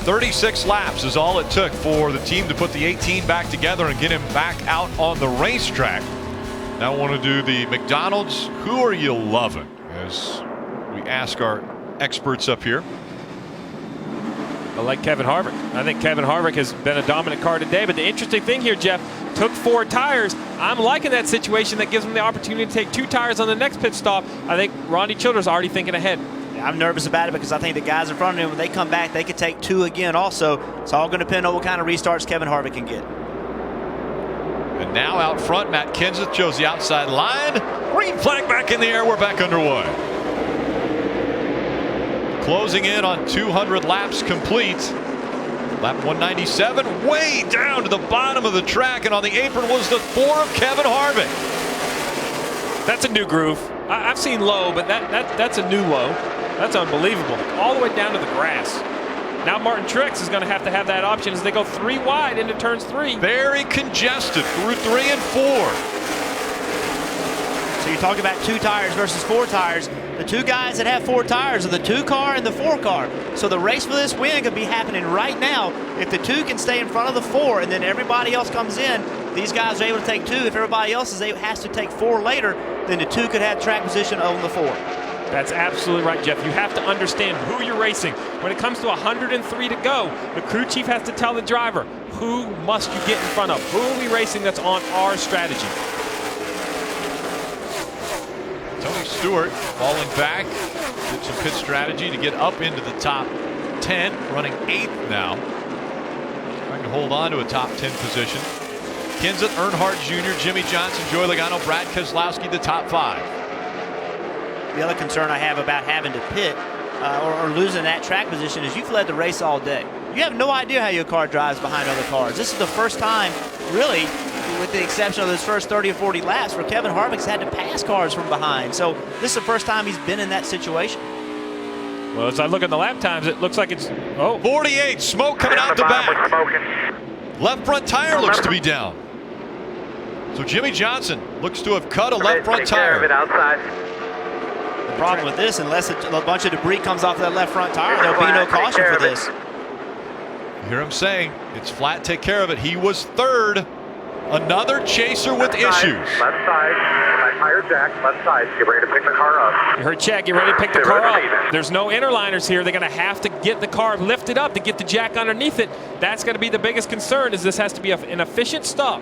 "36 laps is all it took for the team to put the 18 back together and get him back out on the racetrack. Now I want to do the McDonald's Who Are You Loving, as we ask our experts up here. I like Kevin Harvick. I think Kevin Harvick has been a dominant car today. But the interesting thing here, Jeff, took 4 tires. I'm liking that situation. That gives him the opportunity to take 2 tires on the next pit stop. I think Ronnie Childers already thinking ahead. Yeah, I'm nervous about it because I think the guys in front of him, when they come back, they could take 2 again also. It's all going to depend on what kind of restarts Kevin Harvick can get. And now out front, Matt Kenseth shows the outside line. Green flag back in the air. We're back underway. Closing in on 200 laps complete. Lap 197, way down to the bottom of the track, and on the apron was the 4 of Kevin Harvick. That's a new groove. I've seen low, but that's a new low. That's unbelievable. All the way down to the grass. Now Martin Truex is going to have that option as they go 3 wide into turns 3. Very congested through 3 and 4. So you're talking about 2 tires versus 4 tires. The 2 guys that have 4 tires are the 2 car and the 4 car. So the race for this win could be happening right now. If the 2 can stay in front of the 4 and then everybody else comes in, these guys are able to take 2. If everybody else has to take 4 later, then the 2 could have track position on the 4. That's absolutely right, Jeff. You have to understand who you're racing. When it comes to 103 to go, the crew chief has to tell the driver, who must you get in front of? Who are we racing that's on our strategy? Tony Stewart falling back, did some pit strategy to get up into the top 10, running 8th now. Trying to hold on to a top 10 position. Kenseth, Earnhardt Jr., Jimmy Johnson, Joey Logano, Brad Keselowski, the top 5. The other concern I have about having to pit or losing that track position is you've led the race all day. You have no idea how your car drives behind other cars. This is the first time, really, with the exception of those first 30 or 40 laps, where Kevin Harvick's had to pass cars from behind. So this is the first time he's been in that situation. Well, as I look at the lap times, it looks like it's 48, smoke coming out the back. Left front tire looks to be down. So Jimmy Johnson looks to have cut a left front tire. The problem with this, unless a bunch of debris comes off that left front tire, there'll be no caution for this. You hear him saying, it's flat, take care of it. He was 3rd. Another chaser with issues. Left side, tire jack, left side. Get ready to pick the car up. You heard Chad, get ready to pick the car up. There's no interliners here. They're going to have to get the car lifted up to get the jack underneath it. That's going to be the biggest concern, is this has to be an efficient stop.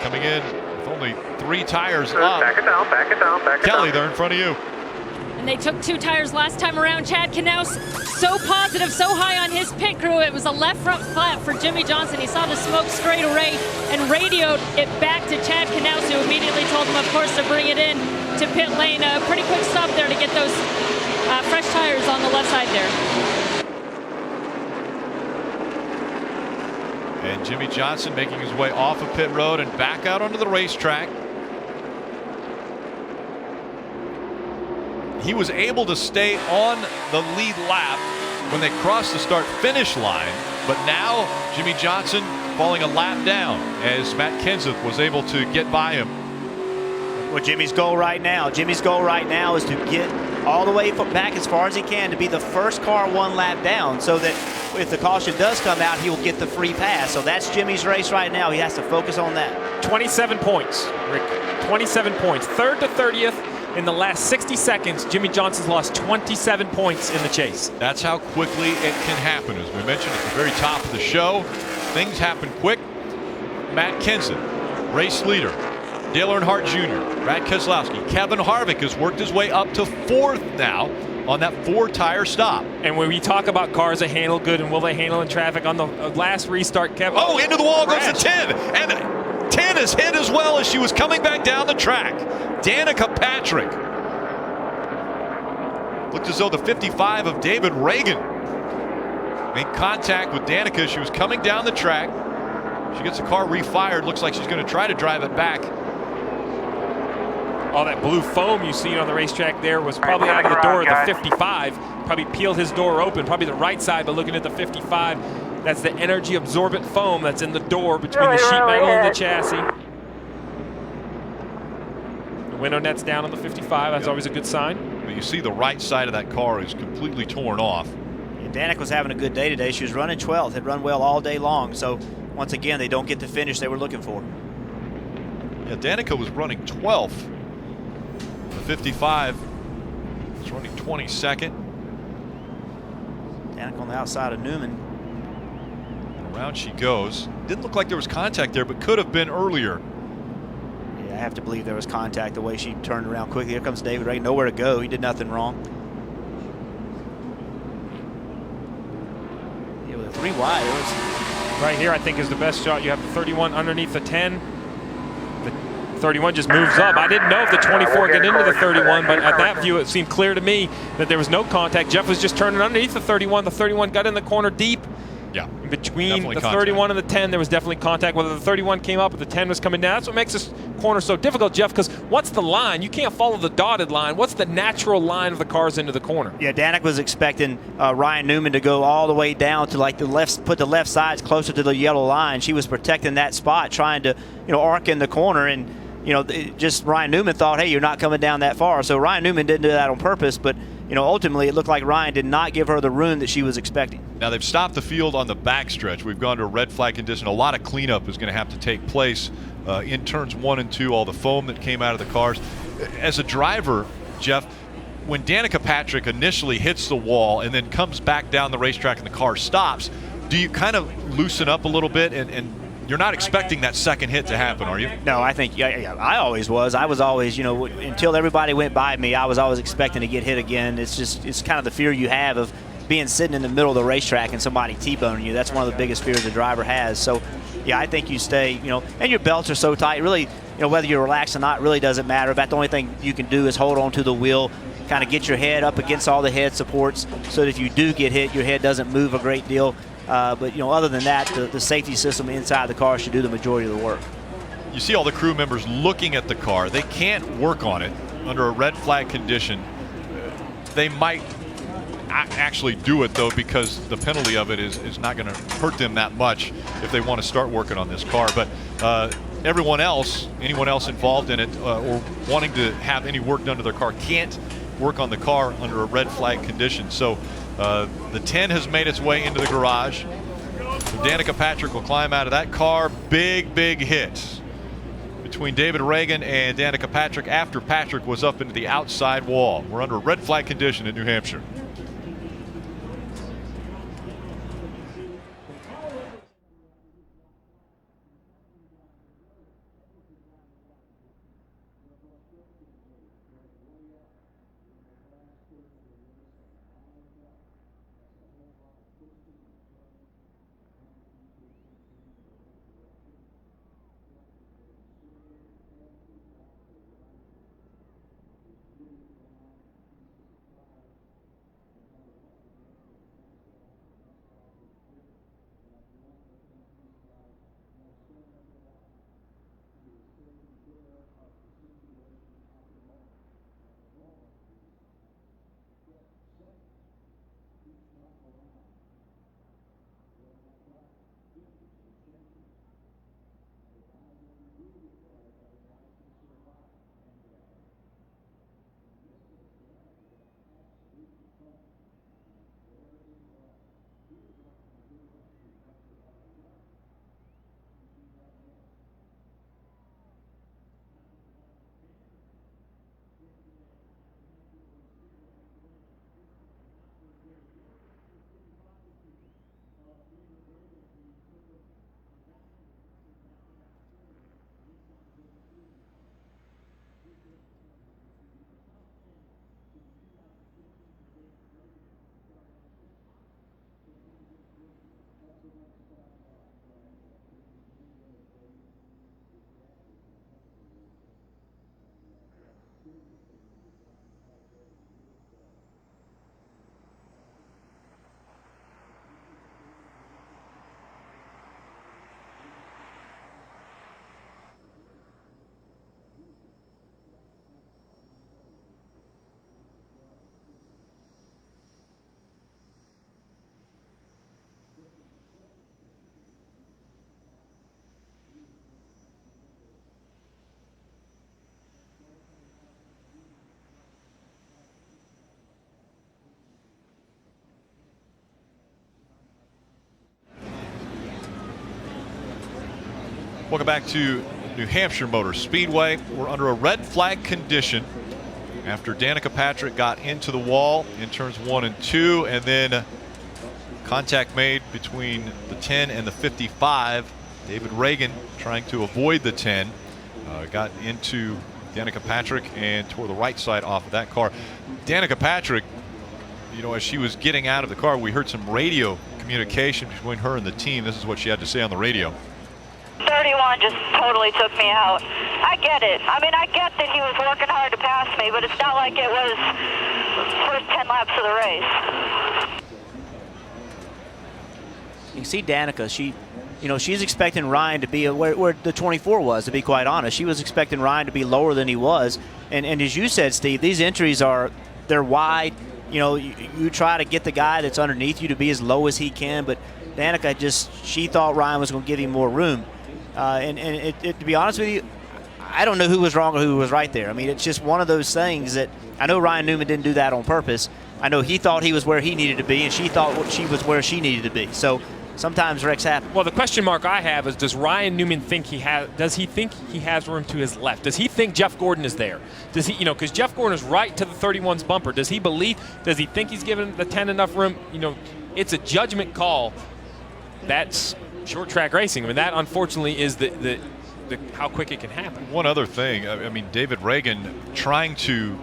Coming in with only 3 tires up. Back it down, back it down, back it down. Kelly, they're in front of you. And they took 2 tires last time around. Chad Knaus so positive, so high on his pit crew. It was a left front flat for Jimmy Johnson. He saw the smoke straight away and radioed it back to Chad Knaus, who immediately told him, of course, to bring it in to pit lane. A pretty quick stop there to get those fresh tires on the left side there. And Jimmy Johnson making his way off of pit road and back out onto the racetrack. He was able to stay on the lead lap when they crossed the start-finish line, but now Jimmy Johnson falling a lap down as Matt Kenseth was able to get by him. Well, Jimmy's goal right now is to get all the way back as far as he can to be the first car 1 lap down, so that if the caution does come out, he will get the free pass. So that's Jimmy's race right now. He has to focus on that. 27 points, Rick. 27 points. 3rd to 30th. In the last 60 seconds, Jimmy Johnson's lost 27 points in the chase. That's how quickly it can happen. As we mentioned at the very top of the show, things happen quick. Matt Kenseth, race leader. Dale Earnhardt Jr., Brad Keselowski. Kevin Harvick has worked his way up to 4th now on that 4-tire stop. And when we talk about cars that handle good and will they handle in traffic, on the last restart, Kevin. Oh, into the wall goes the 10. And 10 is hit as well as she was coming back down the track. Danica Patrick. Looked as though the 55 of David Reagan made contact with Danica as she was coming down the track. She gets the car refired. Looks like she's going to try to drive it back. All that blue foam you see on the racetrack there was probably out of the door of the 55. Probably peeled his door open, probably the right side, but looking at the 55, that's the energy absorbent foam that's in the door between the sheet metal and the chassis. The window net's down on the 55. That's always a good sign. But you see the right side of that car is completely torn off. Yeah, Danica was having a good day today. She was running 12th, had run well all day long. So once again, they don't get the finish they were looking for. Yeah, Danica was running 12th. The 55 is running 22nd. Danica on the outside of Newman. Around she goes. Didn't look like there was contact there, but could have been earlier. Yeah, I have to believe there was contact the way she turned around quickly. Here comes David Reagan. Nowhere to go. He did nothing wrong. Yeah, with a 3 wide, it was... Right here, I think, is the best shot. You have the 31 underneath the 10. The 31 just moves up. I didn't know if the 24 get into the 31, but at that view, it seemed clear to me that there was no contact. Jeff was just turning underneath the 31. The 31 got in the corner deep. Yeah. Between the 31 and the 10, there was definitely contact. Whether the 31 came up or the 10 was coming down, that's what makes this corner so difficult, Jeff, because what's the line? You can't follow the dotted line. What's the natural line of the cars into the corner? Yeah, Danica was expecting Ryan Newman to go all the way down to like the left, put the left sides closer to the yellow line. She was protecting that spot, trying to, arc in the corner, and just Ryan Newman thought, hey, you're not coming down that far. So Ryan Newman didn't do that on purpose, but ultimately it looked like Ryan did not give her the room that she was expecting. Now they've stopped the field on the backstretch. We've gone to a red flag condition. A lot of cleanup is going to have to take place in turns 1 and 2, all the foam that came out of the cars. As a driver, Jeff, when Danica Patrick initially hits the wall and then comes back down the racetrack and the car stops, do you kind of loosen up a little bit and you're not expecting that second hit to happen, are you? No, I think I always was. I was always, until everybody went by me, I was always expecting to get hit again. It's kind of the fear you have of being sitting in the middle of the racetrack and somebody T-boning you. That's one of the biggest fears a driver has. So, yeah, I think you stay, and your belts are so tight. Really, whether you're relaxed or not really doesn't matter. About the only thing you can do is hold on to the wheel, kind of get your head up against all the head supports so that if you do get hit, your head doesn't move a great deal. But other than that, the safety system inside the car should do the majority of the work. You see all the crew members looking at the car. They can't work on it under a red flag condition. They might actually do it, though, because the penalty of it is not going to hurt them that much if they want to start working on this car. But anyone else involved in it or wanting to have any work done to their car can't work on the car under a red flag condition. So the 10 has made its way into the garage. Danica Patrick will climb out of that car. Big hit between David Reagan and Danica Patrick after Patrick was up into the outside wall. We're under a red flag condition in New Hampshire. Welcome back to New Hampshire Motor Speedway. We're under a red flag condition after Danica Patrick got into the wall in turns 1 and 2, and then Contact made between the 10 and the 55. David Reagan trying to avoid the 10. Got into Danica Patrick and tore the right side off of that car. Danica Patrick, you know, as she was getting out of the car, we heard some radio communication between her and the team. This is what she had to say on the radio. 31 just totally took me out. I get it. I mean, I get that he was working hard to pass me, but it's not like it was first 10 laps of the race. You can see Danica, she's expecting Ryan to be where the 24 was, to be quite honest. She was expecting Ryan to be lower than he was. And as you said, Steve, these entries they're wide. You know, you try to get the guy that's underneath you to be as low as he can, but Danica she thought Ryan was going to give him more room. To be honest with you, I don't know who was wrong or who was right there. I mean, it's just one of those things that I know Ryan Newman didn't do that on purpose. I know he thought he was where he needed to be, and she thought she was where she needed to be. So sometimes wrecks happen. Well, the question mark I have is, does Ryan Newman think does he think he has room to his left? Does he think Jeff Gordon is there? Does he, because Jeff Gordon is right to the 31's bumper. Does he think he's given the 10 enough room? It's a judgment call. That's short track racing. I mean, that unfortunately is the how quick it can happen. One other thing, I mean, David Reagan trying to,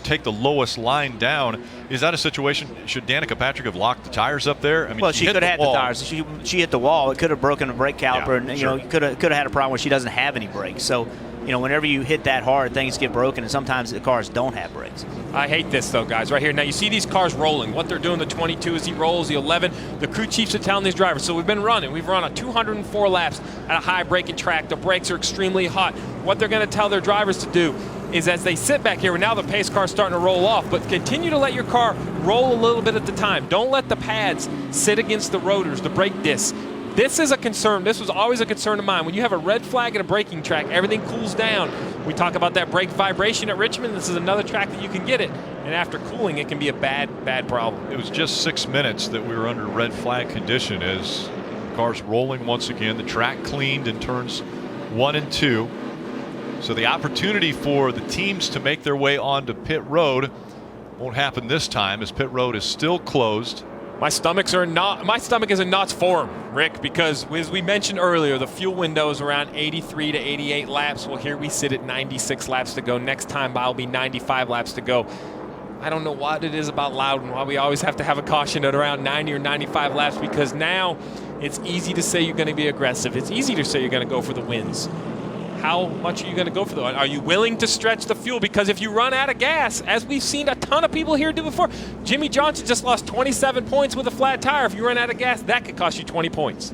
take the lowest line down. Is that a situation? Should Danica Patrick have locked the tires up there? I mean, well, she could have had the tires. She hit the wall. It could have broken a brake caliper, and could have had a problem where she doesn't have any brakes. So, whenever you hit that hard, things get broken, and sometimes the cars don't have brakes. I hate this, though, guys, right here. Now, you see these cars rolling. What they're doing, the 22 as he rolls, the 11. The crew chiefs are telling these drivers. So we've been running. We've run on 204 laps at a high braking track. The brakes are extremely hot. What they're going to tell their drivers to do is, as they sit back here, and now the pace car's starting to roll off, but continue to let your car roll a little bit at the time. Don't let the pads sit against the rotors, the brake discs. This is a concern. This was always a concern of mine. When you have a red flag at a braking track, everything cools down. We talk about that brake vibration at Richmond. This is another track that you can get it. And after cooling, it can be a bad, bad problem. It was just 6 minutes that we were under red flag condition as the car's rolling once again. The track cleaned in turns 1 and 2. So the opportunity for the teams to make their way onto pit road won't happen this time, as pit road is still closed. My stomach is in knots form, Rick, because as we mentioned earlier, the fuel window is around 83 to 88 laps. Well, here we sit at 96 laps to go. Next time by will be 95 laps to go. I don't know what it is about Loudon, why we always have to have a caution at around 90 or 95 laps, because now it's easy to say you're going to be aggressive. It's easy to say you're going to go for the wins. How much are you going to go for those? Are you willing to stretch the fuel? Because if you run out of gas, as we've seen a ton of people here do before, Jimmy Johnson just lost 27 points with a flat tire. If you run out of gas, that could cost you 20 points.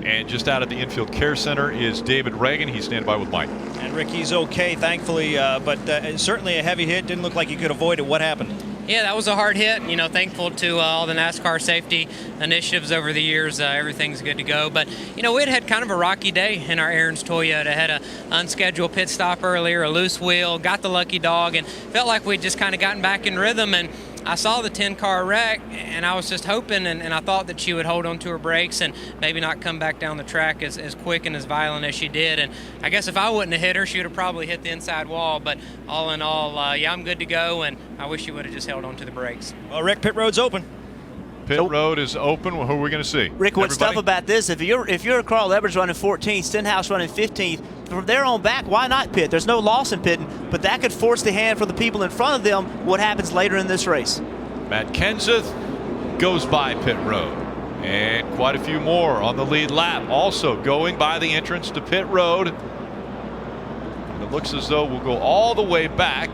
And just out of the infield care center is David Reagan. He's standing by with Mike. And Rick, he's okay, thankfully, but certainly a heavy hit. Didn't look like he could avoid it. What happened? Yeah, that was a hard hit. Thankful to all the NASCAR safety initiatives over the years. Everything's good to go. But, we'd had kind of a rocky day in our Aaron's Toyota. Had an unscheduled pit stop earlier, a loose wheel, got the lucky dog, and felt like we'd just kind of gotten back in rhythm. And I saw the 10-car wreck, and I was just hoping, and I thought that she would hold on to her brakes and maybe not come back down the track as quick and as violent as she did. And I guess if I wouldn't have hit her, she would have probably hit the inside wall. But all in all, yeah, I'm good to go, and I wish she would have just held on to the brakes. Well, Rick, pit road's open. Pit road is open. Well, who are we going to see? Rick, what's tough about this, if you're Carl Edwards running 14th, Stenhouse running 15th, from there on back, why not pit? There's no loss in pitting, but that could force the hand for the people in front of them what happens later in this race. Matt Kenseth goes by pit road. And quite a few more on the lead lap also going by the entrance to pit road. And it looks as though we'll go all the way back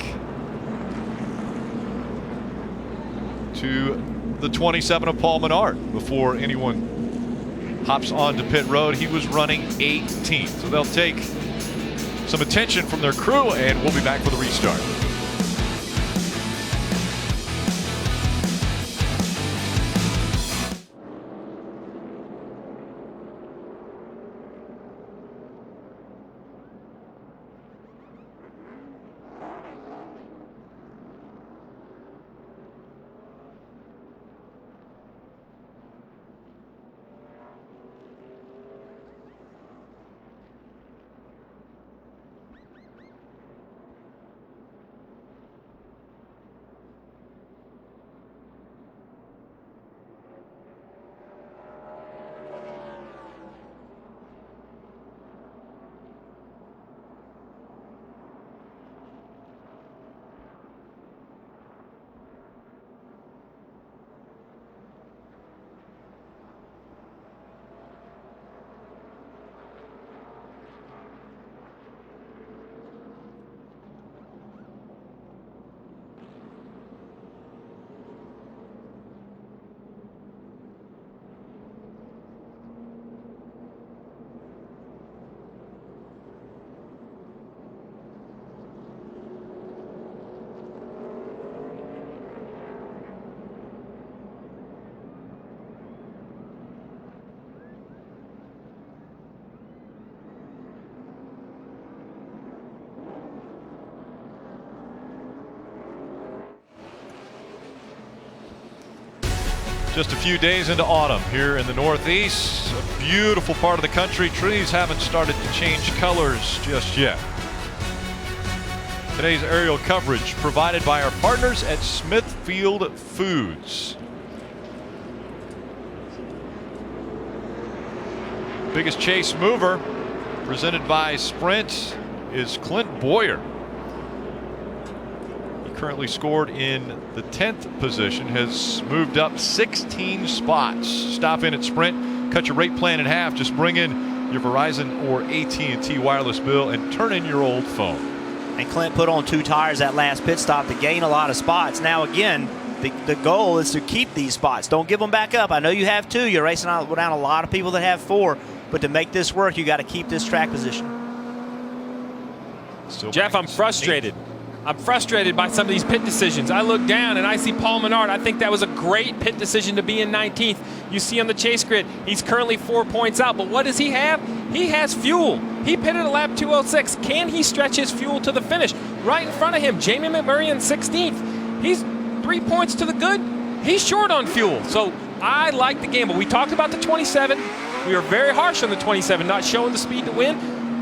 to the 27 of Paul Menard before anyone hops onto pit road. He was running 18th. So they'll take some attention from their crew, and we'll be back for the restart. Just a few days into autumn here in the Northeast. A beautiful part of the country. Trees haven't started to change colors just yet. Today's aerial coverage provided by our partners at Smithfield Foods. Biggest chase mover presented by Sprint is Clint Boyer. He currently scored in the 10th position, has moved up 16 spots. Stop in at Sprint, cut your rate plan in half. Just bring in your Verizon or AT&T wireless bill and turn in your old phone. And Clint put on 2 tires that last pit stop to gain a lot of spots. Now again, the goal is to keep these spots. Don't give them back up. I know you have 2. You're racing down a lot of people that have 4. But to make this work, you got to keep this track position. Jeff, I'm frustrated. I'm frustrated by some of these pit decisions. I look down and I see Paul Menard. I think that was a great pit decision to be in 19th. You see on the chase grid, he's currently 4 points out. But what does he have? He has fuel. He pitted at lap 206. Can he stretch his fuel to the finish? Right in front of him, Jamie McMurray in 16th. He's 3 points to the good. He's short on fuel. So I like the gamble. We talked about the 27. We were very harsh on the 27, not showing the speed to win.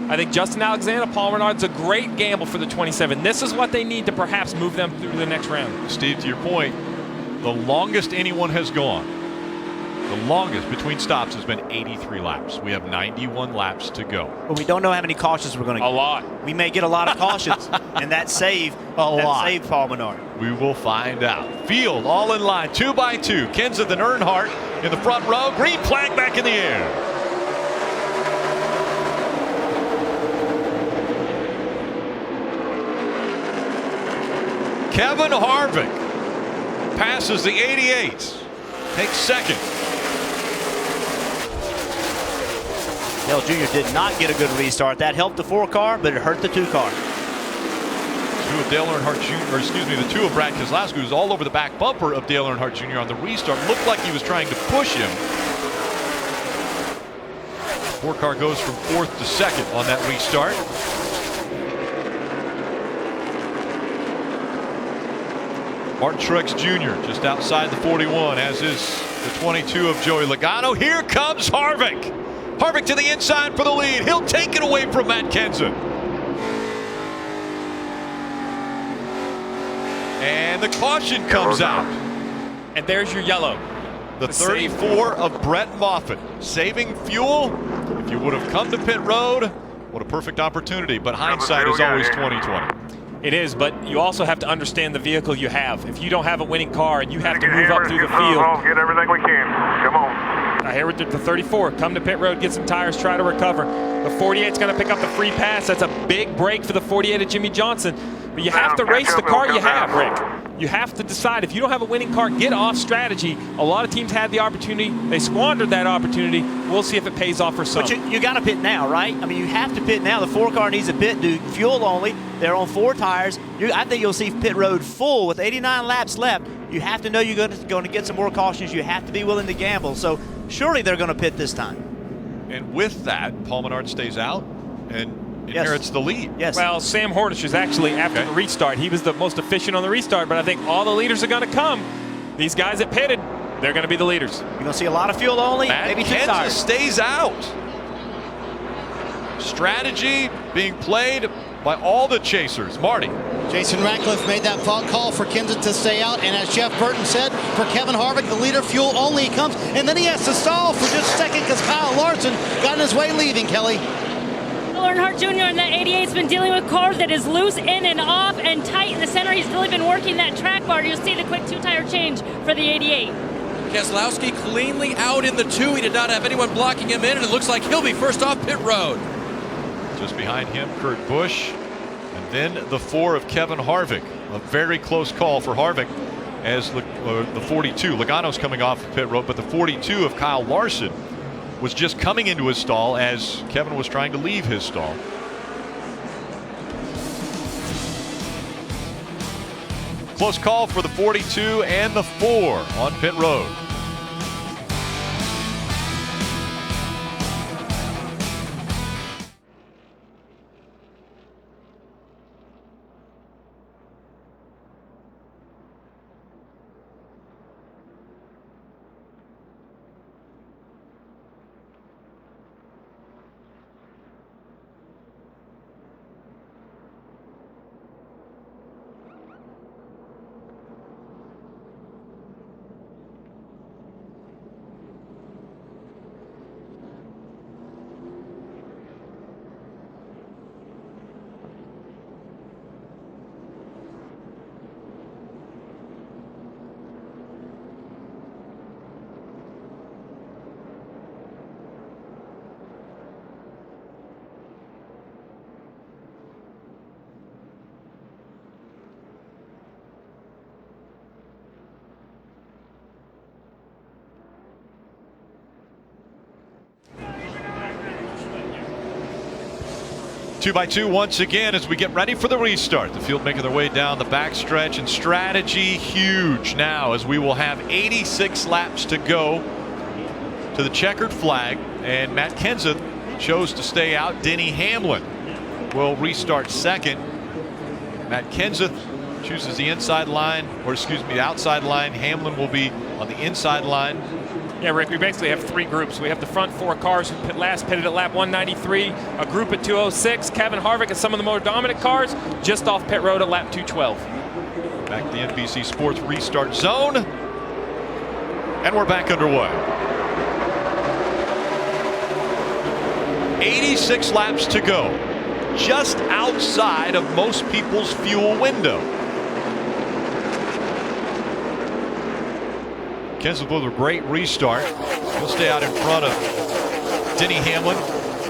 I think Justin Alexander, Paul Menard's a great gamble for the 27. This is what they need to perhaps move them through the next round. Steve, to your point, the longest anyone has gone, the longest between stops has been 83 laps. We have 91 laps to go. But we don't know how many cautions we're going to get. A lot. We may get a lot of cautions, and that saved Paul Menard. We will find out. Field all in line, 2 by 2. Kenseth and Earnhardt in the front row. Green flag back in the air. Kevin Harvick passes the 88, takes second. Dale Jr. did not get a good restart. That helped the 4 car, but it hurt the 2 car. 2 of Dale Earnhardt Jr., or excuse me, the 2 of Brad Keselowski, who's all over the back bumper of Dale Earnhardt Jr. on the restart. Looked like he was trying to push him. 4 car goes from 4th to 2nd on that restart. Martin Truex Jr. just outside the 41, as is the 22 of Joey Logano. Here comes Harvick. Harvick to the inside for the lead. He'll take it away from Matt Kenseth. And the caution comes out. And there's your yellow. The 34 of Brett Moffitt. Saving fuel. If you would have come to pit road, what a perfect opportunity. But hindsight is always 20/20. It is, but you also have to understand the vehicle you have. If you don't have a winning car and you have to move up through the field. Get everything we can. Come on. I hear with the 34. Come to pit road, get some tires, try to recover. The 48's going to pick up the free pass. That's a big break for the 48 of Jimmy Johnson. But you have to race the car you have, Rick. You have to decide. If you don't have a winning car, get off strategy. A lot of teams had the opportunity. They squandered that opportunity. We'll see if it pays off for some. But you got to pit now, right? I mean, you have to pit now. The 4 car needs to pit, do fuel only. They're on 4 tires. I think you'll see pit road full with 89 laps left. You have to know you're going to get some more cautions. You have to be willing to gamble. So surely they're going to pit this time. And with that, Paul Menard stays out and inherits the lead. Yes. Well, Sam Hornish is actually after the restart. He was the most efficient on the restart, but I think all the leaders are going to come. These guys that pitted, they're going to be the leaders. You're going to see a lot of fuel only, maybe 2 tires. Stays out. Strategy being played by all the chasers. Marty. Jason Ratcliffe made that call for Kenseth to stay out, and as Jeff Burton said, for Kevin Harvick, the leader, fuel only comes, and then he has to stall for just a second because Kyle Larson got in his way leaving, Kelly. Earnhardt Jr. in that 88's been dealing with cars that is loose in and off and tight in the center. He's really been working that track bar. You'll see the quick 2-tire change for the 88. Keselowski cleanly out in the 2. He did not have anyone blocking him in, and it looks like he'll be first off pit road. Just behind him, Kurt Busch, and then the 4 of Kevin Harvick. A very close call for Harvick as the 42. Logano's coming off pit road, but the 42 of Kyle Larson was just coming into his stall as Kevin was trying to leave his stall. Close call for the 42 and the 4 on pit road. 2x2 once again as we get ready for the restart. The field making their way down the backstretch, and strategy huge now as we will have 86 laps to go to the checkered flag, and Matt Kenseth chose to stay out. Denny Hamlin will restart second. Matt Kenseth chooses the inside line, or excuse me, the outside line. Hamlin will be on the inside line. Yeah, Rick, we basically have three groups. We have the front four cars who last pitted at lap 193, a group at 206, Kevin Harvick and some of the more dominant cars just off pit road at lap 212. Back to the NBC Sports restart zone, and we're back underway. 86 laps to go, just outside of most people's fuel window. Kenseth with a great restart. He'll stay out in front of Denny Hamlin,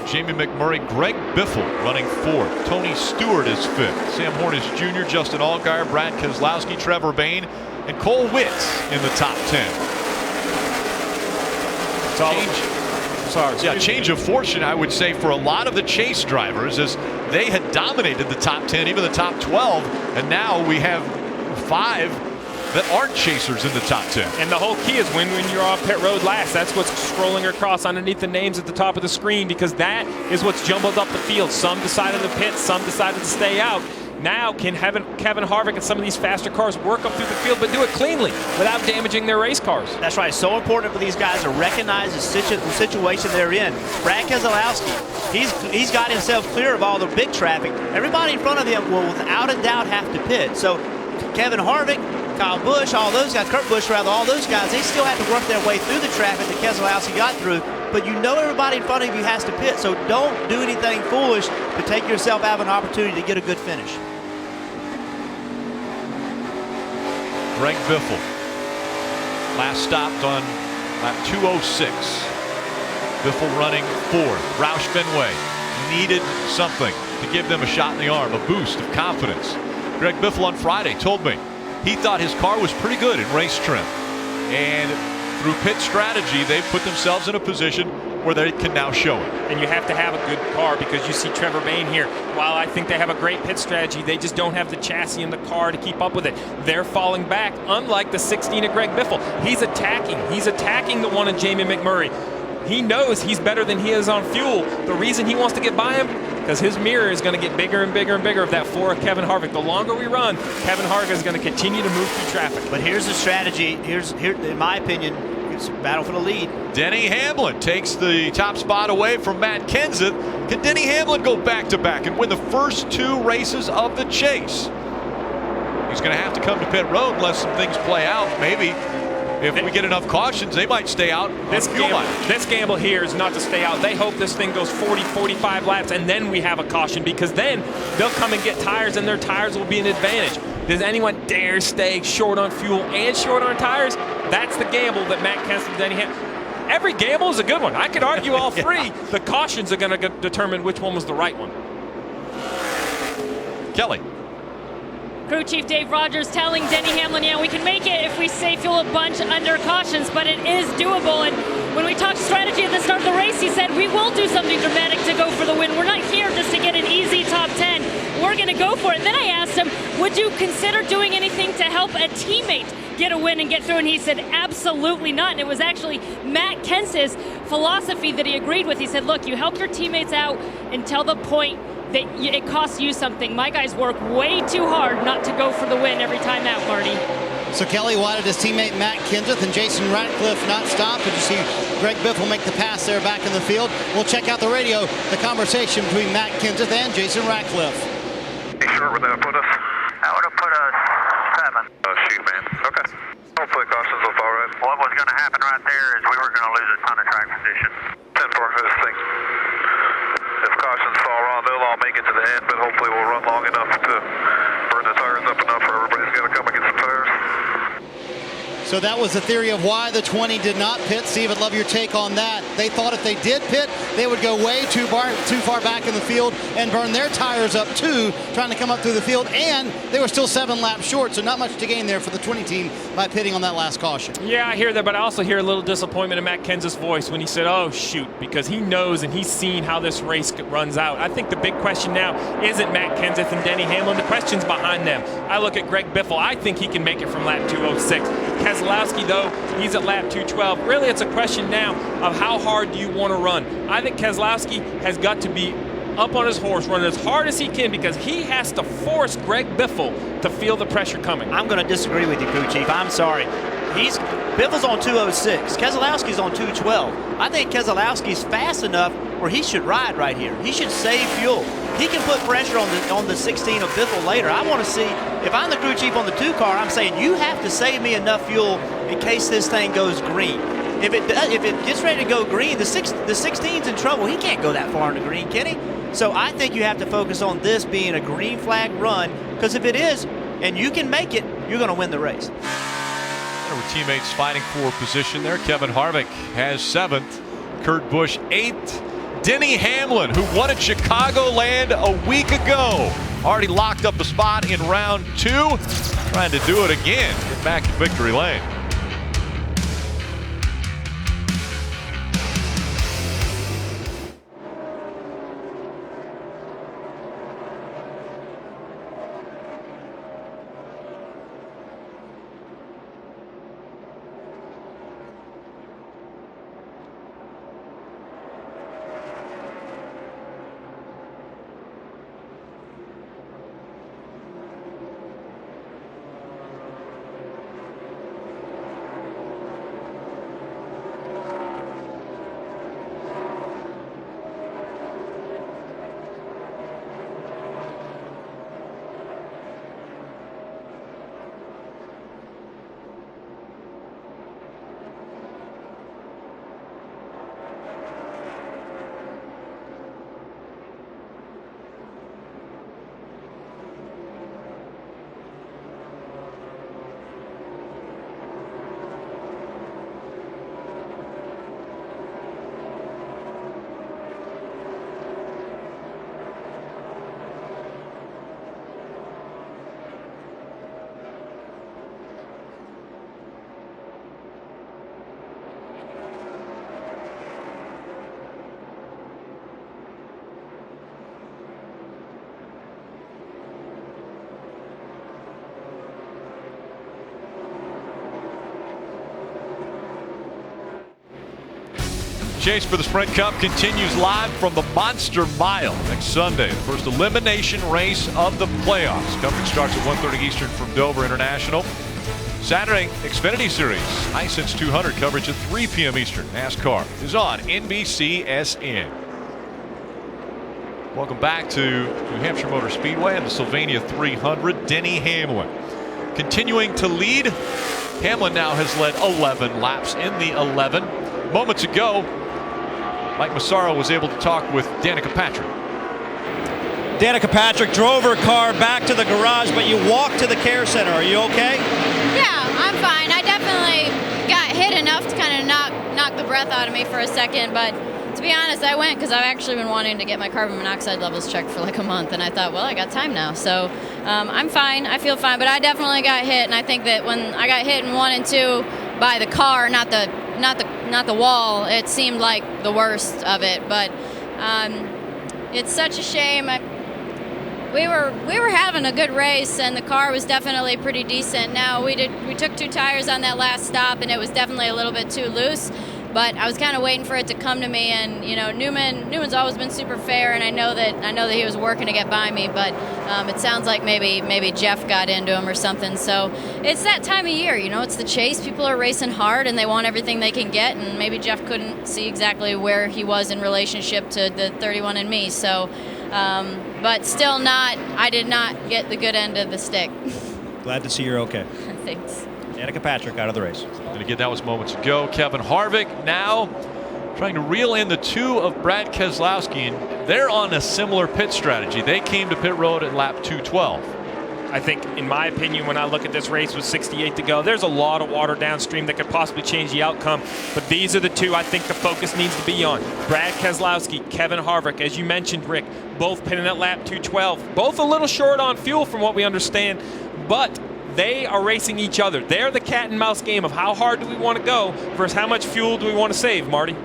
Jamie McMurray, Greg Biffle running fourth. Tony Stewart is fifth. Sam Hornish Jr., Justin Allgaier, Brad Keselowski, Trevor Bayne, and Cole Witts in the top 10. Change of fortune, I would say, for a lot of the Chase drivers, as they had dominated the top 10, even the top 12, and now we have 5 that aren't chasers in the top 10. And the whole key is when you're off pit road last, that's what's scrolling across underneath the names at the top of the screen, because that is what's jumbled up the field. Some decided to pit, some decided to stay out. Now can Kevin Harvick and some of these faster cars work up through the field, but do it cleanly without damaging their race cars. That's right. It's so important for these guys to recognize the situation they're in. Brad Keselowski, he's got himself clear of all the big traffic. Everybody in front of him will without a doubt have to pit. So Kevin Harvick, Kyle Busch, all those guys, Kurt Busch rather, all those guys, they still have to work their way through the traffic that Keselowski got through. But you know everybody in front of you has to pit, so don't do anything foolish to take yourself out of an opportunity to get a good finish. Greg Biffle last stopped on lap 206. Biffle running fourth. Roush Fenway needed something to give them a shot in the arm, a boost of confidence. Greg Biffle on Friday told me he thought his car was pretty good in race trim, and through pit strategy they've put themselves in a position where they can now show it. And you have to have a good car, because you see Trevor Bayne here. While I think they have a great pit strategy, they just don't have the chassis in the car to keep up with it. They're falling back, unlike the 16 of Greg Biffle. He's attacking the one of Jamie McMurray. He knows he's better than he is on fuel. The reason he wants to get by him, because his mirror is going to get bigger and bigger and bigger of that 4 of Kevin Harvick. The longer we run, Kevin Harvick is going to continue to move through traffic. But here's the strategy. Here, in my opinion, it's a battle for the lead. Denny Hamlin takes the top spot away from Matt Kenseth. Can Denny Hamlin go back-to-back and win the first 2 races of the chase? He's going to have to come to pit road unless some things play out. Maybe if we get enough cautions, they might stay out. This gamble here is not to stay out. They hope this thing goes 40, 45 laps, and then we have a caution, because then they'll come and get tires, and their tires will be an advantage. Does anyone dare stay short on fuel and short on tires? That's the gamble that Matt Kenseth and Denny Hamlin. Every gamble is a good one. I could argue all three. The cautions are going to determine which one was the right one. Kelly. Crew Chief Dave Rogers telling Denny Hamlin, yeah, we can make it if we save fuel a bunch under cautions, but it is doable. And when we talked strategy at the start of the race, he said, we will do something dramatic to go for the win. We're not here just to get an easy top 10. We're going to go for it. And then I asked him, would you consider doing anything to help a teammate get a win and get through? And he said, absolutely not. And it was actually Matt Kenseth's philosophy that he agreed with. He said, look, you help your teammates out until the point that it costs you something. My guys work way too hard not to go for the win every time out, Marty. So Kelly, why did his teammate Matt Kenseth and Jason Ratcliffe not stop? Did you see Greg Biffle make the pass there back in the field? We'll check out the radio, the conversation between Matt Kenseth and Jason Ratcliffe. Hey, sure, where that put us? I would have put us 7. Oh, shoot, man. Okay. Hopefully cautions will fall right. What was going to happen right there is we were going to lose a ton of track position. 10 for this thing. If cautions fall wrong, they'll all make it to the end, but hopefully we'll run long enough to burn the tires up enough for everybody's got to come and get some tires. So that was the theory of why the 20 did not pit. Steve, I'd love your take on that. They thought if they did pit, they would go way too far back in the field and burn their tires up too, trying to come up through the field, and they were still 7 laps short, so not much to gain there for the 20 team by pitting on that last caution. Yeah, I hear that, but I also hear a little disappointment in Matt Kenseth's voice when he said, oh, shoot, because he knows and he's seen how this race runs out. I think the big question now isn't Matt Kenseth and Denny Hamlin. The question's behind them. I look at Greg Biffle. I think he can make it from lap 206. Keselowski, though, he's at lap 212. Really, it's a question now of how hard do you want to run. I think Keselowski has got to be up on his horse, running as hard as he can, because he has to force Greg Biffle to feel the pressure coming. I'm going to disagree with you, crew chief. I'm sorry. Biffle's on 206. Keselowski's on 212. I think Keselowski's fast enough where he should ride right here. He should save fuel. He can put pressure on the 16 of Biffle later. I want to see, if I'm the crew chief on the 2 car, I'm saying you have to save me enough fuel in case this thing goes green. If it gets ready to go green, the 16's in trouble. He can't go that far in the green, can he? So I think you have to focus on this being a green flag run, because if it is, and you can make it, you're going to win the race. There were teammates fighting for position there. Kevin Harvick has 7th. Kurt Busch 8th. Denny Hamlin, who won at Chicagoland a week ago, already locked up a spot in round 2. Trying to do it again. Get back to victory lane. Chase for the Sprint Cup continues live from the Monster Mile next Sunday. The first elimination race of the playoffs. Coverage starts at 1:30 Eastern from Dover International. Saturday, Xfinity Series, Hisense 200 coverage at 3 p.m. Eastern. NASCAR is on NBCSN. Welcome back to New Hampshire Motor Speedway and the Sylvania 300. Denny Hamlin continuing to lead. Hamlin now has led 11 laps in the 11. Moments ago, Mike Massaro was able to talk with Danica Patrick. Danica Patrick drove her car back to the garage, but you walked to the care center. Are you okay? Yeah, I'm fine. I definitely got hit enough to kind of knock the breath out of me for a second, but to be honest, I went because I've actually been wanting to get my carbon monoxide levels checked for like a month, and I thought, well, I got time now. So I'm fine. I feel fine, but I definitely got hit, and I think that when I got hit in 1 and 2 by the car, not the wall, it seemed like the worst of it. But it's such a shame. We were having a good race, and the car was definitely pretty decent. Now we took 2 tires on that last stop, and it was definitely a little bit too loose. But I was kind of waiting for it to come to me, and you know, Newman's always been super fair, and I know that he was working to get by me. But it sounds like maybe Jeff got into him or something. So it's that time of year, you know. It's the chase. People are racing hard, and they want everything they can get. And maybe Jeff couldn't see exactly where he was in relationship to the 31 and me. So, but still not. I did not get the good end of the stick. Glad to see you're okay. Thanks. Danica Patrick out of the race. And again, that was moments ago. Kevin Harvick now trying to reel in the 2 of Brad Keselowski, and they're on a similar pit strategy. They came to pit road at lap 212. I think, in my opinion, when I look at this race with 68 to go, there's a lot of water downstream that could possibly change the outcome. But these are the two I think the focus needs to be on. Brad Keselowski, Kevin Harvick, as you mentioned, Rick, both pinning at lap 212. Both a little short on fuel from what we understand, but they are racing each other. They're the cat and mouse game of how hard do we want to go versus how much fuel do we want to save, Marty.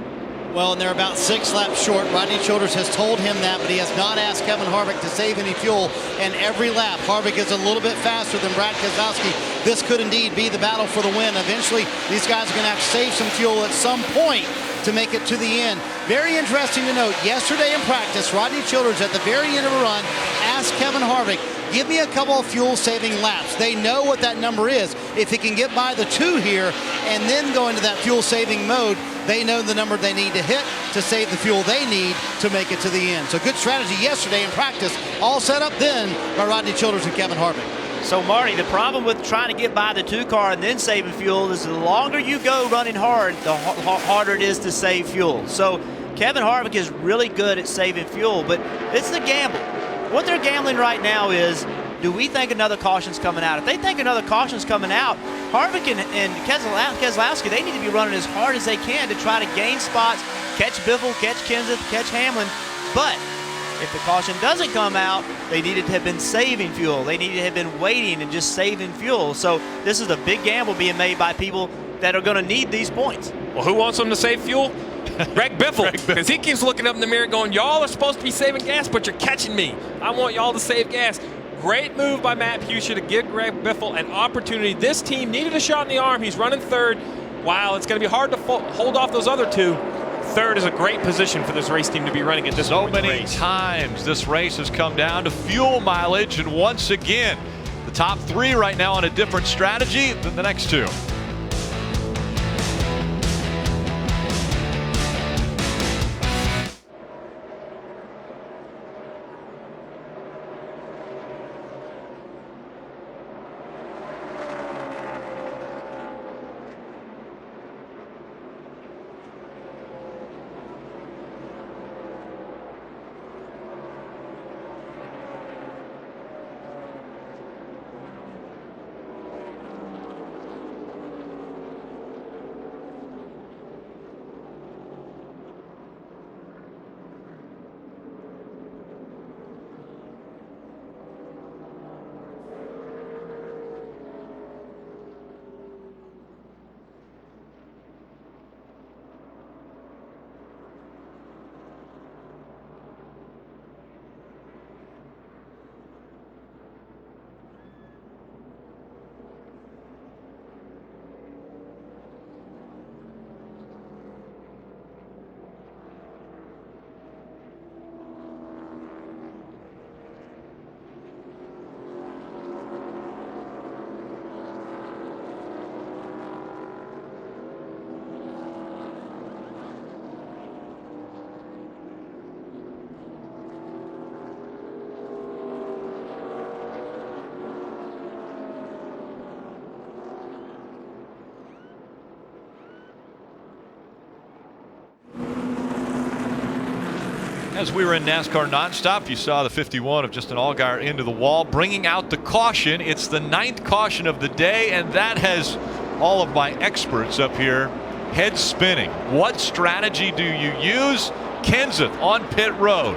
Well, and they're about 6 laps short. Rodney Childers has told him that, but he has not asked Kevin Harvick to save any fuel. And every lap, Harvick is a little bit faster than Brad Keselowski. This could indeed be the battle for the win. Eventually, these guys are going to have to save some fuel at some point to make it to the end. Very interesting to note, yesterday in practice, Rodney Childers at the very end of a run asked Kevin Harvick, give me a couple of fuel-saving laps. They know what that number is. If he can get by the 2 here and then go into that fuel-saving mode, they know the number they need to hit to save the fuel they need to make it to the end. So good strategy yesterday in practice, all set up then by Rodney Childers and Kevin Harvick. So, Marty, the problem with trying to get by the 2 car and then saving fuel is the longer you go running hard, the harder it is to save fuel. So Kevin Harvick is really good at saving fuel, but it's the gamble. What they're gambling right now is, do we think another caution's coming out? If they think another caution's coming out, Harvick and Keselowski, they need to be running as hard as they can to try to gain spots, catch Biffle, catch Kenseth, catch Hamlin. But if the caution doesn't come out, they needed to have been saving fuel. They needed to have been waiting and just saving fuel. So this is a big gamble being made by people that are going to need these points. Well, who wants them to save fuel? Greg Biffle, because he keeps looking up in the mirror going, y'all are supposed to be saving gas, but you're catching me. I want y'all to save gas. Great move by Matt Pusher to give Greg Biffle an opportunity. This team needed a shot in the arm. He's running third. While it's going to be hard to hold off those other 2, third is a great position for this race team to be running at this point. So many times this race has come down to fuel mileage, and once again, the top 3 right now on a different strategy than the next 2. As we were in NASCAR nonstop, you saw the 51 of Justin Allgaier into the wall, bringing out the caution. It's the 9th caution of the day, and that has all of my experts up here head spinning. What strategy do you use? Kenseth on pit road.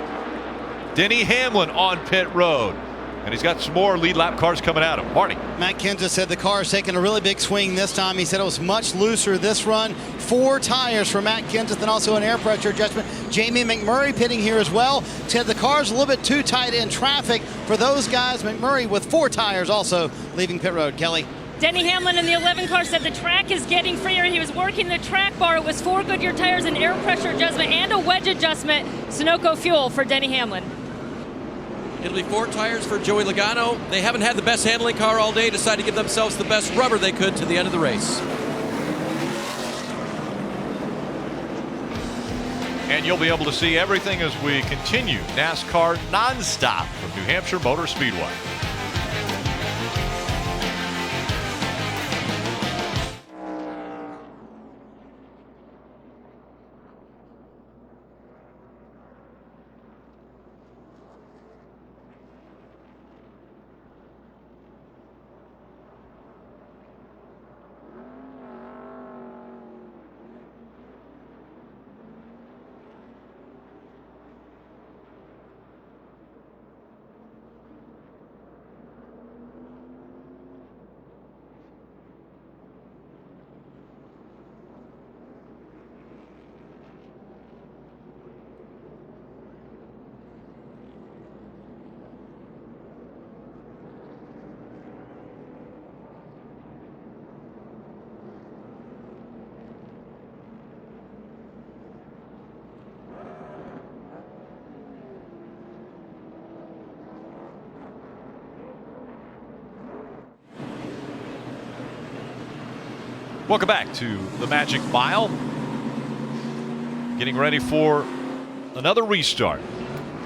Denny Hamlin on pit road. And he's got some more lead lap cars coming at him. Marty. Matt Kenseth said the car is taking a really big swing this time. He said it was much looser this run. 4 tires for Matt Kenseth and also an air pressure adjustment. Jamie McMurray pitting here as well. Said the car's a little bit too tight in traffic for those guys. McMurray with 4 tires also leaving pit road. Kelly. Denny Hamlin in the 11 car said the track is getting freer. He was working the track bar. It was 4 Goodyear tires, an air pressure adjustment, and a wedge adjustment. Sunoco fuel for Denny Hamlin. It'll be 4 tires for Joey Logano. They haven't had the best handling car all day, decided to give themselves the best rubber they could to the end of the race. And you'll be able to see everything as we continue NASCAR nonstop from New Hampshire Motor Speedway. Welcome back to the Magic Mile. Getting ready for another restart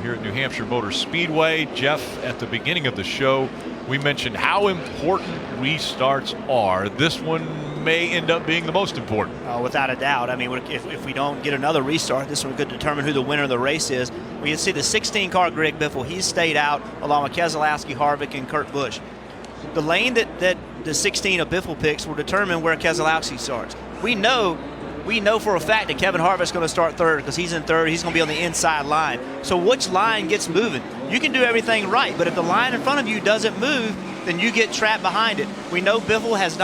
here at New Hampshire Motor Speedway. Jeff, at the beginning of the show, we mentioned how important restarts are. This one may end up being the most important. Without a doubt. I mean, if we don't get another restart, this one could determine who the winner of the race is. We can see the 16 car Greg Biffle, he's stayed out along with Keselowski, Harvick, and Kurt Busch. The lane that the 16 of Biffle picks will determine where Keselowski starts. We know for a fact that Kevin Harvick's going to start third because he's in third. He's going to be on the inside line. So which line gets moving? You can do everything right, but if the line in front of you doesn't move, then you get trapped behind it. We know Biffle has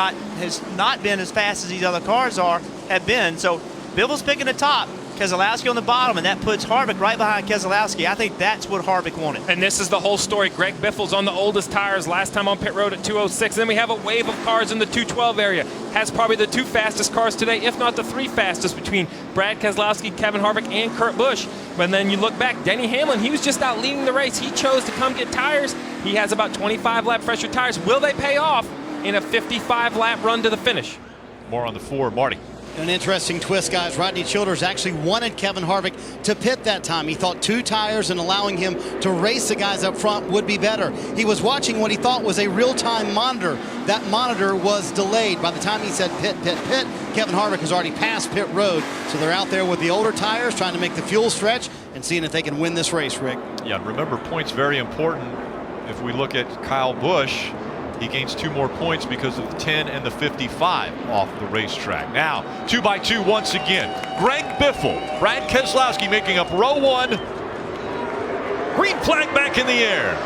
not been as fast as these other cars have been. So Biffle's picking the top, Keselowski on the bottom, and that puts Harvick right behind Keselowski. I think that's what Harvick wanted. And this is the whole story. Greg Biffle's on the oldest tires, last time on pit road at 206. Then we have a wave of cars in the 212 area. Has probably the 2 fastest cars today, if not the 3 fastest, between Brad Keselowski, Kevin Harvick, and Kurt Busch. But then you look back, Denny Hamlin, he was just out leading the race. He chose to come get tires. He has about 25 lap fresher tires. Will they pay off in a 55 lap run to the finish? More on the 4, Marty. An interesting twist, guys. Rodney Childers actually wanted Kevin Harvick to pit that time. He thought 2 tires and allowing him to race the guys up front would be better. He was watching what he thought was a real-time monitor. That monitor was delayed. By the time he said pit, pit, pit, Kevin Harvick has already passed pit road. So they're out there with the older tires trying to make the fuel stretch and seeing if they can win this race, Rick. Yeah, remember, points very important. If we look at Kyle Busch, he gains 2 more points because of the 10 and the 55 off the racetrack. Now, 2x2 once again. Greg Biffle, Brad Keselowski making up row 1. Green flag back in the air.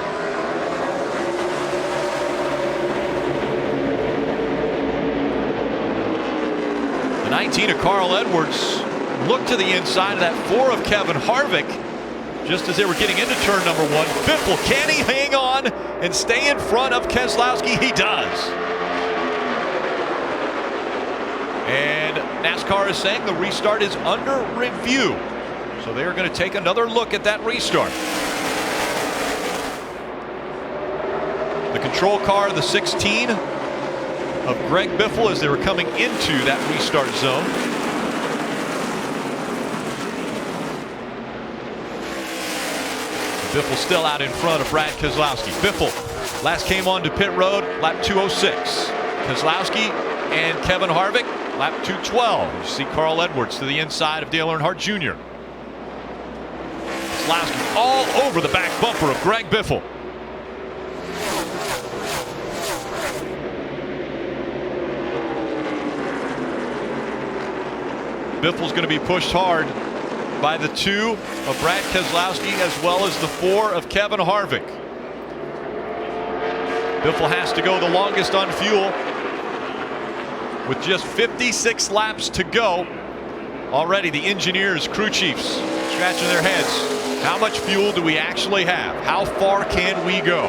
The 19 of Carl Edwards looked to the inside of that 4 of Kevin Harvick. Just as they were getting into turn number 1, Biffle, can he hang on and stay in front of Keselowski? He does. And NASCAR is saying the restart is under review. So they are going to take another look at that restart. The control car, the 16 of Greg Biffle, as they were coming into that restart zone. Biffle still out in front of Brad Keselowski. Biffle last came on to pit road, lap 206. Keselowski and Kevin Harvick, lap 212. You see Carl Edwards to the inside of Dale Earnhardt Jr. Keselowski all over the back bumper of Greg Biffle. Biffle's going to be pushed hard by the 2 of Brad Keselowski as well as the 4 of Kevin Harvick. Biffle has to go the longest on fuel with just 56 laps to go. Already the engineers, crew chiefs scratching their heads. How much fuel do we actually have? How far can we go?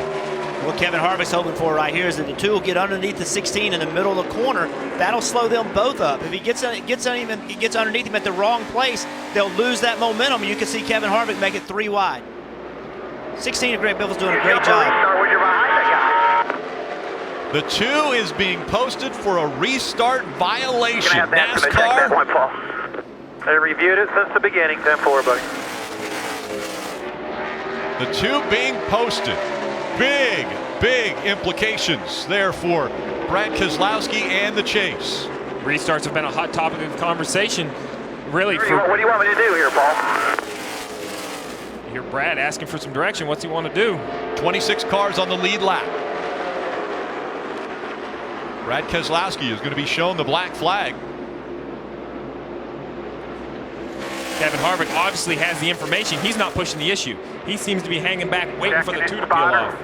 What Kevin Harvick's hoping for right here is that the 2 will get underneath the 16 in the middle of the corner. That'll slow them both up. If he gets underneath him at the wrong place, they'll lose that momentum. You can see Kevin Harvick make it 3 wide. 16 of Greg Biffle's doing a great job. The 2 is being posted for a restart violation. NASCAR. They reviewed it since the beginning. 10-4, buddy. The 2 being posted. Big implications there for Brad Keselowski and the chase. Restarts have been a hot topic of conversation. Really, what do you want me to do here, Paul? You hear Brad asking for some direction. What's he want to do? 26 cars on the lead lap. Brad Keselowski is going to be shown the black flag. Kevin Harvick obviously has the information. He's not pushing the issue. He seems to be hanging back, waiting for the 2 to peel off.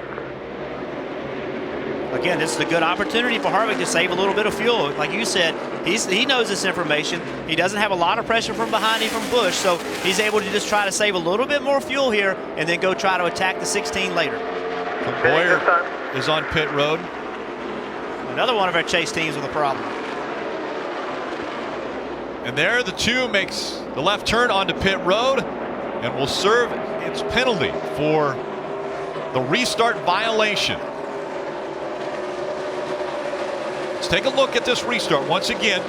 Again, this is a good opportunity for Harvick to save a little bit of fuel. Like you said, he knows this information. He doesn't have a lot of pressure from behind him from Busch, so he's able to just try to save a little bit more fuel here and then go try to attack the 16 later. Boyer is on pit road. Another one of our chase teams with a problem. And there the 2 makes the left turn onto pit road and will serve its penalty for the restart violation. Let's take a look at this restart once again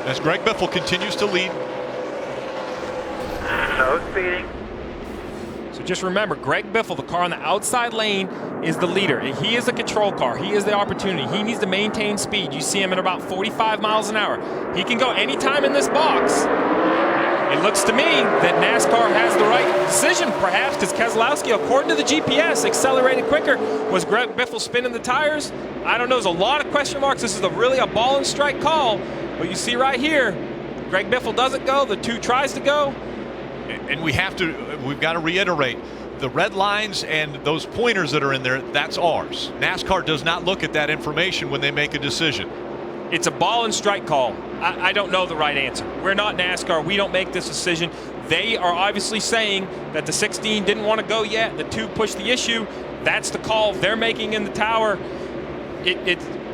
as Greg Biffle continues to lead. No speeding. So just remember, Greg Biffle, the car on the outside lane, is the leader. He is the control car. He is the opportunity. He needs to maintain speed. You see him at about 45 miles an hour. He can go anytime in this box. It looks to me that NASCAR has the right decision, perhaps, because Keselowski, according to the GPS, accelerated quicker. Was Greg Biffle spinning the tires? I don't know. There's a lot of question marks. This is really a ball and strike call. But you see right here, Greg Biffle doesn't go. The 2 tries to go. And we've got to reiterate, the red lines and those pointers that are in there, that's ours. NASCAR does not look at that information when they make a decision. It's a ball and strike call. I don't know the right answer. We're not NASCAR. We don't make this decision. They are obviously saying that the 16 didn't want to go yet. The 2 pushed the issue. That's the call they're making in the tower.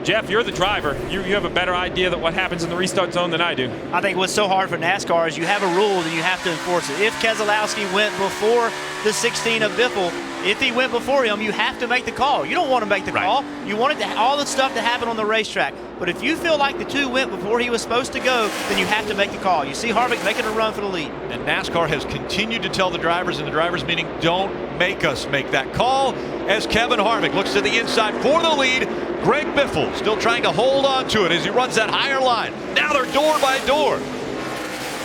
Jeff, you're the driver. You have a better idea that what happens in the restart zone than I do. I think what's so hard for NASCAR is you have a rule and you have to enforce it. If Keselowski went before the 16 of Biffle, if he went before him, you have to make the call. You don't want to make the call. You want all the stuff to happen on the racetrack. But if you feel like the 2 went before he was supposed to go, then you have to make the call. You see Harvick making a run for the lead. And NASCAR has continued to tell the drivers in the drivers' meeting, don't make us make that call, as Kevin Harvick looks to the inside for the lead. Greg Biffle still trying to hold on to it as he runs that higher line. Now they're door by door.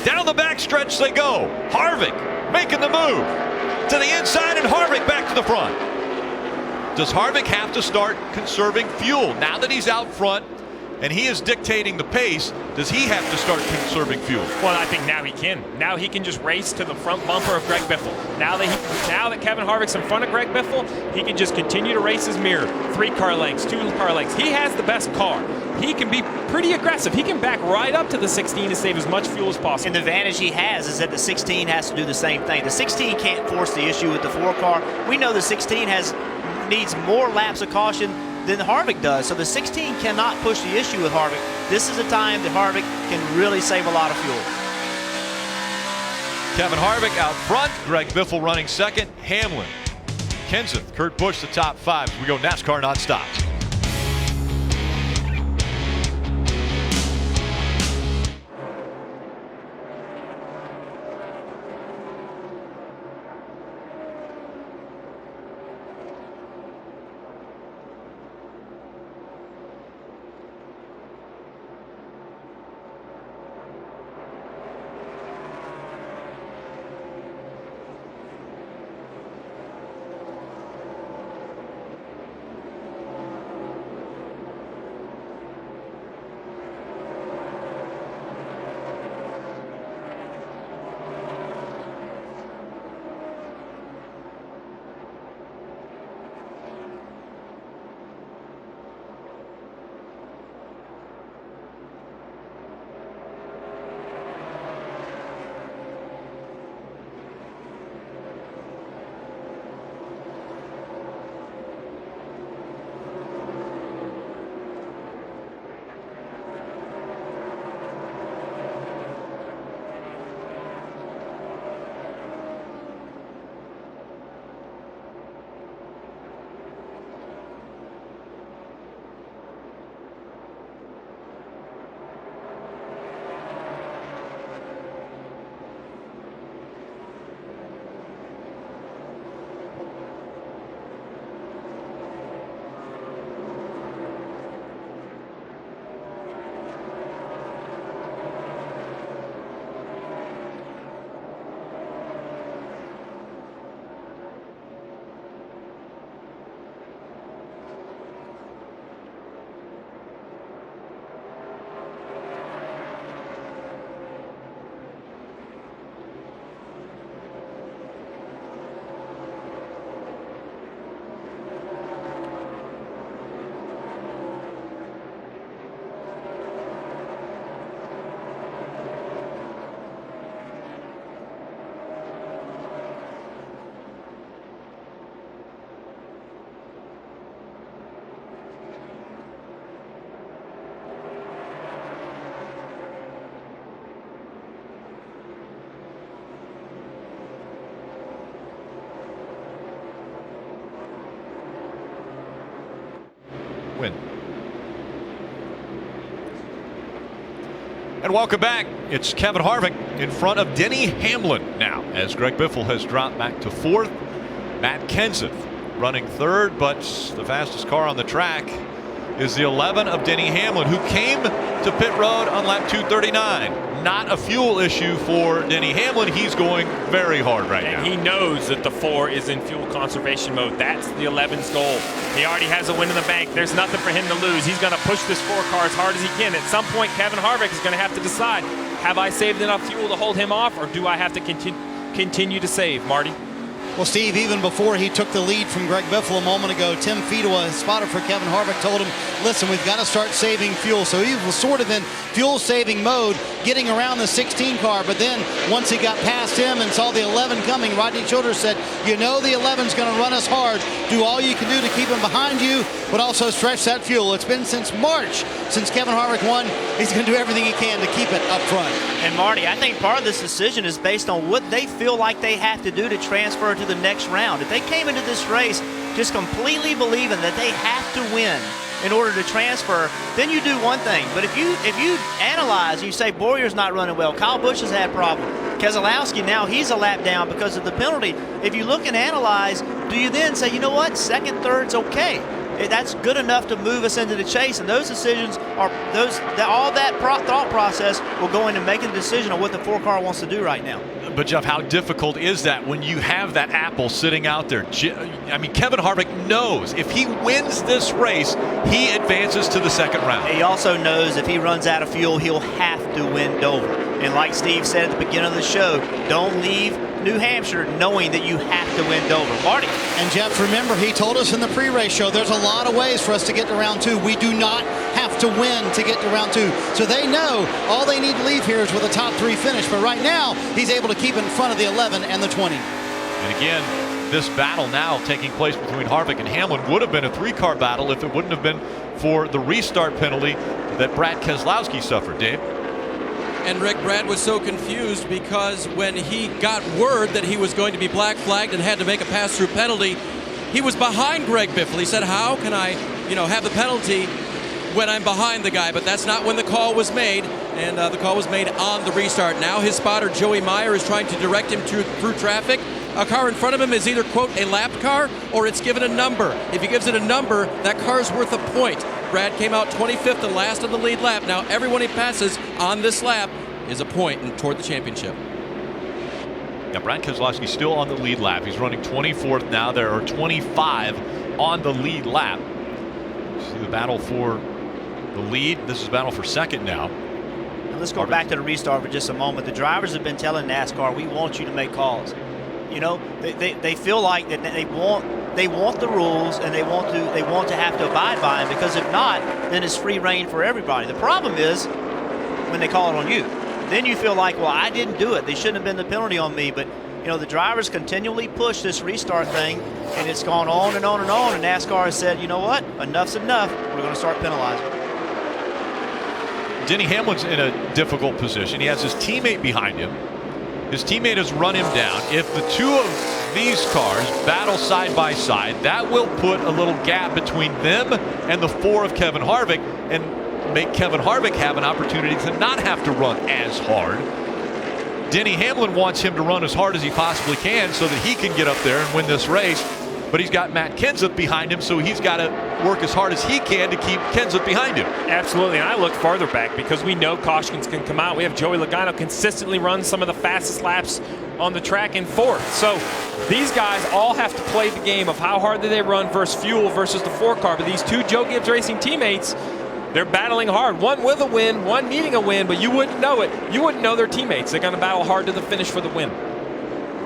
Down the backstretch they go. Harvick making the move to the inside, and Harvick back to the front. Does Harvick have to start conserving fuel now that he's out front and he is dictating the pace? Does he have to start conserving fuel? Well, I think now he can. Now he can just race to the front bumper of Greg Biffle. Now that Kevin Harvick's in front of Greg Biffle, he can just continue to race his mirror. 3 car lengths, 2 car lengths. He has the best car. He can be pretty aggressive. He can back right up to the 16 to save as much fuel as possible. And the advantage he has is that the 16 has to do the same thing. The 16 can't force the issue with the 4 car. We know the 16 needs more laps of caution than Harvick does. So the 16 cannot push the issue with Harvick. This is a time that Harvick can really save a lot of fuel. Kevin Harvick out front. Greg Biffle running second. Hamlin, Kenseth, Kurt Busch the top 5. We go NASCAR nonstop. And welcome back. It's Kevin Harvick in front of Denny Hamlin now, as Greg Biffle has dropped back to 4th. Matt Kenseth running 3rd, but the fastest car on the track is the 11 of Denny Hamlin, who came to pit road on lap 239. Not a fuel issue for Denny Hamlin. He's going very hard right now. He knows that the 4 is in fuel conservation mode. That's the 11's goal. He already has a win in the bank. There's nothing for him to lose. He's going to push this 4 car as hard as he can. At some point, Kevin Harvick is going to have to decide, have I saved enough fuel to hold him off, or do I have to continue to save, Marty? Well, Steve, even before he took the lead from Greg Biffle a moment ago, Tim Fedewa, his spotter for Kevin Harvick, told him, listen, we've got to start saving fuel. So he was sort of in fuel-saving mode, getting around the 16 car. But then once he got past him and saw the 11 coming, Rodney Childers said, you know the 11's going to run us hard. Do all you can do to keep him behind you, but also stretch that fuel. It's been since March since Kevin Harvick won. He's going to do everything he can to keep it up front. And Marty, I think part of this decision is based on what they feel like they have to do to transfer to the next round. If they came into this race just completely believing that they have to win in order to transfer, then you do one thing. But if you analyze, you say Bowyer's not running well, Kyle Busch has had problems, Keselowski now he's a lap down because of the penalty. If you look and analyze, do you then say, you know what, second, third's okay? That's good enough to move us into the chase, and those decisions are all that thought process will go into making a decision on what the 4 car wants to do right now. But Jeff, how difficult is that when you have that apple sitting out there? I mean, Kevin Harvick knows if he wins this race, he advances to the second round. He also knows if he runs out of fuel, he'll have to win Dover. And like Steve said at the beginning of the show, don't leave New Hampshire knowing that you have to win Dover. Marty. And Jeff, remember, he told us in the pre-race show, there's a lot of ways for us to get to round 2. We do not have to win to get to round 2. So they know all they need to leave here is with a top 3 finish. But right now, he's able to keep in front of the 11 and the 20. And again, this battle now taking place between Harvick and Hamlin would have been a 3-car battle if it wouldn't have been for the restart penalty that Brad Keselowski suffered. Dave? And Rick, Brad was so confused because when he got word that he was going to be black flagged and had to make a pass-through penalty, he was behind Greg Biffle. He said, how can I, have the penalty when I'm behind the guy? But that's not when the call was made, and the call was made on the restart. Now his spotter, Joey Meyer, is trying to direct him through traffic. A car in front of him is either, quote, a lapped car, or it's given a number. If he gives it a number, that car's worth a point. Brad came out 25th and last on the lead lap. Now everyone he passes on this lap is a point and toward the championship. Yeah, Brad Keselowski still on the lead lap. He's running 24th now. There are 25 on the lead lap. See the battle for the lead. This is a battle for second now. Let's go back to the restart for just a moment. The drivers have been telling NASCAR, we want you to make calls. They feel like that they want the rules, and they want to have to abide by them, because if not, then it's free reign for everybody. The problem is when they call it on you. Then you feel like, well, I didn't do it. They shouldn't have been the penalty on me. But, the drivers continually push this restart thing, and it's gone on and on and on. And NASCAR has said, you know what? Enough's enough. We're going to start penalizing. Denny Hamlin's in a difficult position. He has his teammate behind him. His teammate has run him down. If the 2 of these cars battle side by side, that will put a little gap between them and the 4 of Kevin Harvick, and make Kevin Harvick have an opportunity to not have to run as hard. Denny Hamlin wants him to run as hard as he possibly can so that he can get up there and win this race. But he's got Matt Kenseth behind him, so he's got to work as hard as he can to keep Kenseth behind him. Absolutely, and I look farther back because we know cautions can come out. We have Joey Logano consistently run some of the fastest laps on the track in 4th. So these guys all have to play the game of how hard do they run versus fuel versus the 4 car. But these 2 Joe Gibbs Racing teammates, they're battling hard. One with a win, one needing a win, but you wouldn't know it. You wouldn't know their teammates. They're going to battle hard to the finish for the win.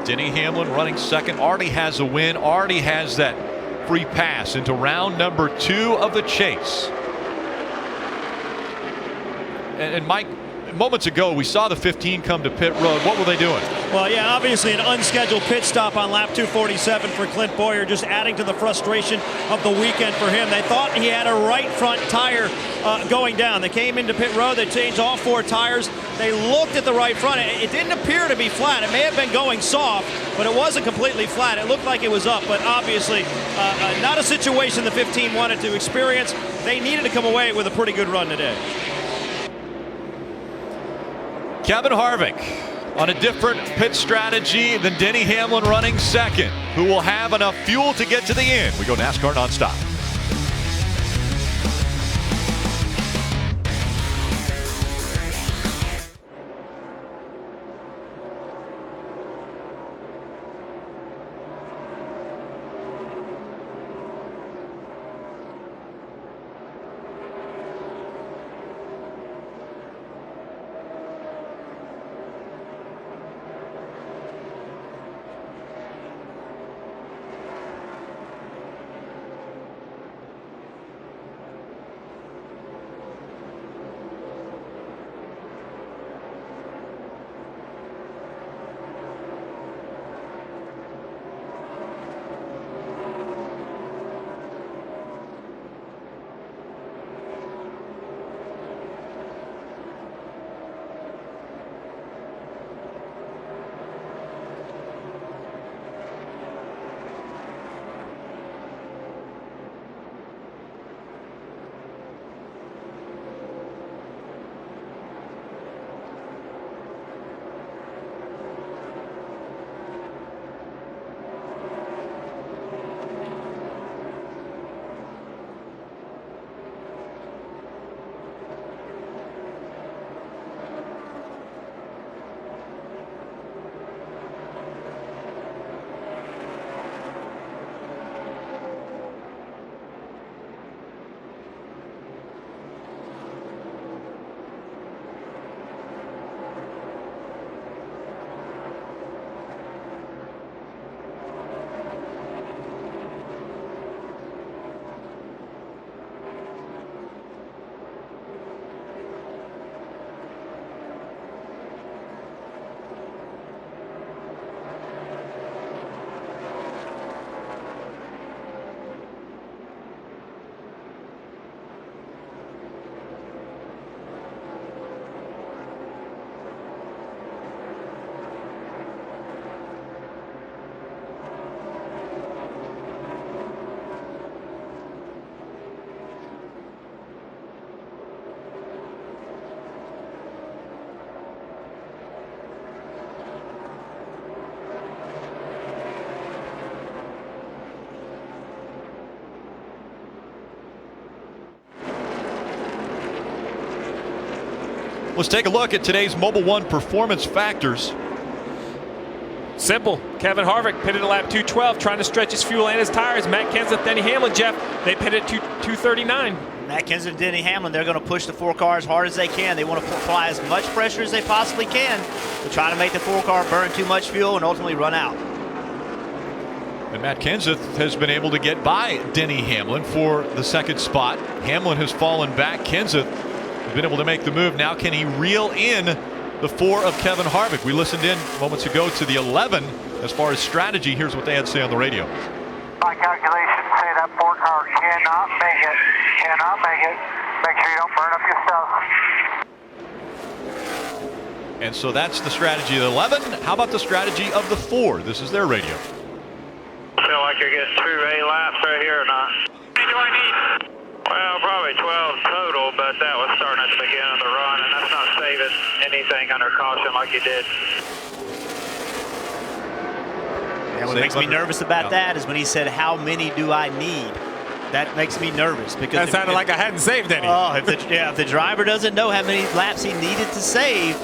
Denny Hamlin running second, already has a win, already has that free pass into round number 2 of the chase. And Mike, moments ago, we saw the 15 come to pit road. What were they doing? Well, yeah, obviously an unscheduled pit stop on lap 247 for Clint Bowyer, just adding to the frustration of the weekend for him. They thought he had a right front tire going down. They came into pit road. They changed all 4 tires. They looked at the right front. It didn't appear to be flat. It may have been going soft, but it wasn't completely flat. It looked like it was up, but obviously not a situation the 15 wanted to experience. They needed to come away with a pretty good run today. Kevin Harvick on a different pit strategy than Denny Hamlin running second, who will have enough fuel to get to the end. We go NASCAR nonstop. Let's take a look at today's Mobil 1 performance factors. Simple. Kevin Harvick pitted at lap 212, trying to stretch his fuel and his tires. Matt Kenseth, Denny Hamlin, Jeff, they pitted at 239. Matt Kenseth and Denny Hamlin, they're going to push the 4 car as hard as they can. They want to apply as much pressure as they possibly can to try to make the 4 car burn too much fuel and ultimately run out. And Matt Kenseth has been able to get by Denny Hamlin for the second spot. Hamlin has fallen back. Kenseth has been able to make the move. Now can he reel in the 4 of Kevin Harvick? We listened in moments ago to the 11 as far as strategy. Here's what they had to say on the radio. My calculations say that 4 car cannot make it. Cannot make it. Make sure you don't burn up your stuff. And so that's the strategy of the 11. How about the strategy of the 4? This is their radio. Feel like you're getting 2 A laps right here or not? How many do I need? Well, probably 12 total, but that was starting at the beginning of the run, and that's not saving anything under caution like you did. And what makes me nervous about that is when he said, "How many do I need?" That makes me nervous because that sounded like I hadn't saved any. Oh, if the driver doesn't know how many laps he needed to save,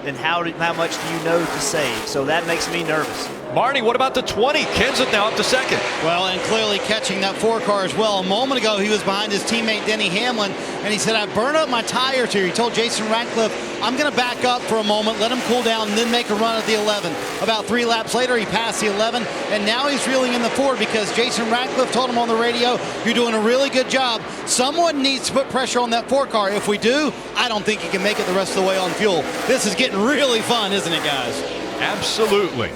then how much do you know to save? So that makes me nervous. Marty, what about the 20? Kenseth now up to second. Well, and clearly catching that 4 car as well. A moment ago, he was behind his teammate Denny Hamlin, and he said, "I burned up my tires here." He told Jason Ratcliffe, "I'm going to back up for a moment, let him cool down, and then make a run at the 11. About 3 laps later, he passed the 11, and now he's reeling in the 4 because Jason Ratcliffe told him on the radio, "You're doing a really good job. Someone needs to put pressure on that 4 car. If we do, I don't think he can make it the rest of the way on fuel." This is getting really fun, isn't it, guys? Absolutely.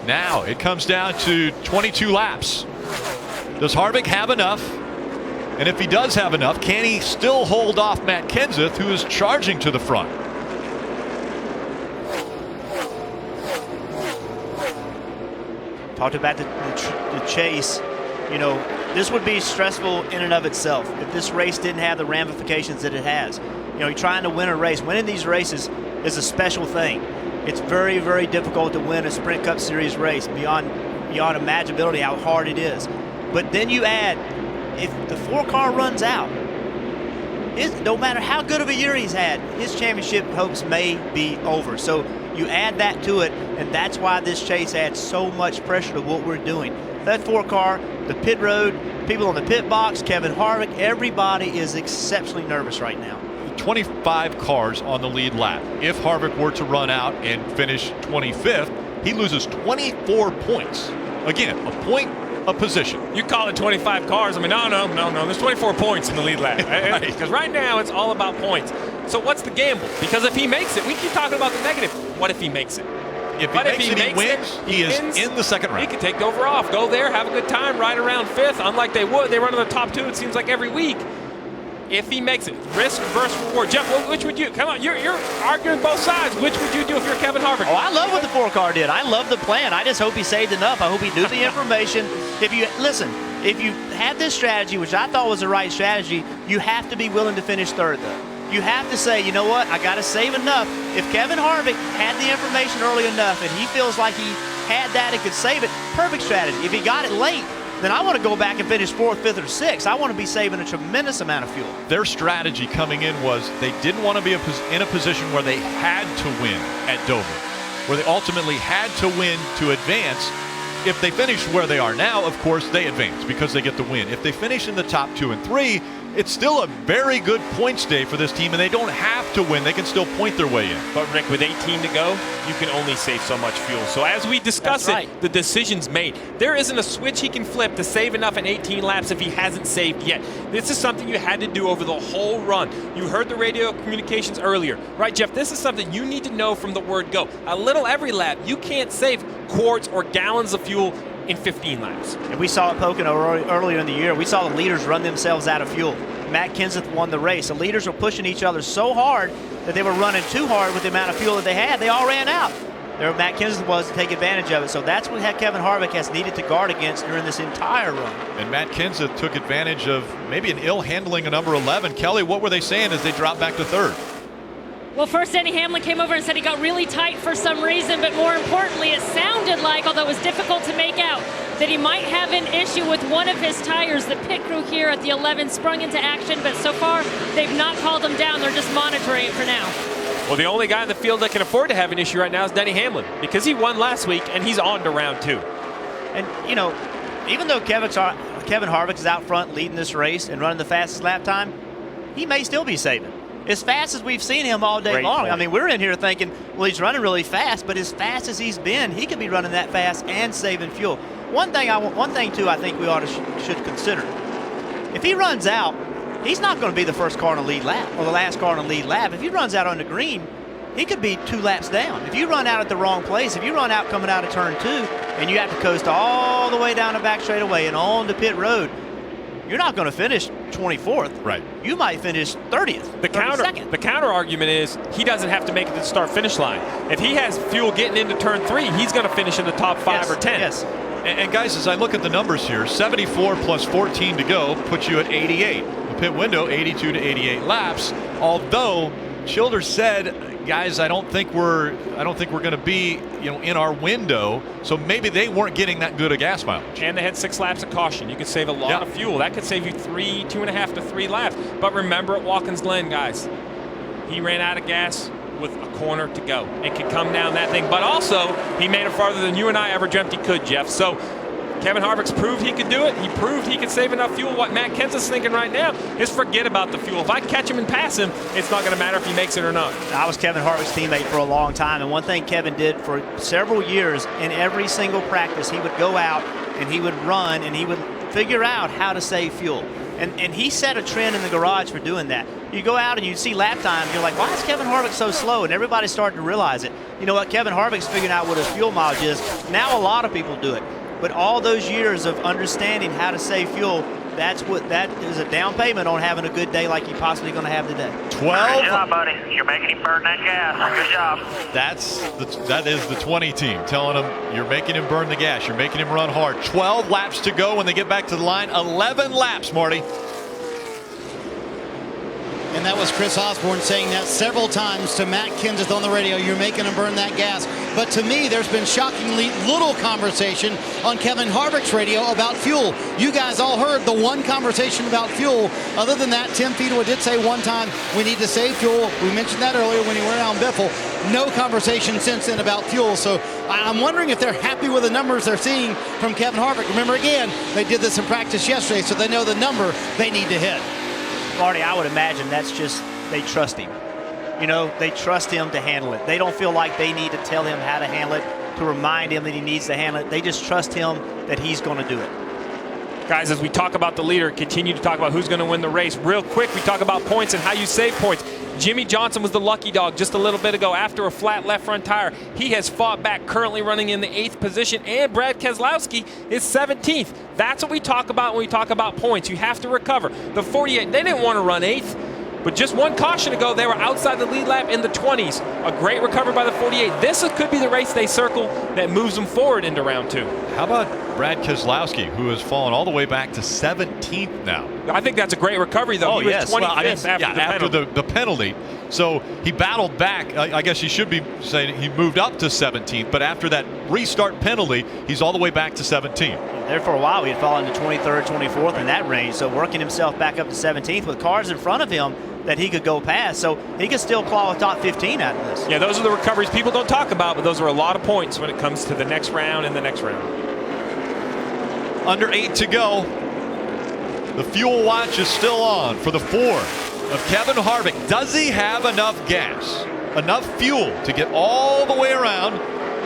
Now it comes down to 22 laps. Does Harvick have enough? And if he does have enough, can he still hold off Matt Kenseth, who is charging to the front? Talked about the chase. You know, this would be stressful in and of itself if this race didn't have the ramifications that it has. You know, you're trying to win a race. Winning these races, is a special thing. It's very, very difficult to win a Sprint Cup Series race beyond imaginability how hard it is. But then you add, if the 4-car runs out, no matter how good of a year he's had, his championship hopes may be over. So you add that to it, and that's why this chase adds so much pressure to what we're doing. That 4-car, the pit road, people on the pit box, Kevin Harvick, everybody is exceptionally nervous right now. 25 cars on the lead lap. If Harvick were to run out and finish 25th, he loses 24 points. Again, a point a position. You call it 25 cars. I mean, no. There's 24 points in the lead lap. Because right now it's all about points. So what's the gamble? Because if he makes it, we keep talking about the negative. What if he makes it? If he wins, he is in the second round. He could take over off, go there, have a good time, ride around 5th. Unlike they would, they run in the top 2. It seems like every week. If he makes it, risk versus reward. Jeff, which would you? Come on, you're arguing both sides. Which would you do if you're Kevin Harvick? Oh, I love what the 4-car did. I love the plan. I just hope he saved enough. I hope he knew the information. If you had this strategy, which I thought was the right strategy, you have to be willing to finish 3rd, though. You have to say, you know what, I got to save enough. If Kevin Harvick had the information early enough and he feels like he had that and could save it, perfect strategy. If he got it late, then I want to go back and finish 4th, 5th, or 6th. I want to be saving a tremendous amount of fuel. Their strategy coming in was they didn't want to be in a position where they had to win at Dover, where they ultimately had to win to advance. If they finish where they are now, of course, they advance because they get the win. If they finish in the top 2 and 3, it's still a very good points day for this team, and they don't have to win. They can still point their way in. But, Rick, with 18 to go, you can only save so much fuel. So as we discuss the decision's made. There isn't a switch he can flip to save enough in 18 laps if he hasn't saved yet. This is something you had to do over the whole run. You heard the radio communications earlier. Right, Jeff? This is something you need to know from the word go. A little every lap. You can't save quarts or gallons of fuel in 15 laps. And we saw it poking earlier in the year. We saw the leaders run themselves out of fuel. Matt Kenseth won the race. The leaders were pushing each other so hard that they were running too hard with the amount of fuel that they had. They all ran out. There, Matt Kenseth was to take advantage of it. So that's what Kevin Harvick has needed to guard against during this entire run. And Matt Kenseth took advantage of maybe an ill handling of number 11. Kelly, what were they saying as they dropped back to 3rd? Well, first Denny Hamlin came over and said he got really tight for some reason, but more importantly, it sounded like, although it was difficult to make out, that he might have an issue with one of his tires. The pit crew here at the 11 sprung into action, but so far they've not called him down. They're just monitoring it for now. Well, the only guy in the field that can afford to have an issue right now is Denny Hamlin, because he won last week and he's on to round 2. And, you know, even though Kevin Harvick is out front leading this race and running the fastest lap time, he may still be saving. As fast as we've seen him all day long. I mean, we're in here thinking, well, he's running really fast, but as fast as he's been, he could be running that fast and saving fuel. One thing too, I think we should consider. If he runs out, he's not going to be the first car in the lead lap or the last car in the lead lap. If he runs out on the green, he could be 2 laps down. If you run out at the wrong place, if you run out coming out of turn 2, and you have to coast all the way down the back straightaway and on the pit road, you're not going to finish 24th. Right. You might finish 30th. The counter argument is he doesn't have to make it to the start finish line. If he has fuel getting into turn 3, he's going to finish in the top 5 or 10. Yes. And guys, as I look at the numbers here, 74 plus 14 to go puts you at 88. The pit window, 82 to 88 laps. Although Childers said, guys, I don't think we're going to be, in our window. So maybe they weren't getting that good a gas mileage. And they had 6 laps of caution. You could save a lot of fuel. That could save you 2.5 to 3 laps. But remember at Watkins Glen, guys, he ran out of gas with a corner to go. It could come down that thing. But also, he made it farther than you and I ever dreamt he could, Jeff. So Kevin Harvick's proved he could do it. He proved he could save enough fuel. What Matt Kenseth's thinking right now is forget about the fuel. If I catch him and pass him, it's not going to matter if he makes it or not. I was Kevin Harvick's teammate for a long time, and one thing Kevin did for several years, in every single practice, he would go out and he would run and he would figure out how to save fuel. And he set a trend in the garage for doing that. You go out and you see lap time, you're like, why is Kevin Harvick so slow? And everybody's starting to realize it. You know what? Kevin Harvick's figuring out what his fuel mileage is. Now a lot of people do it. But all those years of understanding how to save fuel, that is a down payment on having a good day like you're possibly going to have today. 12. Good job, buddy. You're making him burn that gas. Good job. That is the 20 team telling him you're making him burn the gas. You're making him run hard. 12 laps to go when they get back to the line. 11 laps, Marty. And that was Chris Osborne saying that several times to Matt Kenseth on the radio. You're making him burn that gas. But to me, there's been shockingly little conversation on Kevin Harvick's radio about fuel. You guys all heard the one conversation about fuel. Other than that, Tim Fedewa did say one time, we need to save fuel. We mentioned that earlier when he went around Biffle. No conversation since then about fuel. So I'm wondering if they're happy with the numbers they're seeing from Kevin Harvick. Remember, again, they did this in practice yesterday, so they know the number they need to hit. Marty, I would imagine that's just they trust him. You know, they trust him to handle it. They don't feel like they need to tell him how to handle it, to remind him that he needs to handle it. They just trust him that he's going to do it. Guys, as we talk about the leader, continue to talk about who's going to win the race. Real quick, we talk about points and how you save points. Jimmy Johnson was the lucky dog just a little bit ago after a flat left front tire. He has fought back, currently running in the 8th position, and Brad Keselowski is 17th. That's what we talk about when we talk about points. You have to recover. The 48, they didn't want to run 8th. But just one caution ago, they were outside the lead lap in the 20s. A great recovery by the 48. This could be the race they circle that moves them forward into round 2. How about Brad Keselowski, who has fallen all the way back to 17th now? I think that's a great recovery, though. He was 25th after the penalty. So he battled back. I guess you should be saying he moved up to 17th, but after that restart penalty, he's all the way back to 17th. There for a while, he had fallen to 23rd, 24th in that range. So working himself back up to 17th with cars in front of him that he could go past, so he could still claw a top 15 out of this. Yeah, those are the recoveries people don't talk about, but those are a lot of points when it comes to the next round and the next round. Under 8 to go. The fuel watch is still on for the 4 of Kevin Harvick. Does he have enough gas, enough fuel to get all the way around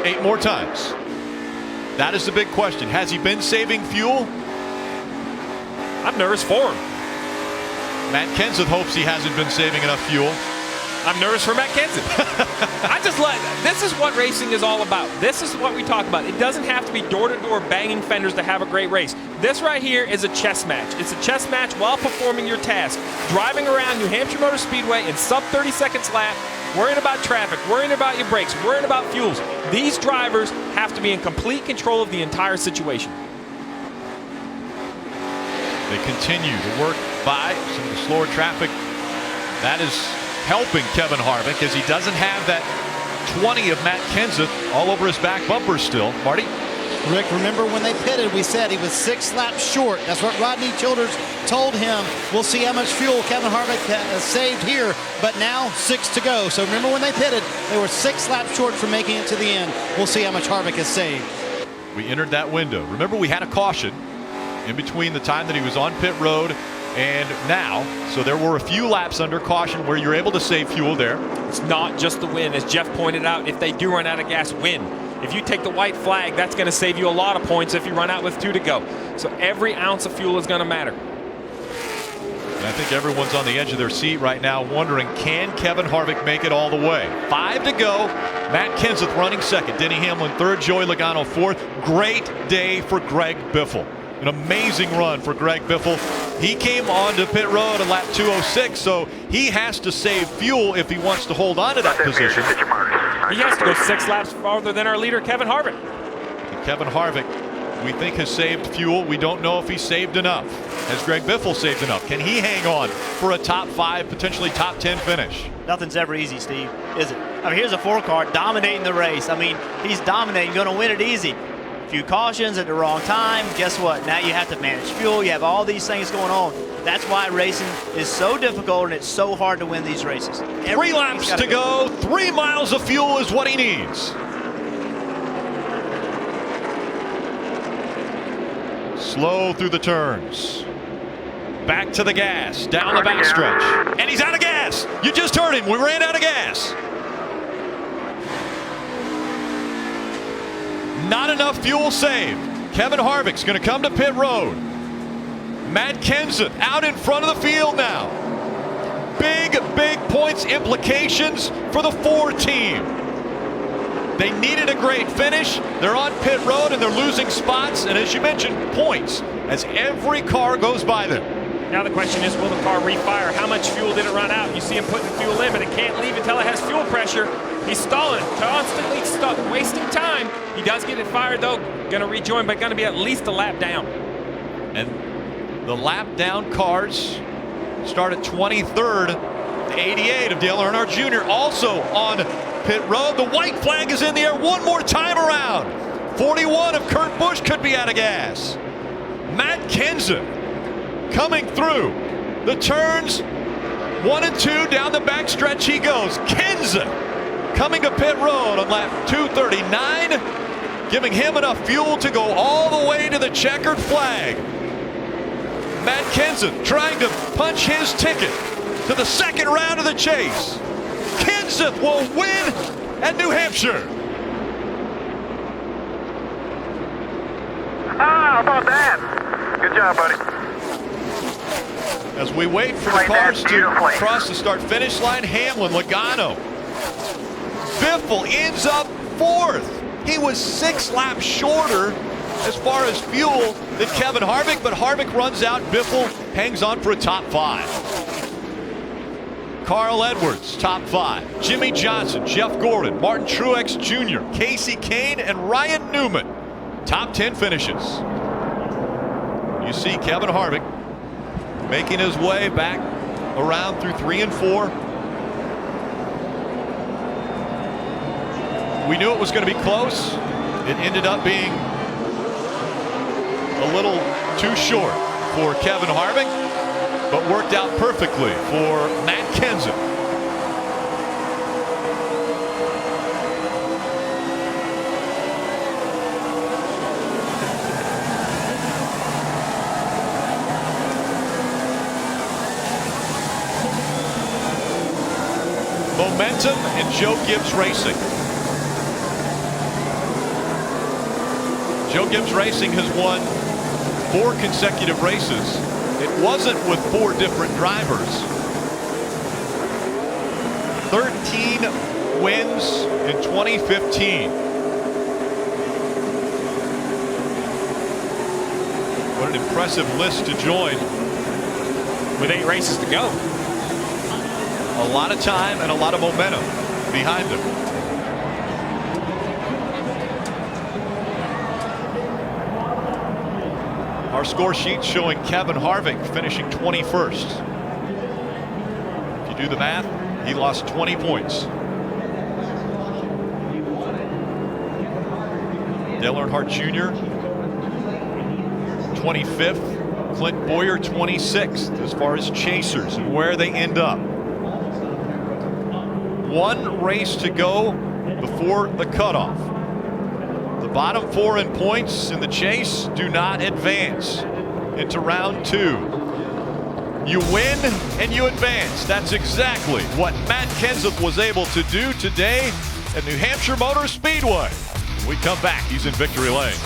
8 more times? That is the big question. Has he been saving fuel? I'm nervous for him. Matt Kenseth hopes he hasn't been saving enough fuel. I'm nervous for Matt Kenseth. This is what racing is all about. This is what we talk about. It doesn't have to be door-to-door banging fenders to have a great race. This right here is a chess match. It's a chess match while performing your task. Driving around New Hampshire Motor Speedway in sub 30 seconds lap, worrying about traffic, worrying about your brakes, worrying about fuels. These drivers have to be in complete control of the entire situation. They continue to work by some of the slower traffic. That is helping Kevin Harvick as he doesn't have that 20 of Matt Kenseth all over his back bumper still. Marty? Rick, remember when they pitted, we said he was 6 laps short. That's what Rodney Childers told him. We'll see how much fuel Kevin Harvick has saved here, but now 6 to go. So remember when they pitted, they were 6 laps short from making it to the end. We'll see how much Harvick has saved. We entered that window. Remember, we had a caution in between the time that he was on pit road and now. So there were a few laps under caution where you're able to save fuel there. It's not just the win. As Jeff pointed out, if they do run out of gas, win. If you take the white flag, that's going to save you a lot of points if you run out with 2 to go. So every ounce of fuel is going to matter. And I think everyone's on the edge of their seat right now wondering, can Kevin Harvick make it all the way? 5 to go. Matt Kenseth running second. Denny Hamlin third. Joey Logano fourth. Great day for Greg Biffle. An amazing run for Greg Biffle. He came onto pit road at lap 206, so he has to save fuel if he wants to hold on to that position. He has to go 6 laps farther than our leader, Kevin Harvick. And Kevin Harvick, we think, has saved fuel. We don't know if he saved enough. Has Greg Biffle saved enough? Can he hang on for a top 5, potentially top 10 finish? Nothing's ever easy, Steve, is it? I mean, here's a 4-car dominating the race. I mean, he's dominating, going to win it easy. Few cautions at the wrong time. Guess what? Now you have to manage fuel. You have all these things going on. That's why racing is so difficult and it's so hard to win these races. 3 laps to go. 3 miles of fuel is what he needs. Slow through the turns. Back to the gas. Down the backstretch. And he's out of gas. You just heard him. We ran out of gas. Not enough fuel saved. Kevin Harvick's going to come to pit road. Matt Kenseth out in front of the field now. Big points implications for the 4 team. They needed a great finish. They're on pit road and they're losing spots. And as you mentioned, points as every car goes by them. Now the question is, will the car refire? How much fuel did it run out? You see him putting fuel in, but it can't leave until it has fuel pressure. He's stalling, constantly wasting time. He does get it fired though. Going to rejoin, but going to be at least a lap down. And the lap down cars start at 23rd 88 of Dale Earnhardt Jr. also on pit road. The white flag is in the air one more time around. 41 of Kurt Busch could be out of gas. Matt Kenseth coming through the turns 1 and 2 down the back stretch he goes. Kenseth coming to pit road on lap 239, giving him enough fuel to go all the way to the checkered flag. Matt Kenseth trying to punch his ticket to the second round of the chase. Kenseth will win at New Hampshire. How about that? Good job, buddy. As we wait for the cars to cross the start-finish line, Hamlin, Logano. Biffle ends up 4th. He was 6 laps shorter as far as fuel than Kevin Harvick, but Harvick runs out. Biffle hangs on for a top 5. Carl Edwards, top 5. Jimmy Johnson, Jeff Gordon, Martin Truex Jr., Casey Kane, and Ryan Newman. Top 10 finishes. You see Kevin Harvick making his way back around through 3 and 4. We knew it was going to be close. It ended up being a little too short for Kevin Harvick, but worked out perfectly for Matt Kenseth. Momentum and Joe Gibbs Racing. Joe Gibbs Racing has won 4 consecutive races. It wasn't with 4 different drivers. 13 wins in 2015. What an impressive list to join. With 8 races to go. A lot of time and a lot of momentum behind them. Our score sheet showing Kevin Harvick finishing 21st. If you do the math, he lost 20 points. Dale Earnhardt Jr. 25th. Clint Bowyer 26th as far as chasers and where they end up. 1 race to go before the cutoff. The bottom 4 in points in the chase do not advance into round 2. You win and you advance. That's exactly what Matt Kenseth was able to do today at New Hampshire Motor Speedway. When we come back, he's in victory lane.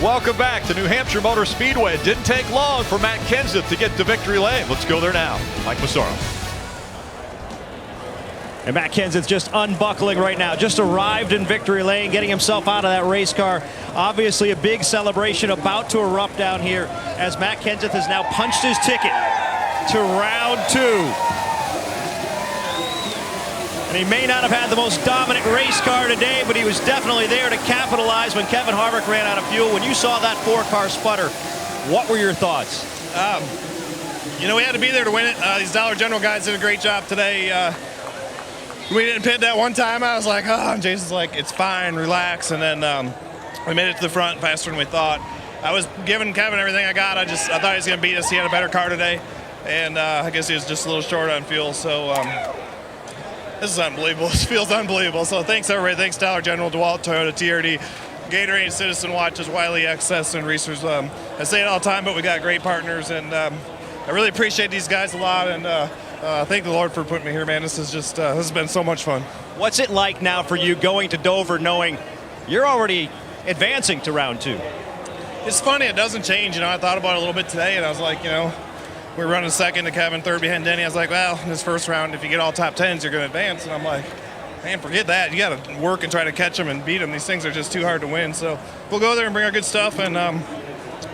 Welcome back to New Hampshire Motor Speedway. It didn't take long for Matt Kenseth to get to victory lane. Let's go there now. Mike Massaro. And Matt Kenseth just unbuckling right now. Just arrived in victory lane, getting himself out of that race car. Obviously a big celebration about to erupt down here as Matt Kenseth has now punched his ticket to round 2. And he may not have had the most dominant race car today, but he was definitely there to capitalize when Kevin Harvick ran out of fuel. When you saw that 4-car sputter, what were your thoughts? You know, we had to be there to win it. These Dollar General guys did a great job today. We didn't pit that one time. I was like, oh, and Jason's like, it's fine, relax. And then we made it to the front faster than we thought. I was giving Kevin everything I got. I thought he was going to beat us. He had a better car today, and I guess he was just a little short on fuel. So this is unbelievable. This feels unbelievable. So thanks, everybody. Thanks, Dollar General, DeWalt, Toyota, TRD, Gatorade, Citizen Watches, Wiley XS, and Reese's. I say it all the time, but we got great partners, and I really appreciate these guys a lot, and thank the Lord for putting me here, man. This is just this has been so much fun. What's it like now for you going to Dover knowing you're already advancing to round 2? It's funny, it doesn't change. I thought about it a little bit today, and I was like, we were running second to Kevin, third behind Denny. I was like, well, in this first round, if you get all top 10s, you're going to advance. And I'm like, man, forget that. You got to work and try to catch them and beat them. These things are just too hard to win. So we'll go there and bring our good stuff and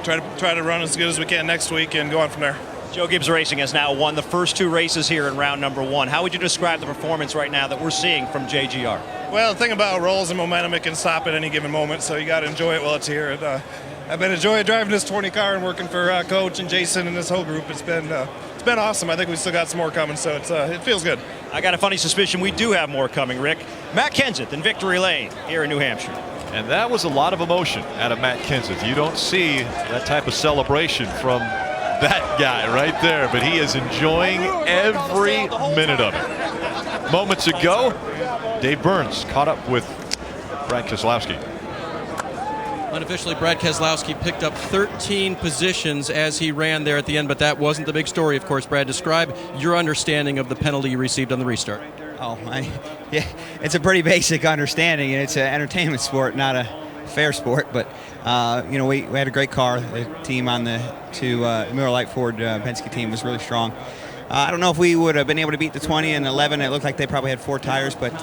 try to run as good as we can next week and go on from there. Joe Gibbs Racing has now won the first 2 races here in round number 1. How would you describe the performance right now that we're seeing from JGR? Well, the thing about rolls and momentum, it can stop at any given moment, so you got to enjoy it while it's here. And, I've been enjoying driving this 20 car and working for Coach and Jason and this whole group. It's been awesome. I think we still got some more coming, so it feels good. I got a funny suspicion we do have more coming, Rick. Matt Kenseth in Victory Lane here in New Hampshire. And that was a lot of emotion out of Matt Kenseth. You don't see that type of celebration from that guy right there, but he is enjoying every minute of it. Moments ago, Dave Burns caught up with Brad Keselowski. Unofficially, Brad Keselowski picked up 13 positions as he ran there at the end, but that wasn't the big story, of course. Brad, describe your understanding of the penalty you received on the restart. Yeah, it's a pretty basic understanding, and it's an entertainment sport, not a fair sport. But we had a great car. The team on the Miller Lite Ford Penske team was really strong. I don't know if we would have been able to beat the 20 and 11. It looked like they probably had 4 tires, but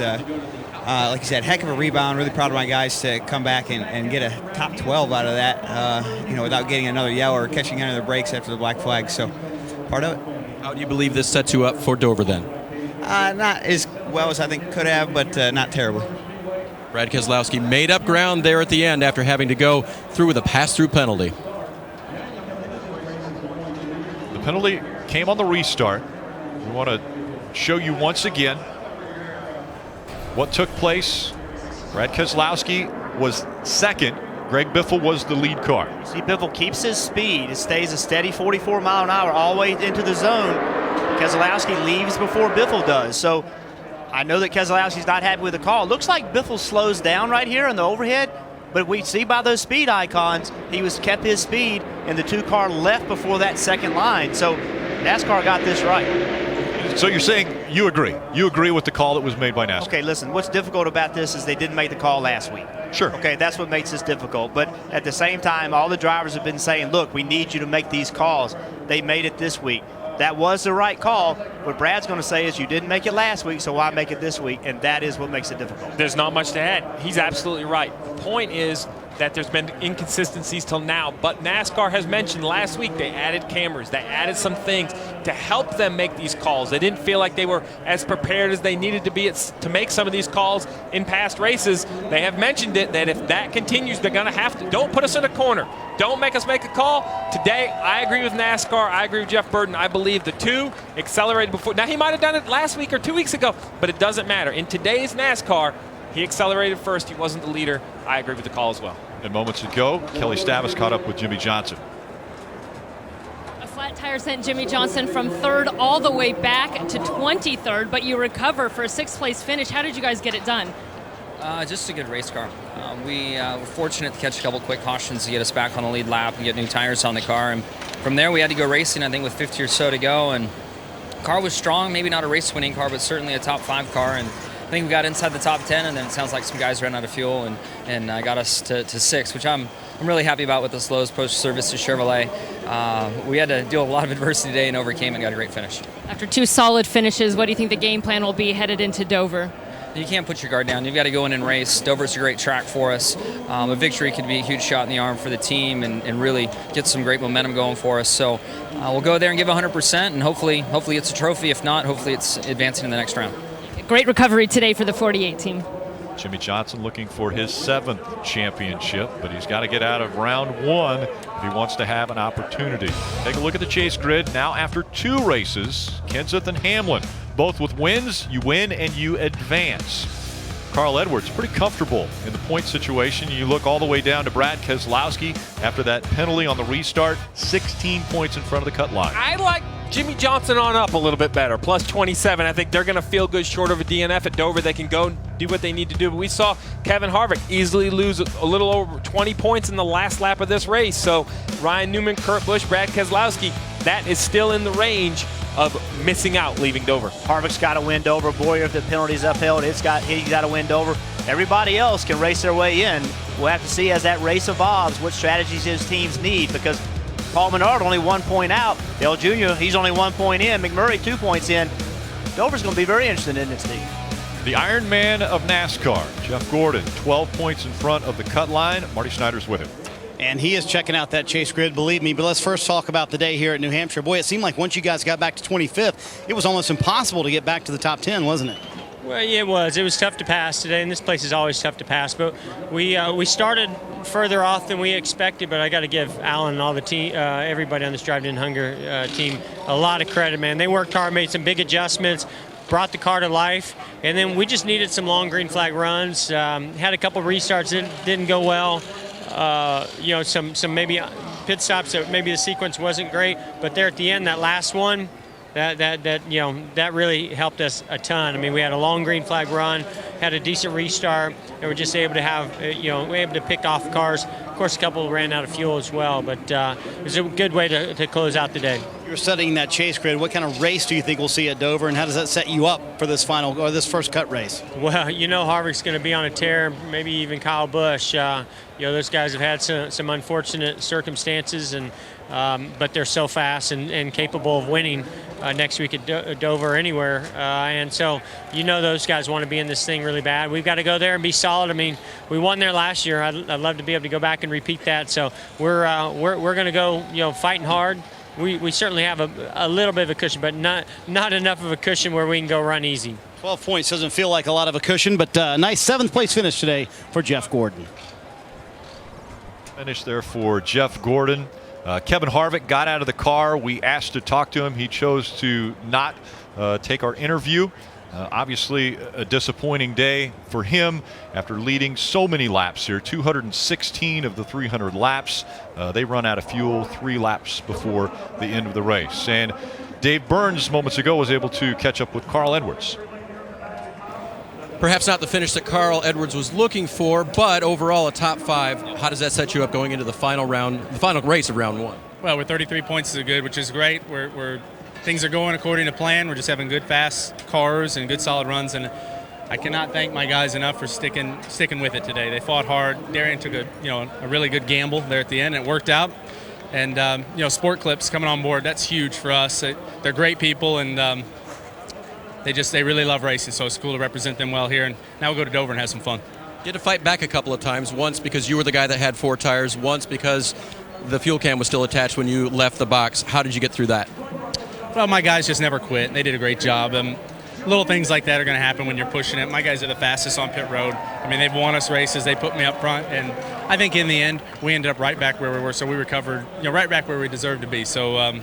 like you said, heck of a rebound. Really proud of my guys to come back and get a top 12 out of that, without getting another yellow or catching under the brakes after the black flag. So, part of it. How do you believe this sets you up for Dover then? Not as well as I think could have, but not terribly. Brad Keselowski made up ground there at the end after having to go through with a pass-through penalty. The penalty came on the restart. We want to show you once again what took place. Brad Keselowski was second. Greg Biffle was the lead car. See, Biffle keeps his speed. It stays a steady 44 mile an hour all the way into the zone. Keselowski leaves before Biffle does. So I know that Keselowski's not happy with the call. Looks like Biffle slows down right here in the overhead, but we see by those speed icons, he kept his speed, and the 2 car left before that second line. So NASCAR got this right. So you're saying you agree? You agree with the call that was made by NASCAR? Okay, listen, what's difficult about this is they didn't make the call last week. Sure. Okay, that's what makes this difficult. But at the same time, all the drivers have been saying, look, we need you to make these calls. They made it this week. That was the right call. What Brad's going to say is you didn't make it last week, so why make it this week? And that is what makes it difficult. There's not much to add. He's absolutely right. The point is that there's been inconsistencies till now, but NASCAR has mentioned last week they added cameras, they added some things to help them make these calls. They didn't feel like they were as prepared as they needed to be to make some of these calls in past races. They have mentioned it, that if that continues, they're going to have to. Don't put us in a corner. Don't make us make a call. Today, I agree with NASCAR. I agree with Jeff Burton. I believe the 2 accelerated before. Now, he might have done it last week or 2 weeks ago, but it doesn't matter. In today's NASCAR, he accelerated first. He wasn't the leader. I agree with the call as well. And moments ago, Kelly Stavis caught up with Jimmy Johnson. A flat tire sent Jimmy Johnson from 3rd all the way back to 23rd, but you recover for a 6th place finish. How did you guys get it done? Just a good race car. We were fortunate to catch a couple quick cautions to get us back on the lead lap and get new tires on the car. And from there, we had to go racing, I think, with 50 or so to go. And the car was strong, maybe not a race-winning car, but certainly a top 5 car. And I think we got inside the top 10, and then it sounds like some guys ran out of fuel and got us to 6, which I'm really happy about with this Lowe's post-service to Chevrolet. We had to deal with a lot of adversity today and overcame and got a great finish. After 2 solid finishes, what do you think the game plan will be headed into Dover? You can't put your guard down. You've got to go in and race. Dover's a great track for us. A victory could be a huge shot in the arm for the team and really get some great momentum going for us. So we'll go there and give 100%, and hopefully it's a trophy. If not, hopefully it's advancing in the next round. Great recovery today for the 48 team. Jimmy Johnson looking for his 7th championship, but he's got to get out of round 1 if he wants to have an opportunity. Take a look at the chase grid now after 2 races. Kenseth and Hamlin, both with wins. You win and you advance. Carl Edwards pretty comfortable in the point situation. You look all the way down to Brad Keselowski after that penalty on the restart, 16 points in front of the cut line. I like Jimmy Johnson on up a little bit better, plus 27. I think they're going to feel good short of a DNF at Dover. They can go do what they need to do. But we saw Kevin Harvick easily lose a little over 20 points in the last lap of this race. So Ryan Newman, Kurt Busch, Brad Keselowski, that is still in the range of missing out leaving Dover. Harvick's got to win Dover. Boyer, if the penalty's upheld, he's got to win Dover. Everybody else can race their way in. We'll have to see as that race evolves what strategies his teams need, because Paul Menard only 1 point out. Dale Jr., he's only 1 point in. McMurray 2 points in. Dover's going to be very interesting in this league. The Iron Man of NASCAR, Jeff Gordon, 12 points in front of the cut line. Marty Schneider's with him. And he is checking out that chase grid, believe me. But let's first talk about the day here at New Hampshire. Boy, it seemed like once you guys got back to 25th, it was almost impossible to get back to the top 10, wasn't it? Well, yeah, it was. It was tough to pass today, and this place is always tough to pass. But we started further off than we expected. But I got to give Alan and all the team, everybody on this Drive to Hunger team, a lot of credit, man. They worked hard, made some big adjustments, brought the car to life, and then we just needed some long green flag runs. Had a couple restarts that didn't go well. You know, some maybe pit stops that maybe the sequence wasn't great, but there at the end, that last one, that really helped us a ton. I mean, we had a long green flag run, had a decent restart, and we're just able to have, we're able to pick off cars. Of course, a couple ran out of fuel as well, but it was a good way to close out the day. You're studying that chase grid. What kind of race do you think we'll see at Dover, and how does that set you up for this final or this first cut race? Well, Harvick's going to be on a tear, maybe even Kyle Busch. Those guys have had some unfortunate circumstances, and but they're so fast and capable of winning next week at Dover or anywhere. And so, those guys want to be in this thing really bad. We've got to go there and be solid. I mean, we won there last year. I'd love to be able to go back and repeat that. So we're going to go, fighting hard. We certainly have a little bit of a cushion, but not enough of a cushion where we can go run easy. 12 points doesn't feel like a lot of a cushion, but nice 7th place finish today for Jeff Gordon. Finish there for Jeff Gordon. Kevin Harvick got out of the car. We asked to talk to him. He chose to not take our interview. Obviously, a disappointing day for him after leading so many laps here, 216 of the 300 laps. They run out of fuel 3 laps before the end of the race. And Dave Burns moments ago was able to catch up with Carl Edwards. Perhaps not the finish that Carl Edwards was looking for, but overall a top 5. How does that set you up going into the final round, the final race of round 1? Well, with 33 points is good, which is great. Things are going according to plan. We're just having good, fast cars and good, solid runs, and I cannot thank my guys enough for sticking with it today. They fought hard. Darian took a really good gamble there at the end, and it worked out. And Sport Clips coming on board, that's huge for us. They're great people, and they really love racing, so it's cool to represent them well here. And now we'll go to Dover and have some fun. You had to fight back a couple of times, once because you were the guy that had 4 tires, once because the fuel can was still attached when you left the box. How did you get through that? Well, my guys just never quit. They did a great job. Little things like that are going to happen when you're pushing it. My guys are the fastest on pit road. I mean, they've won us races. They put me up front, and I think in the end, we ended up right back where we were, so we recovered, right back where we deserved to be. So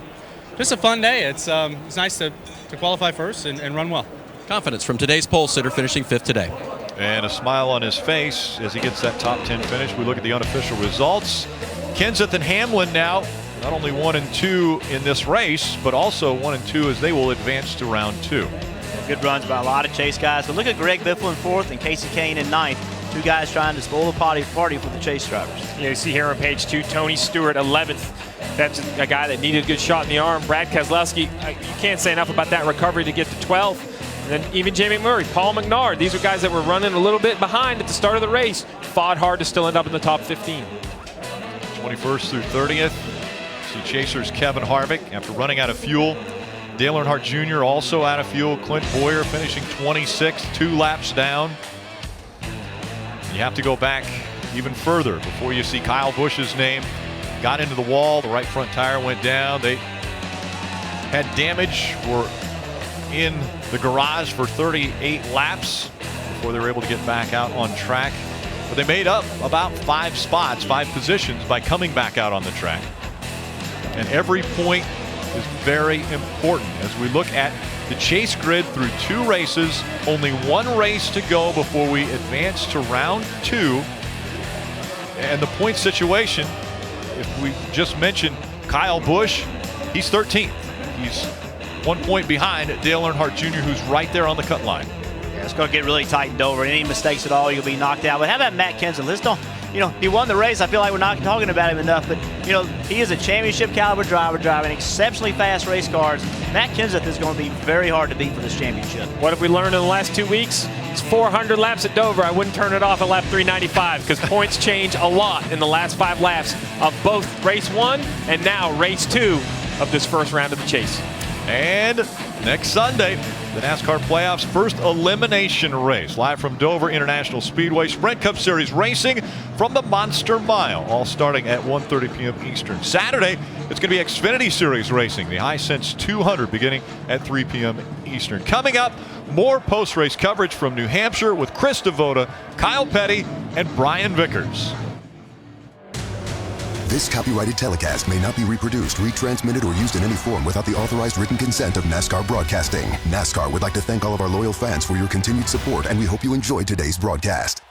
just a fun day. It's nice to qualify first and run well. Confidence from today's pole sitter, finishing 5th today. And a smile on his face as he gets that top 10 finish. We look at the unofficial results. Kenseth and Hamlin now not only 1 and 2 in this race, but also 1 and 2 as they will advance to round 2. Good runs by a lot of chase guys. But look at Greg Biffle in 4th and Casey Kane in 9th. 2 guys trying to spoil the party for the chase drivers. You see here on page 2, Tony Stewart, 11th. That's a guy that needed a good shot in the arm. Brad Keselowski, you can't say enough about that recovery to get to 12th. And then even Jay McMurray, Paul McNard, these are guys that were running a little bit behind at the start of the race, fought hard to still end up in the top 15. 21st through 30th. See Chasers Kevin Harvick after running out of fuel. Dale Earnhardt Jr. also out of fuel. Clint Boyer finishing 26th, 2 laps down. You have to go back even further before you see Kyle Busch's name. Got into the wall, the right front tire went down. They had damage, were in the garage for 38 laps before they were able to get back out on track. But they made up about 5 spots, 5 positions by coming back out on the track. And every point is very important as we look at the Chase grid through 2 races. Only 1 race to go before we advance to round 2. And the point situation, if we just mentioned Kyle Busch, he's 13th. He's 1 point behind Dale Earnhardt Jr., who's right there on the cut line. Yeah, it's going to get really tight and over. Any mistakes at all, you'll be knocked out. But how about Matt Kenseth? Let's don't, he won the race. I feel like we're not talking about him enough. But, he is a championship caliber driver driving exceptionally fast race cars. Matt Kenseth is going to be very hard to beat for this championship. What have we learned in the last 2 weeks? It's 400 laps at Dover. I wouldn't turn it off at lap 395 because points change a lot in the last 5 laps of both race 1 and now race 2 of this first round of the Chase. And next Sunday, the NASCAR playoffs first elimination race, live from Dover International Speedway. Sprint Cup Series racing from the Monster Mile, all starting at 1:30 p.m. Eastern. Saturday, it's going to be Xfinity Series racing, the Hisense 200, beginning at 3 p.m. Eastern. Coming up, more post-race coverage from New Hampshire with Chris Devoda, Kyle Petty, and Brian Vickers. This copyrighted telecast may not be reproduced, retransmitted, or used in any form without the authorized written consent of NASCAR Broadcasting. NASCAR would like to thank all of our loyal fans for your continued support, and we hope you enjoyed today's broadcast.